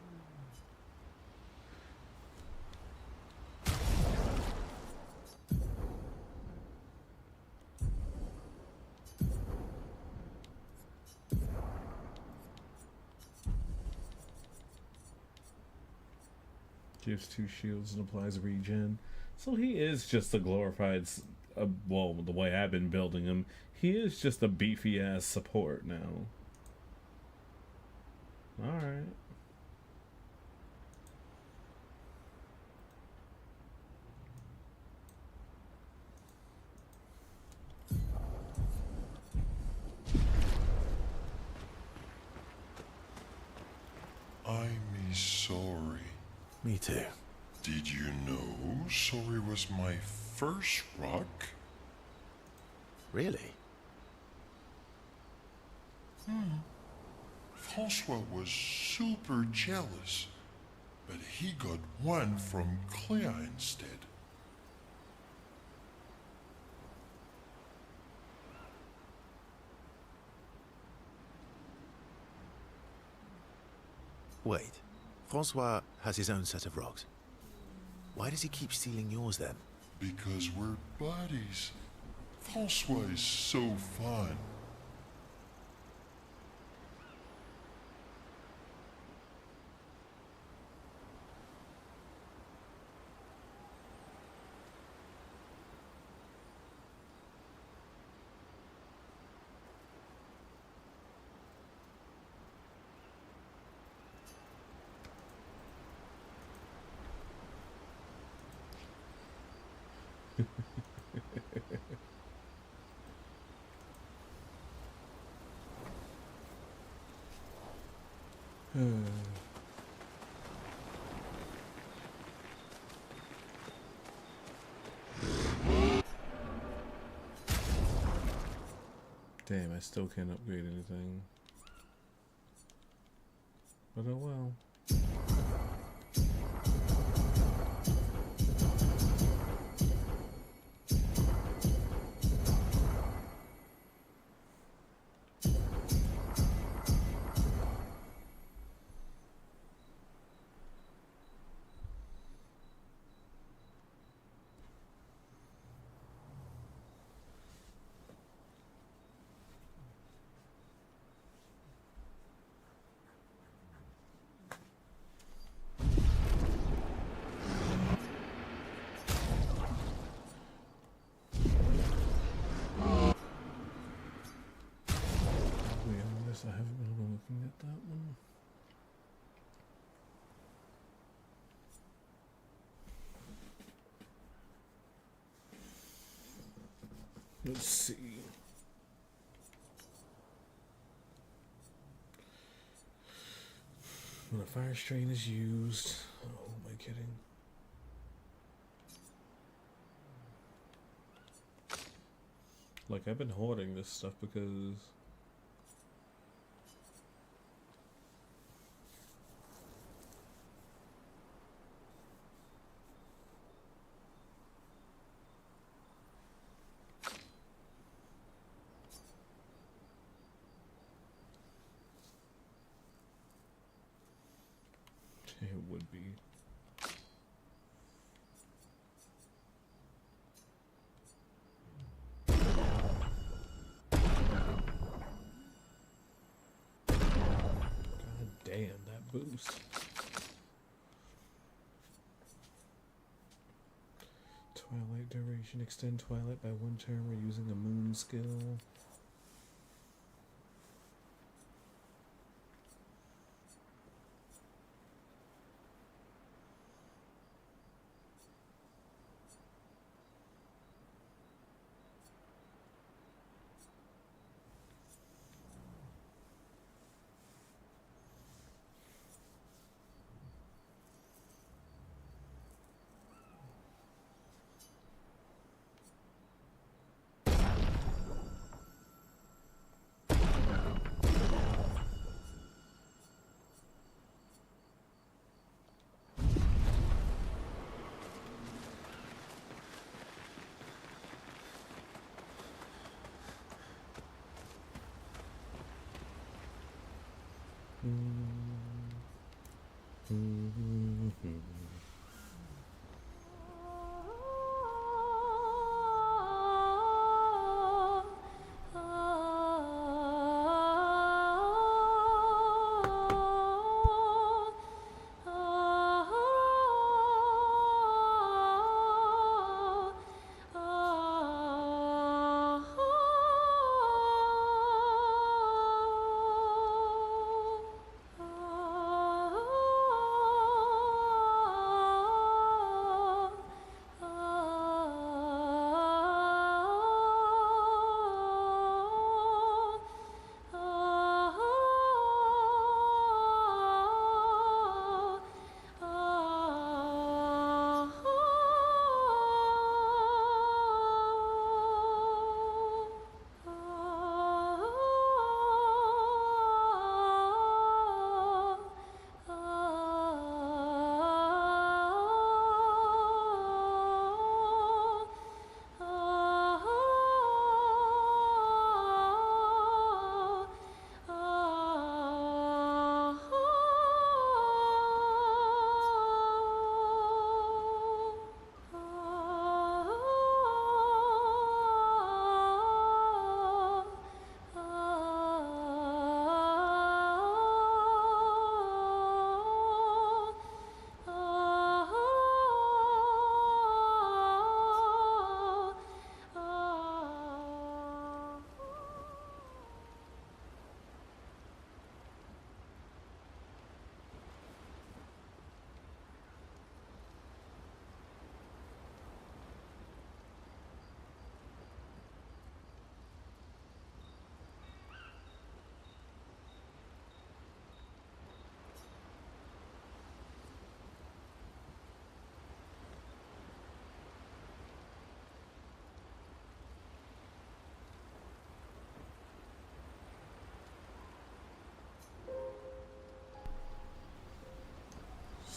Gives 2 shields and applies regen. So he is just a glorified, well, the way I've been building him, he is just a beefy ass support now. Alright. I'm sorry. Me too. Did you know sorry was my first rock? Really? Francois was super jealous, but he got one from Clea instead. Wait. Francois has his own set of rocks. Why does he keep stealing yours then? Because we're buddies. Francois is so fun. Damn, I still can't upgrade anything. But oh well. I haven't been looking at that one. Let's see. When a fire strain is used, oh, am I kidding? Like, I've been hoarding this stuff because it would be. God damn, that boost. Twilight duration. Extend twilight by 1 turn. We're using a moon skill.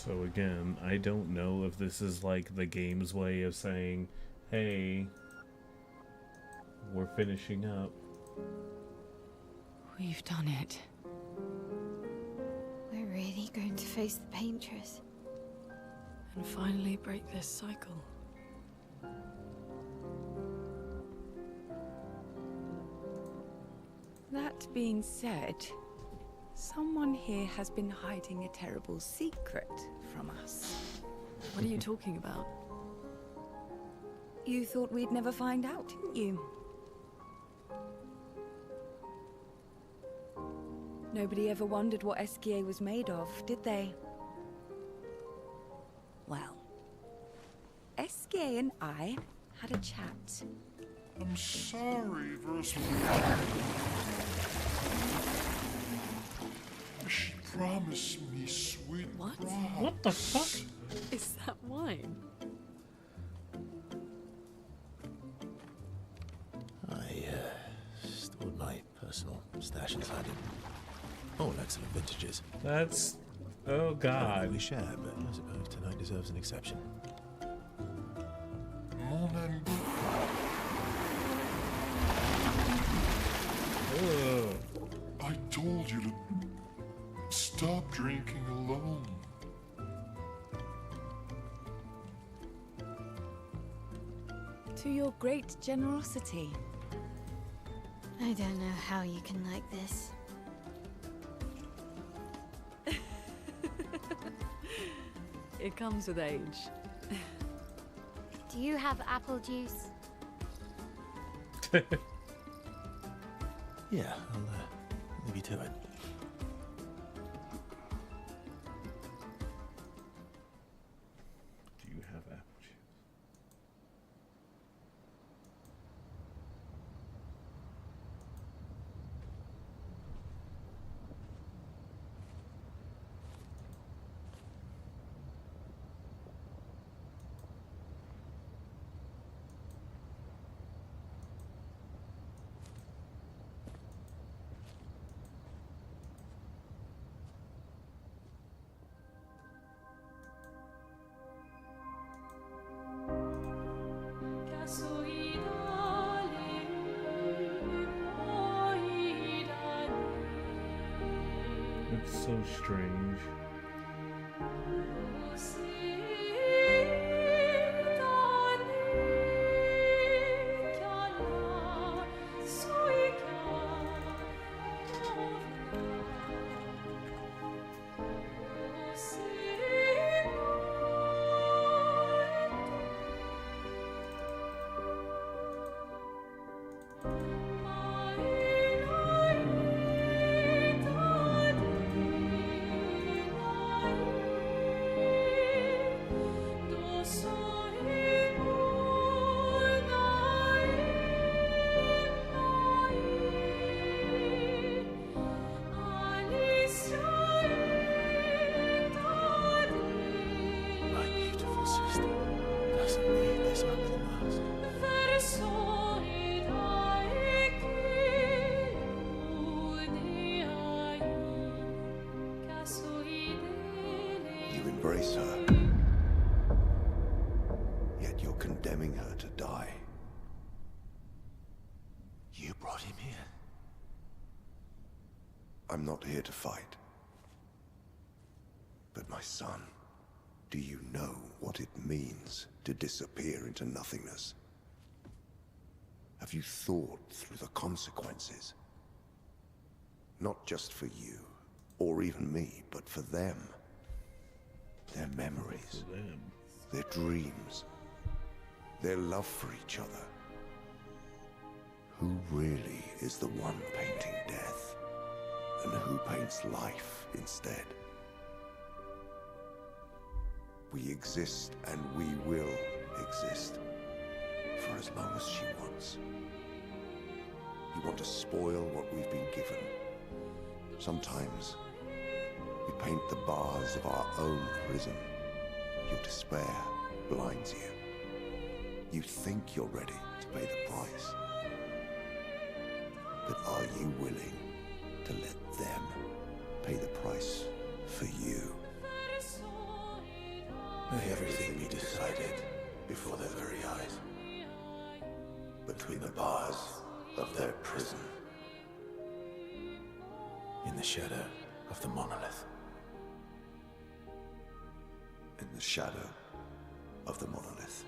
So again, I don't know if this is like the game's way of saying, hey, we're finishing up. We've done it. We're really going to face the paintress. And finally break this cycle. That being said, someone here has been hiding a terrible secret from us. What are you talking about? You thought we'd never find out, didn't you? Nobody ever wondered what Esquier was made of, did they? Well, Esquier and I had a chat. I'm sorry, Verse. She promised me sweet What? drops. What the fuck? Is that wine? I stored my personal stash inside it. All excellent vintages. That's... oh god. We share, but I suppose tonight deserves an exception. Mon ami. Ugh. I told you to stop drinking alone. To your great generosity. I don't know how you can like this. It comes with age. Do you have apple juice? Yeah, I'll leave you to it. Do you have apple juice? It's so strange. My beautiful sister doesn't need this ugly mask. You embrace her, yet you're condemning her to die. You brought him here. I'm not here to fight. But my son, do you know what it means to disappear into nothingness? Have you thought through the consequences? Not just for you, or even me, but for them. Their memories, For them. their dreams, their love for each other. Who really is the one painting death? And who paints life instead? We exist and we will exist for as long as she wants. You want to spoil what we've been given. Sometimes we paint the bars of our own prison. Your despair blinds you. You think you're ready to pay the price. But are you willing to let them pay the price for you? May everything be decided before their very eyes. Between the bars of their prison. In the shadow of the monolith. In the shadow of the monolith.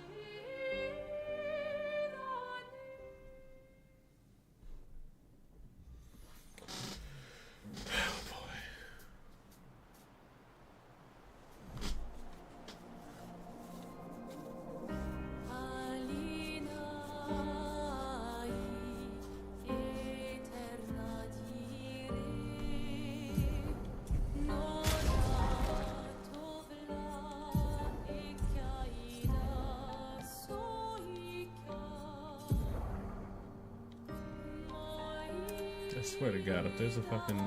I swear to God, if there's a fucking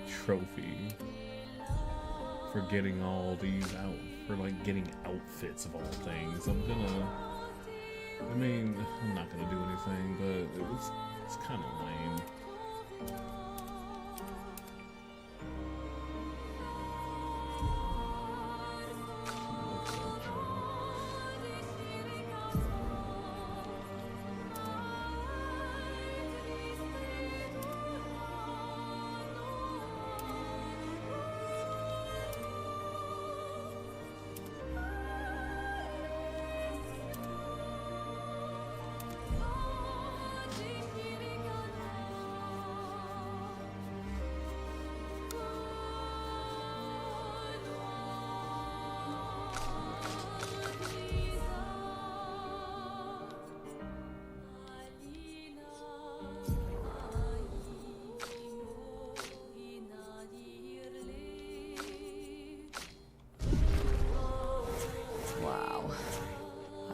trophy for getting all these out, for like getting outfits of all things, I'm gonna. I mean, I'm not gonna do anything, but it's kind of lame.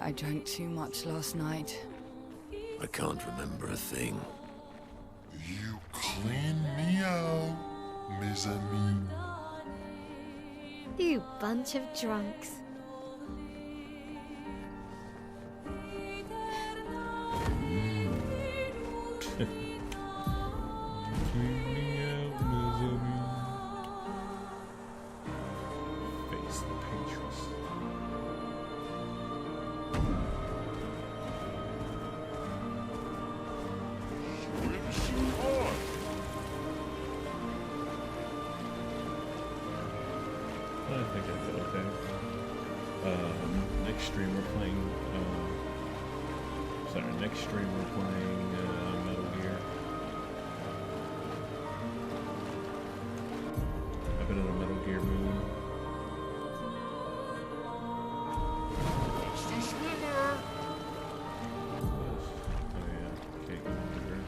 I drank too much last night. I can't remember a thing. You clean me out, mes amis. You bunch of drunks. Face the Patriots. I think I did okay. Next stream we're playing. Sorry, next stream we're playing Metal Gear. I've been in a Metal Gear mood. Oh yeah, Kate Wonder.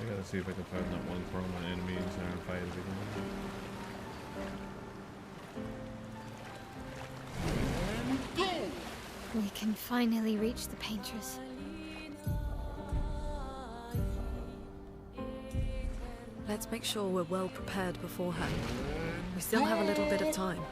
I gotta see if I can find that one Chroma enemy and try and fight it again. We can finally reach the painters. Let's make sure we're well prepared beforehand. We still have a little bit of time.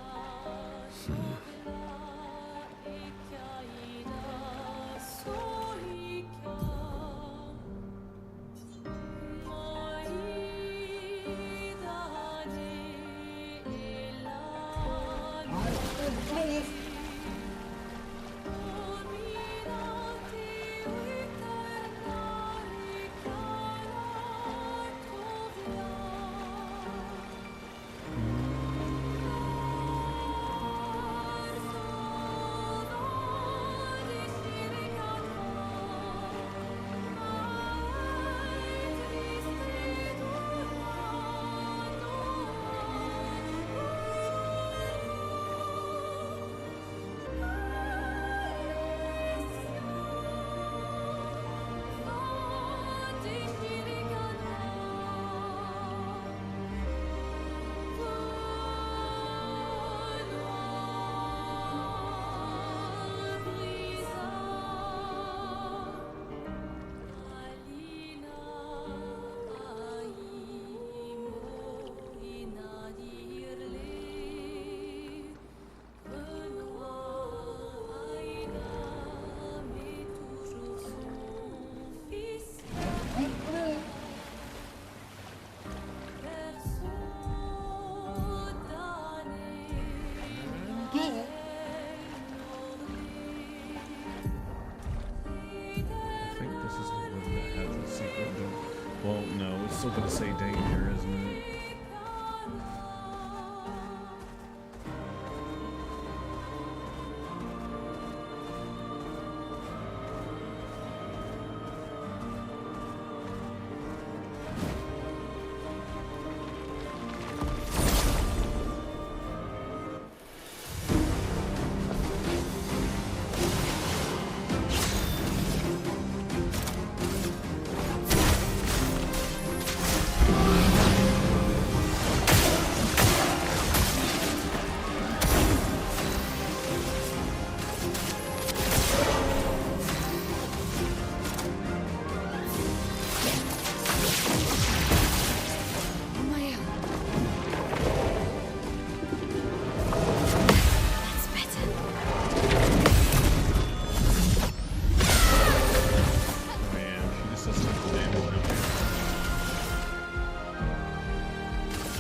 still gonna say danger, isn't it?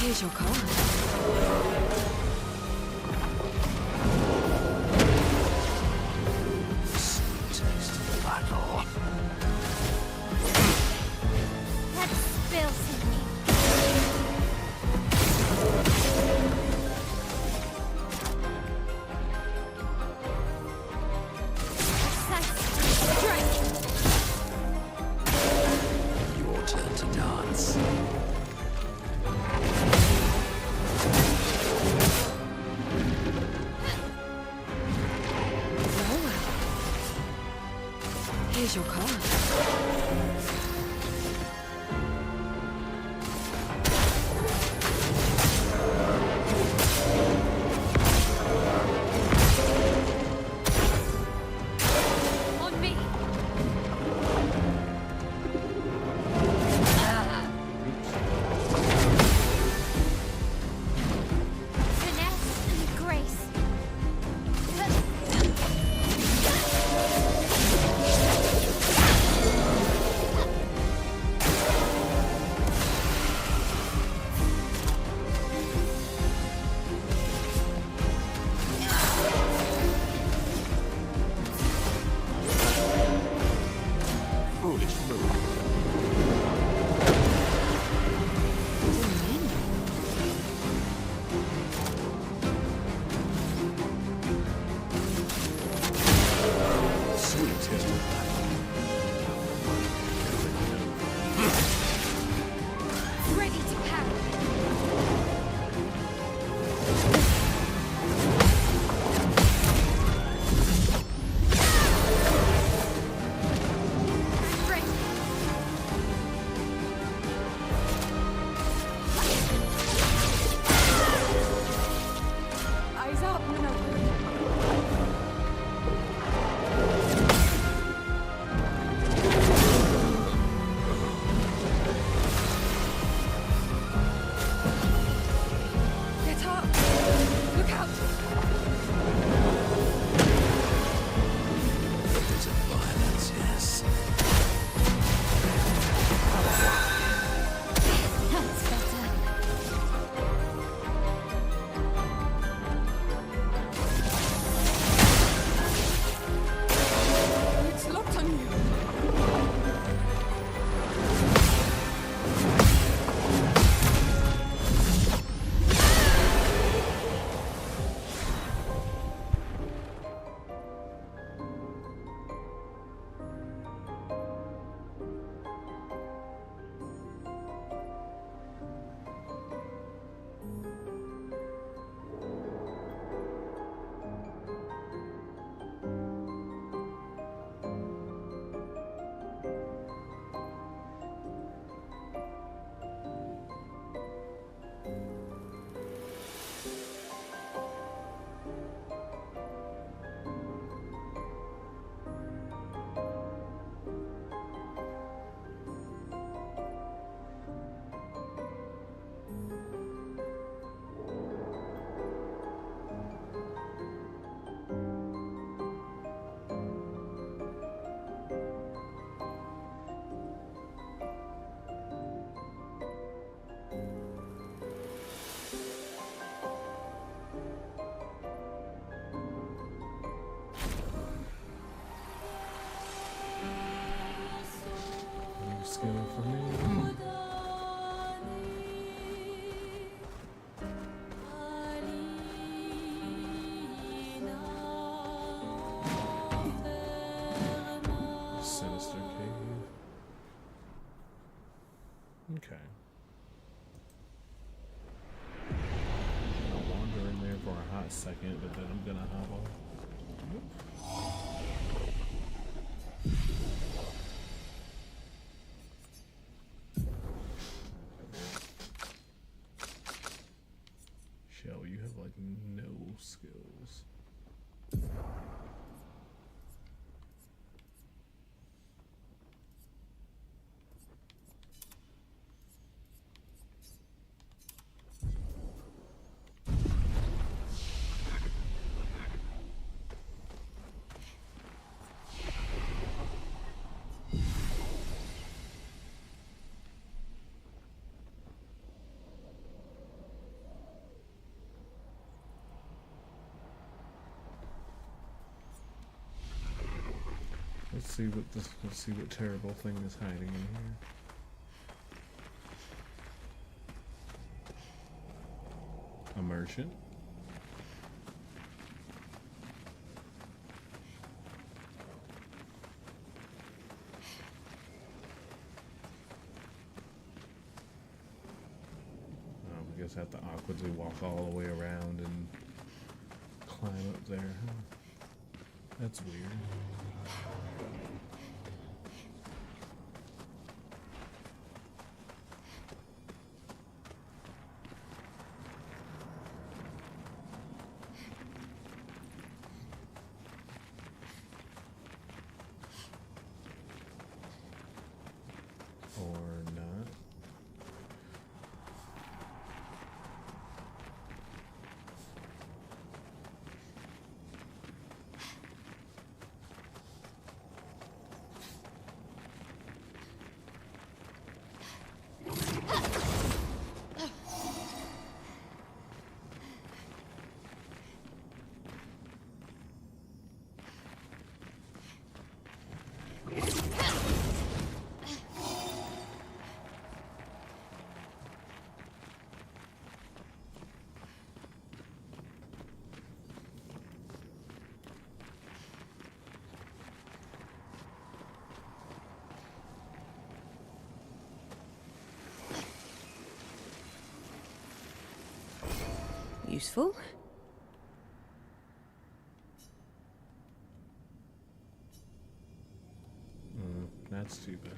Here's your card. Taste of battle. Let's spill something. Strike! Your turn to dance. Here's your card. On me! Finesse and grace. for a hot second, but then I'm gonna hop off. Shell, you have like no skills. Let's see what terrible thing is hiding in here. A merchant. I guess I have to awkwardly walk all the way around and climb up there. Huh? That's weird. Or not. Useful. That's too bad.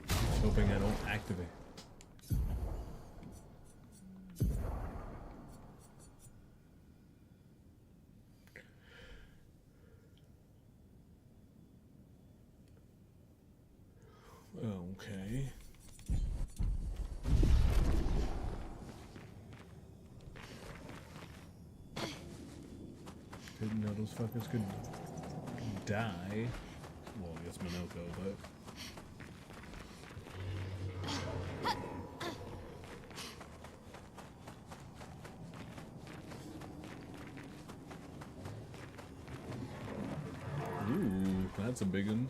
Just hoping I don't activate. Okay. Didn't know those fuckers could die. Well, I guess Minoko, but... Ooh, that's a big one.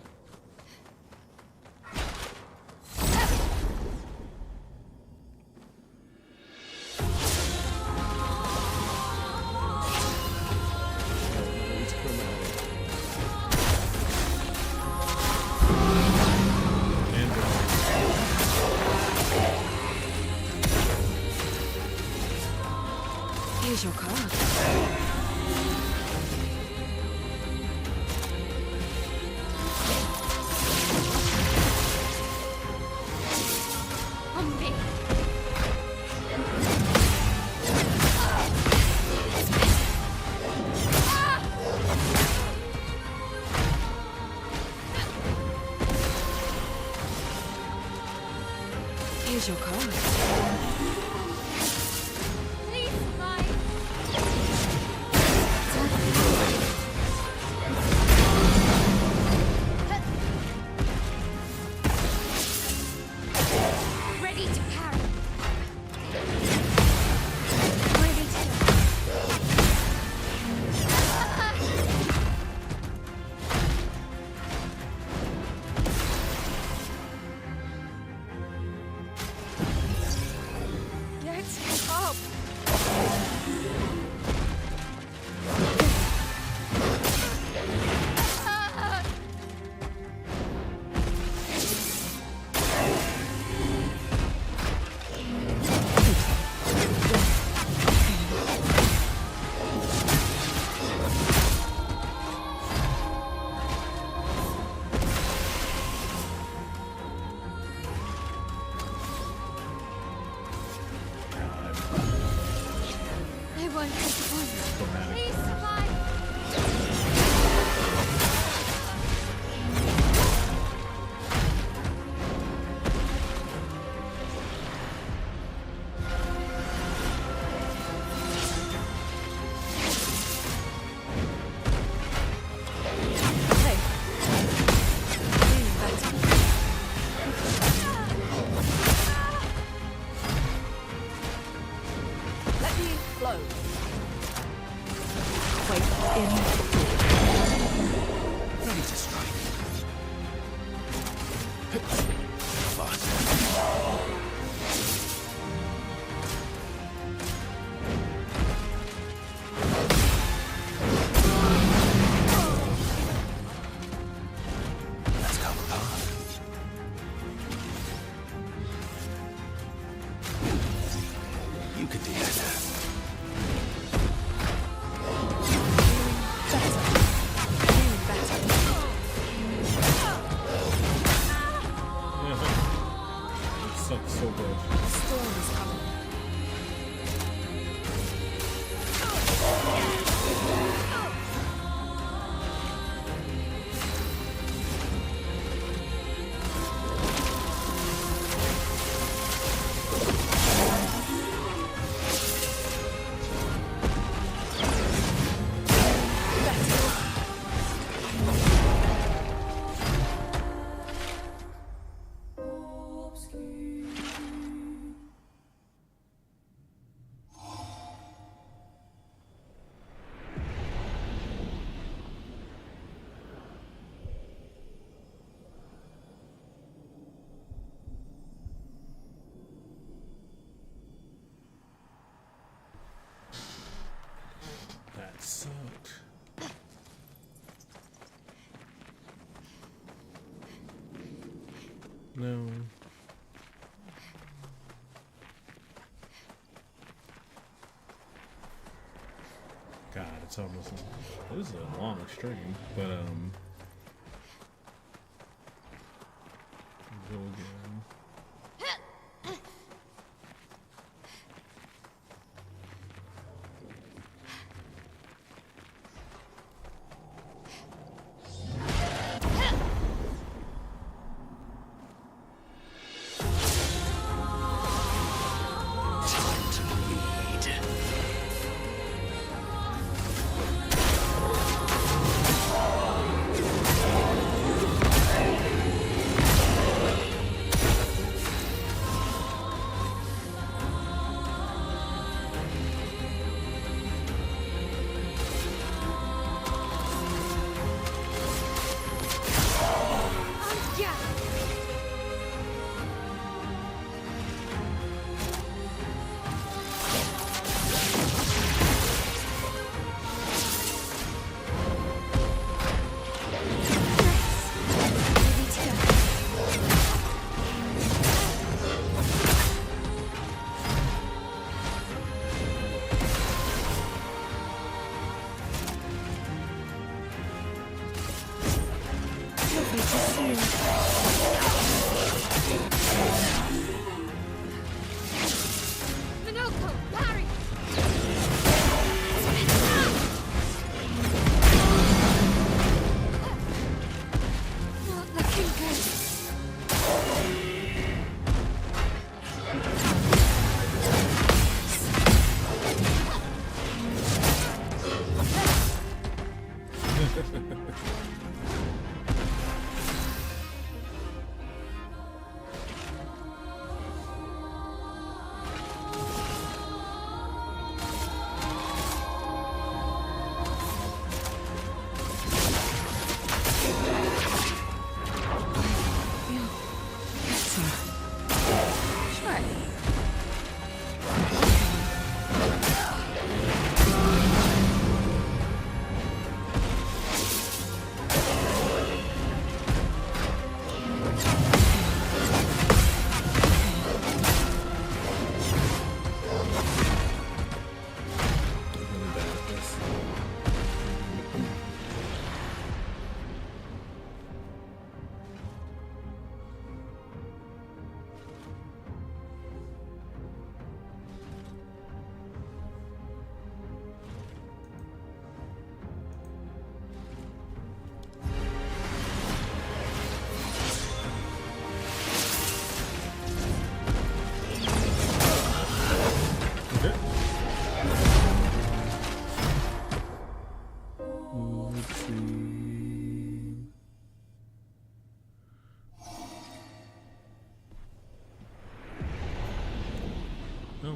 Here's your car. Here's your car. won't disappoint. Dramatic. Please survive. Hey. Feeling better. Let me flow. Wait, Ready to strike. Let's go apart. You could do better. feeling better. It sucks so bad. The storm is coming. That sucked. No. God, it's almost. This is a long stream, but go again. Time to bleed.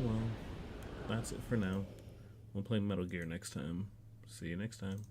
well. That's it for now. We'll play Metal Gear next time. See you next time.